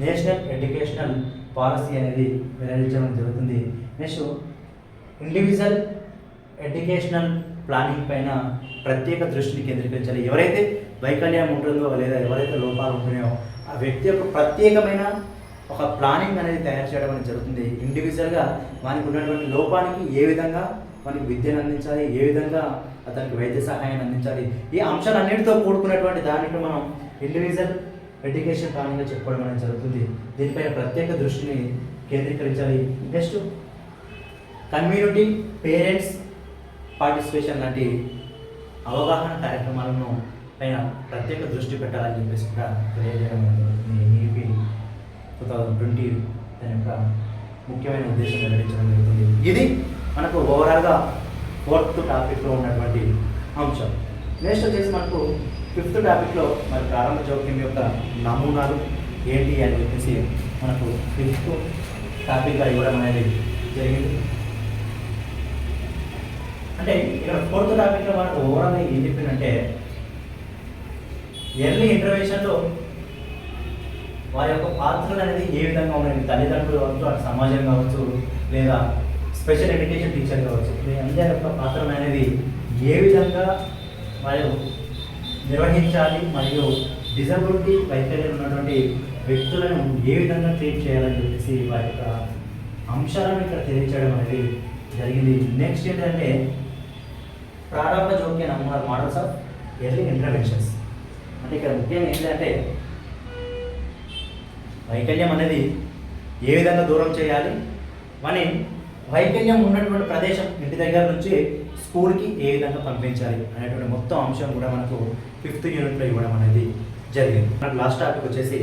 నేషనల్ ఎడ్యుకేషనల్ పాలసీ అనేది వెల్లడించడం జరుగుతుంది. నెక్స్ట్ ఇండివిజువల్ ఎడ్యుకేషనల్ ప్లానింగ్ పైన ప్రత్యేక దృష్టిని కేంద్రీకరించాలి. ఎవరైతే వైకల్యం ఉంటుందో లేదా ఎవరైతే లోపాలు ఉంటున్నాయో ఆ వ్యక్తి యొక్క ప్రత్యేకమైన ఒక ప్లానింగ్ అనేది తయారు చేయడం అనేది జరుగుతుంది. ఇండివిజువల్గా వానికి ఉన్నటువంటి లోపానికి ఏ విధంగా మనకి విద్యను అందించాలి, ఏ విధంగా అతనికి వైద్య సహాయాన్ని అందించాలి, ఈ అంశాలన్నిటితో కూడుకున్నటువంటి దానికి మనం ఇండివిజువల్ ఎడ్యుకేషన్ ప్లానింగ్గా చెప్పుకోవడం అనేది జరుగుతుంది. దీనిపైన ప్రత్యేక దృష్టిని కేంద్రీకరించాలి. నెక్స్ట్ కమ్యూనిటీ పేరెంట్స్ పార్టిసిపేషన్ లాంటి అవగాహన కార్యక్రమాలను పైన ప్రత్యేక దృష్టి పెట్టాలని చెప్పేసి కూడా తెలియజేయడం జరుగుతుంది. EEP 2020 దాని యొక్క ముఖ్యమైన ఉద్దేశం వెల్లడించడం జరుగుతుంది. ఇది మనకు ఓవరాల్గా 4th టాపిక్లో ఉన్నటువంటి అంశం. నెక్స్ట్ వచ్చేసి మనకు 5th టాపిక్లో మరి ప్రారంభ జోక్యం యొక్క నమూనాలు ఏంటి అని చెప్పేసి మనకు 5th టాపిక్గా ఇవ్వడం అనేది జరిగింది. అంటే ఇక్కడ 4th టాపిక్లో మనకు ఓవరాల్గా ఏం చెప్పిందంటే ఎర్లీ ఇంటర్వెన్షన్లో వారి యొక్క పాత్రలు అనేది ఏ విధంగా ఉన్నాయి, తల్లిదండ్రులు కావచ్చు, అటు సమాజం కావచ్చు, లేదా స్పెషల్ ఎడ్యుకేషన్ టీచర్ కావచ్చు, అందరి యొక్క పాత్రలు అనేది ఏ విధంగా వాళ్ళు నిర్వహించాలి, మరియు డిజబిలిటీ వైకల్యం ఉన్నటువంటి వ్యక్తులను ఏ విధంగా ట్రీట్ చేయాలని చెప్పేసి వారి యొక్క అంశాలను ఇక్కడ తెలియచేయడం అనేది జరిగింది. నెక్స్ట్ ఏంటంటే ప్రారంభ జోక్య నమూనా మోడల్స్ ఆఫ్ ఎర్లీ ఇంటర్వెన్షన్స్. అంటే ఇక్కడ ముఖ్యంగా ఏంటంటే వైకల్యం అనేది ఏ విధంగా దూరం చేయాలి, మన వైకల్యం ఉన్నటువంటి ప్రదేశం ఇంటి దగ్గర నుంచి స్కూల్కి ఏ విధంగా పంపించాలి అనేటువంటి మొత్తం అంశం కూడా మనకు 5th యూనిట్లో ఇవ్వడం అనేది జరిగింది. మనకు లాస్ట్ టాపిక్ వచ్చేసి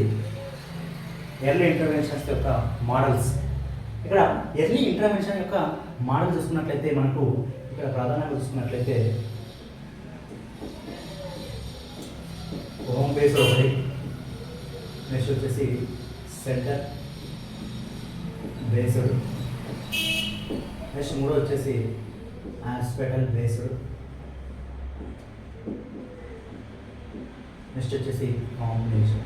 ఎర్లీ ఇంటర్వెన్షన్స్ యొక్క మోడల్స్. ఇక్కడ ఎర్లీ ఇంటర్వెన్షన్ యొక్క మోడల్ చూసుకున్నట్లయితే మనకు ఇక్కడ ప్రధానంగా చూసుకున్నట్లయితే హోమ్ బేస్ ఒకటి, నెక్స్ట్ వచ్చేసి సెంటర్ బేస్డ్, నెక్స్ట్ 3 వచ్చేసి హాస్పిటల్ బేస్డ్, నెక్స్ట్ వచ్చేసి కాంబినేషన్.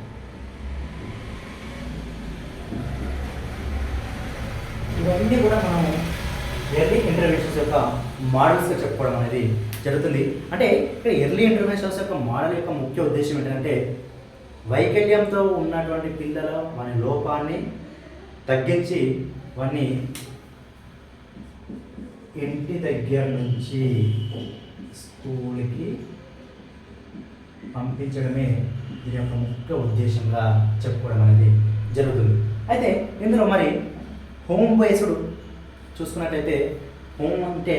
ఇవన్నీ కూడా మనం ఎర్లీ ఇంటర్వెన్షన్స్ యొక్క మోడల్స్గా చెప్పుకోవడం అనేది జరుగుతుంది. అంటే ఇక్కడ ఎర్లీ ఇంటర్వెన్షన్స్ యొక్క మోడల్ యొక్క ముఖ్య ఉద్దేశం ఏంటంటే వైకల్యంతో ఉన్నటువంటి పిల్లల మన లోపాన్ని తగ్గించి వాన్ని ఇంటి దగ్గర నుంచి స్కూల్కి పంపించడమే దీని యొక్క ముఖ్య ఉద్దేశంగా చెప్పుకోవడం అనేది జరుగుతుంది. అయితే ఇందులో మరి హోమ్ బేస్డ్ చూసుకున్నట్లయితే హోమ్ అంటే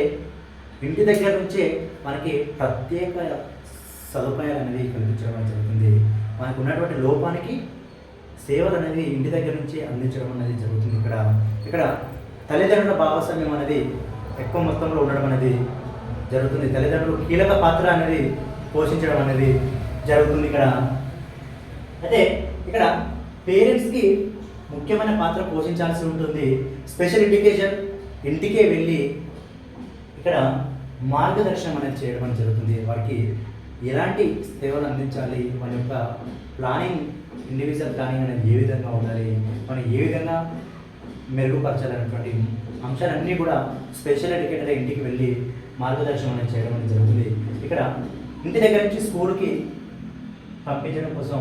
ఇంటి దగ్గర నుంచే మనకి ప్రత్యేక సదుపాయాలు అనేది కల్పించడం జరుగుతుంది. మనకు ఉన్నటువంటి లోపానికి సేవలు అనేది ఇంటి దగ్గర నుంచి అందించడం అనేది జరుగుతుంది. ఇక్కడ తల్లిదండ్రుల భాగస్వామ్యం అనేది ఎక్కువ మొత్తంలో ఉండడం అనేది జరుగుతుంది. తల్లిదండ్రులు కీలక పాత్ర అనేది పోషించడం అనేది జరుగుతుంది. అయితే ఇక్కడ పేరెంట్స్కి ముఖ్యమైన పాత్ర పోషించాల్సి ఉంటుంది. స్పెషల్ ఎడ్యుకేషన్ ఇంటికే వెళ్ళి ఇక్కడ మార్గదర్శనం అనేది చేయడం అనేది జరుగుతుంది. వారికి ఎలాంటి సేవలు అందించాలి, మన యొక్క ప్లానింగ్, ఇండివిజువల్ ప్లానింగ్ అనేది ఏ విధంగా ఉండాలి, మనం ఏ విధంగా మెరుగుపరచాలనేటువంటి అంశాలన్నీ కూడా స్పెషల్ ఎడ్యుకేటర్ ఇంటికి వెళ్ళి మార్గదర్శనం అనేది చేయడం అనేది జరుగుతుంది. ఇక్కడ ఇంటి దగ్గర నుంచి స్కూల్కి పంపించడం కోసం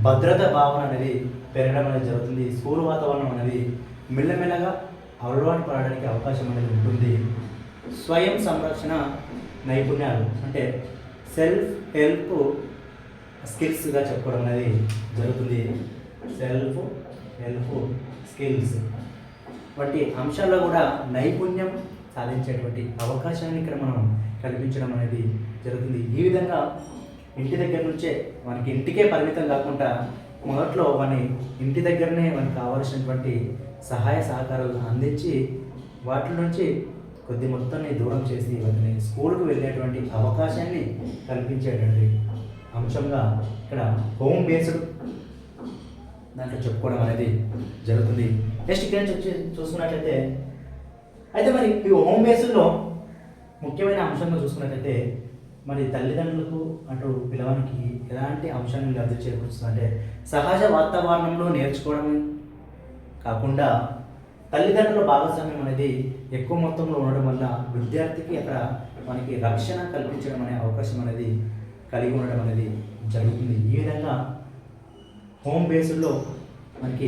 భద్రత భావన అనేది పెరగడం అనేది జరుగుతుంది. స్కూల్ వాతావరణం అనేది మెల్లమెల్లగా అలవాటు పడడానికి అవకాశం అనేది ఉంటుంది. స్వయం సంరక్షణ నైపుణ్యాలు అంటే సెల్ఫ్ హెల్ప్ స్కిల్స్గా చెప్పుకోవడం అనేది జరుగుతుంది. సెల్ఫ్ హెల్ప్ స్కిల్స్ వంటి అంశాల్లో కూడా నైపుణ్యం సాధించేటువంటి అవకాశాన్ని ఇక్కడ మనం కల్పించడం అనేది జరుగుతుంది. ఈ విధంగా ఇంటి దగ్గర నుంచే మనకి ఇంటికే పరిమితం కాకుండా మొదట్లో వాని ఇంటి దగ్గరనే మనకు కావాల్సినటువంటి సహాయ సహకారాలు అందించి వాటి నుంచి కొద్ది మొత్తాన్ని దూరం చేసి వాటిని స్కూల్కి వెళ్ళేటువంటి అవకాశాన్ని కల్పించేటువంటి అంశంగా ఇక్కడ హోమ్ బేస్డ్ దాంట్లో చెప్పుకోవడం అనేది జరుగుతుంది. నెక్స్ట్ ఇక్కడ నుంచి చూసుకున్నట్లయితే అయితే మరి ఈ హోమ్ బేస్డ్లో ముఖ్యమైన అంశంగా చూసుకున్నట్లయితే మరి తల్లిదండ్రులకు అటు పిల్లవానికి ఎలాంటి అంశాన్ని లబ్ధి చేకూరుస్తుందంటే సహజ వాతావరణంలో నేర్చుకోవడం కాకుండా తల్లిదండ్రుల భాగస్వామ్యం అనేది ఎక్కువ మొత్తంలో ఉండడం వల్ల విద్యార్థికి అక్కడ మనకి రక్షణ కల్పించడం అనే అవకాశం అనేది కలిగి ఉండడం అనేది జరుగుతుంది. ఈ విధంగా హోమ్ బేస్డ్లో మనకి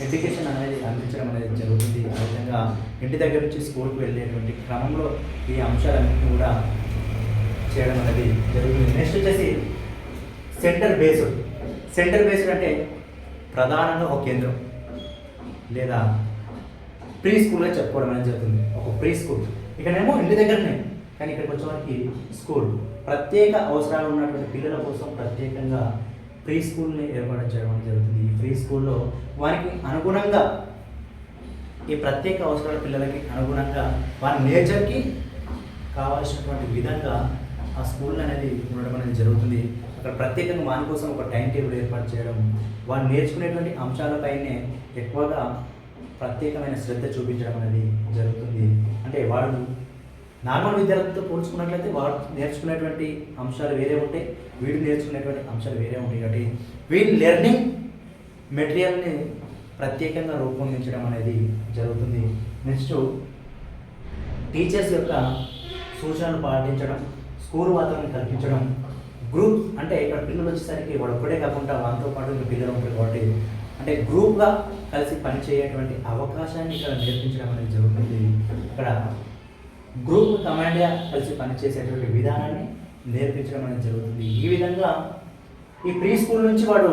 ఎడ్యుకేషన్ అనేది అందించడం అనేది జరుగుతుంది. ఆ విధంగా ఇంటి దగ్గర నుంచి స్కూల్కి వెళ్ళేటువంటి క్రమంలో ఈ అంశాలన్నింటినీ కూడా చేయడం అనేది జరుగుతుంది. నెక్స్ట్ వచ్చేసి సెంటర్ బేస్డ్ అంటే ప్రధానంగా ఒక కేంద్రం లేదా ప్రీ స్కూల్గా చెప్పుకోవడం అనేది జరుగుతుంది. ఒక ప్రీ స్కూల్ ఇక్కడేమో ఇంటి దగ్గరనే, కానీ ఇక్కడికి వచ్చేవారికి స్కూల్ ప్రత్యేక అవసరాలు ఉన్నటువంటి పిల్లల కోసం ప్రత్యేకంగా ప్రీ స్కూల్ని ఏర్పాటు చేయడం అనేది జరుగుతుంది. ఈ ప్రీ స్కూల్లో వారికి అనుగుణంగా ఈ ప్రత్యేక అవసరాల పిల్లలకి అనుగుణంగా వారి నేచర్కి కావాల్సినటువంటి విధంగా ఆ స్కూల్ అనేది ఉండడం అనేది జరుగుతుంది. అక్కడ ప్రత్యేకంగా వాని కోసం ఒక టైం టేబుల్ ఏర్పాటు చేయడం, వారు నేర్చుకునేటువంటి అంశాలపైనే ఎక్కువగా ప్రత్యేకమైన శ్రద్ధ చూపించడం అనేది జరుగుతుంది. అంటే వాడు నార్మల్ విద్యార్థులతో పోల్చుకున్నట్లయితే వాడు నేర్చుకునేటువంటి అంశాలు వేరే ఉంటాయి, వీడు నేర్చుకునేటువంటి అంశాలు వేరే ఉంటాయి. కాబట్టి వీడి లెర్నింగ్ మెటీరియల్ని ప్రత్యేకంగా రూపొందించడం అనేది జరుగుతుంది. నెక్స్ట్ టీచర్స్ యొక్క సూచనలు పాటించడం, స్కూల్ వాతావరణం కల్పించడం, గ్రూప్ అంటే ఇక్కడ పిల్లలు వచ్చేసరికి వాడు ఒక్కడే కాకుండా వాళ్ళతో పాటు ఇంకా పిల్లలు ఉంటారు కాబట్టి అంటే గ్రూప్గా కలిసి పనిచేయేటువంటి అవకాశాన్ని ఇక్కడ నేర్పించడం అనేది జరుగుతుంది. ఇక్కడ గ్రూప్ కమాండ్గా కలిసి పనిచేసేటువంటి విధానాన్ని నేర్పించడం అనేది జరుగుతుంది. ఈ విధంగా ఈ ప్రీ స్కూల్ నుంచి వాడు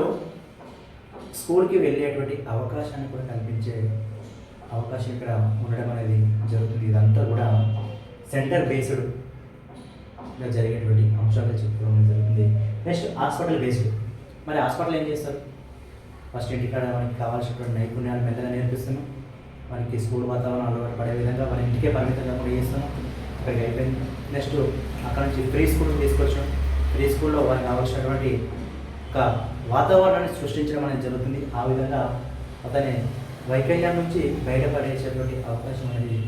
స్కూల్కి వెళ్ళేటువంటి అవకాశాన్ని కూడా కల్పించే అవకాశం ఇక్కడ ఉండడం అనేది జరుగుతుంది. ఇదంతా కూడా సెంటర్ బేస్డ్గా జరిగేటువంటి అంశాలుగా చెప్పుకోవడం జరుగుతుంది. Next hospital based. మరి హాస్పిటల్ ఏం చేస్తారు? ఫస్ట్ ఇంటికాడ మనకి కావాల్సినటువంటి నైపుణ్యాలు మెల్లగా నేర్పిస్తున్నాం, మనకి స్కూల్ వాతావరణం అలవాటు పడే విధంగా మన ఇంటికే పరిమితంగా కూడా చేస్తున్నాం. అక్కడికి అయిపోయింది. నెక్స్ట్ అక్కడ నుంచి ప్రీ స్కూల్కి తీసుకొచ్చాం. ప్రీ స్కూల్లో వారికి కావాల్సినటువంటి ఒక వాతావరణాన్ని సృష్టించడం అనేది జరుగుతుంది. ఆ విధంగా అతని వైకల్యం నుంచి బయటపడేసేటువంటి అవకాశం అనేది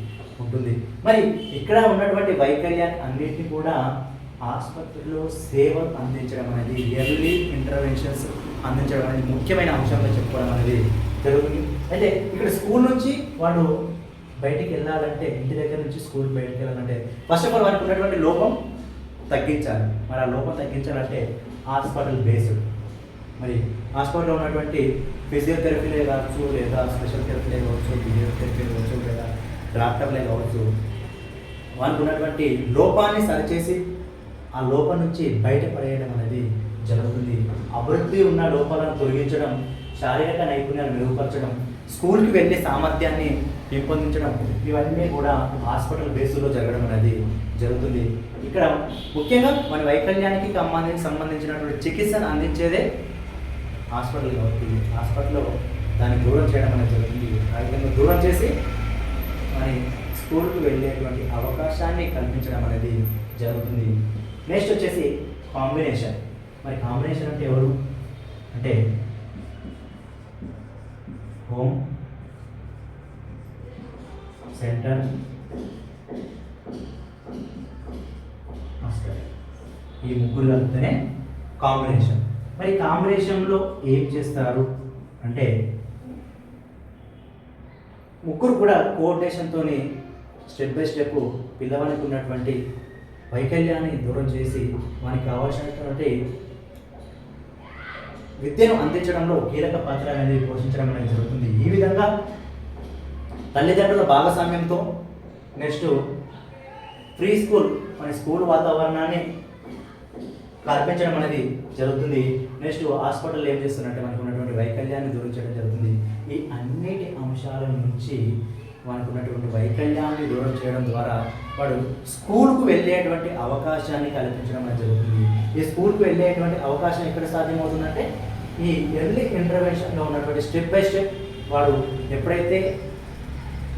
ఉంటుంది. మరి ఇక్కడ ఉన్నటువంటి వైకల్యాన్ని అన్నింటినీ కూడా ఆసుపత్రిలో సేవలు అందించడం అనేది, ఎర్లీ ఇంటర్వెన్షన్స్ అందించడం అనేది ముఖ్యమైన అంశంగా చెప్పుకోవడం అనేది జరుగుతుంది. అయితే ఇక్కడ స్కూల్ నుంచి వాడు బయటికి వెళ్ళాలంటే, ఇంటి దగ్గర నుంచి స్కూల్ బయటికి వెళ్ళాలంటే ఫస్ట్ ఆఫ్ ఆల్ వారికి ఉన్నటువంటి లోపం తగ్గించాలి. మరి ఆ లోపం తగ్గించాలంటే హాస్పిటల్ బేస్డ్. మరి హాస్పిటల్లో ఉన్నటువంటి ఫిజియోథెరపీలే కావచ్చు, లేదా స్పెషల్ థెరపీలే కావచ్చు, ఫిజియోథెరపీ కావచ్చు, లేదా డాక్టర్లే కావచ్చు, వారికి ఉన్నటువంటి లోపాన్ని సరిచేసి ఆ లోపం నుంచి బయటపడేయడం అనేది జరుగుతుంది. అభివృద్ధి ఉన్న లోపాలను తొలగించడం, శారీరక నైపుణ్యాలు మెరుగుపరచడం, స్కూల్కి వెళ్ళే సామర్థ్యాన్ని పెంపొందించడం, ఇవన్నీ కూడా హాస్పిటల్ బేస్లో జరగడం అనేది జరుగుతుంది. ఇక్కడ ముఖ్యంగా మన వైకల్యానికి సంబంధించినటువంటి చికిత్సను అందించేదే హాస్పిటల్ కాబట్టి హాస్పిటల్లో దాన్ని దూరం చేయడం అనేది జరుగుతుంది. ఆ విధంగా దూరం చేసి మరి స్కూల్కి వెళ్ళేటువంటి అవకాశాన్ని కల్పించడం అనేది జరుగుతుంది. నెక్స్ట్ వచ్చేసి కాంబినేషన్. మరి కాంబినేషన్ అంటే ఎవరు అంటే హోమ్ సెంటర్ హాస్టల్, ఈ ముగ్గురు కలిపితేనే కాంబినేషన్. మరి కాంబినేషన్లో ఏం చేస్తారు అంటే ముగ్గురు కూడా కోఆర్డినేషన్తో స్టెప్ బై స్టెప్ పిల్లవానికి ఉన్నటువంటి వైకల్యాన్ని దూరం చేసి వానికి కావాల్సినటువంటి విద్యను అందించడంలో కీలక పాత్ర అనేది పోషించడం అనేది జరుగుతుంది. ఈ విధంగా తల్లిదండ్రుల భాగస్వామ్యంతో నెక్స్ట్ ప్రీ స్కూల్ మన స్కూల్ వాతావరణాన్ని కల్పించడం అనేది జరుగుతుంది. నెక్స్ట్ హాస్పిటల్ ఏం చేస్తున్నట్టే మనకు ఉన్నటువంటి వైకల్యాన్ని దూరం చేయడం జరుగుతుంది. ఈ అన్నిటి అంశాల నుంచి మనకు ఉన్నటువంటి వైకల్యాన్ని దూరం చేయడం ద్వారా వాడు స్కూల్కు వెళ్ళేటువంటి అవకాశాన్ని కల్పించడం అనేది జరుగుతుంది. ఈ స్కూల్కు వెళ్ళేటువంటి అవకాశం ఎక్కడ సాధ్యమవుతుందంటే ఈ ఎర్లీ ఇంటర్వెన్షన్లో ఉన్నటువంటి స్టెప్ బై స్టెప్ వాడు ఎప్పుడైతే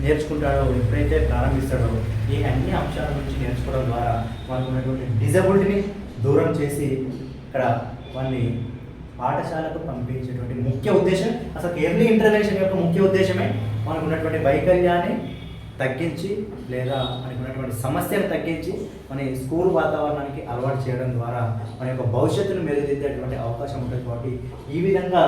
నేర్చుకుంటాడో, ఎప్పుడైతే ప్రారంభిస్తాడో ఈ అన్ని అంశాల నుంచి నేర్చుకోవడం ద్వారా మనకు ఉన్నటువంటి డిజబిలిటీని దూరం చేసి ఇక్కడ వాళ్ళని పాఠశాలకు పంపించేటువంటి ముఖ్య ఉద్దేశం, అసలు ఎర్లీ ఇంటర్వెన్షన్ యొక్క ముఖ్య ఉద్దేశమే మనకు ఉన్నటువంటి వైకల్యాన్ని తగ్గించి లేదా మనకు ఉన్నటువంటి సమస్యను తగ్గించి మన స్కూల్ వాతావరణానికి అలవాటు చేయడం ద్వారా మన యొక్క భవిష్యత్తును మెరుగుదిద్దేటువంటి అవకాశం ఉంటుంది. కాబట్టి ఈ విధంగా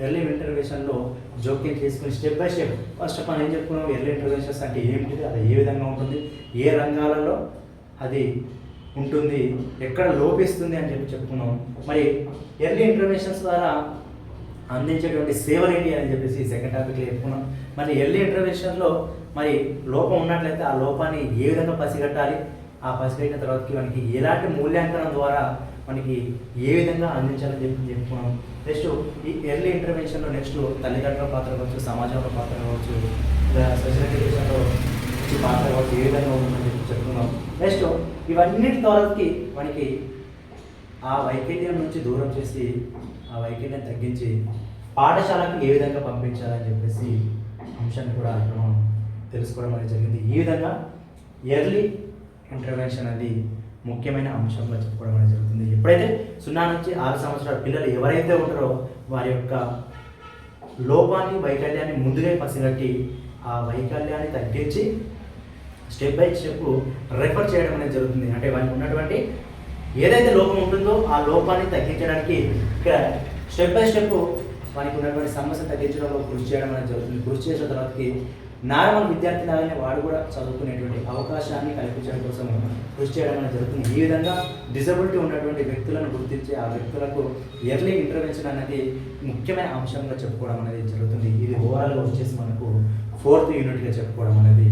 ఎర్లీ ఇంటర్వెన్షన్లో జోక్యం చేసుకుని step by step first of all ఏం చెప్పుకున్నాం, ఎర్లీ ఇంటర్వెన్షన్స్ అంటే ఏమిటి, అది ఏ విధంగా ఉంటుంది, ఏ రంగాలలో అది ఉంటుంది, ఎక్కడ లోపిస్తుంది అని చెప్పుకున్నాం. మరి ఎర్లీ ఇంటర్వెన్షన్స్ ద్వారా అందించేటువంటి సేవలు ఏంటి అని చెప్పేసి సెకండ్ టాపిక్లో చెప్పుకున్నాం. మరి ఎర్లీ ఇంటర్వెన్షన్లో మరి లోపం ఉన్నట్లయితే ఆ లోపాన్ని ఏ విధంగా పసిగట్టాలి, ఆ పసిగట్టిన తర్వాతకి మనకి ఎలాంటి మూల్యాంకనం ద్వారా మనకి ఏ విధంగా అందించాలని చెప్పుకున్నాం. నెక్స్ట్ ఈ ఎర్లీ ఇంటర్వెన్షన్లో నెక్స్ట్ తల్లిదండ్రుల పాత్ర కావచ్చు, సమాజంలో పాత్ర కావచ్చు, స్పెషల్ ఎడ్యుకేషన్లో పాత్ర కావచ్చు, ఏ విధంగా ఉంటుందని చెప్పుకున్నాం. నెక్స్ట్ ఇవన్నిటి ద్వారాకి మనకి ఆ వైకల్యం నుంచి దూరం చేసి ఆ వైకల్యం తగ్గించి పాఠశాలకు ఏ విధంగా పంపించాలని చెప్పేసి అంశాన్ని కూడా మనం తెలుసుకోవడం అనేది జరిగింది. ఈ విధంగా ఎర్లీ ఇంటర్వెన్షన్ అనేది ముఖ్యమైన అంశంగా చెప్పుకోవడం అనేది జరుగుతుంది. ఎప్పుడైతే 0 నుంచి 6 సంవత్సరాల పిల్లలు ఎవరైతే ఉంటారో వారి యొక్క లోపాన్ని, వైకల్యాన్ని ముందుగా పసిగట్టి ఆ వైకల్యాన్ని తగ్గించి స్టెప్ బై స్టెప్ రెఫర్ చేయడం అనేది జరుగుతుంది. అంటే వారికి ఉన్నటువంటి ఏదైతే లోపం ఉంటుందో ఆ లోపాన్ని తగ్గించడానికి ఇక్కడ స్టెప్ బై స్టెప్ వారికి ఉన్నటువంటి సమస్య తగ్గించడంలో కృషి చేయడం అనేది జరుగుతుంది. కృషి చేసిన తర్వాతకి నార్మల్ విద్యార్థి లాగానే వాడు కూడా చదువుకునేటువంటి అవకాశాన్ని కల్పించడం కోసం కృషి చేయడం అనేది జరుగుతుంది. ఈ విధంగా డిజబిలిటీ ఉన్నటువంటి వ్యక్తులను గుర్తించి ఆ వ్యక్తులకు ఎర్లీ ఇంటర్వెన్షన్ అనేది ముఖ్యమైన అంశంగా చెప్పుకోవడం అనేది జరుగుతుంది. ఇది ఓవరాల్గా వచ్చేసి మనకు 4th యూనిట్గా చెప్పుకోవడం అనేది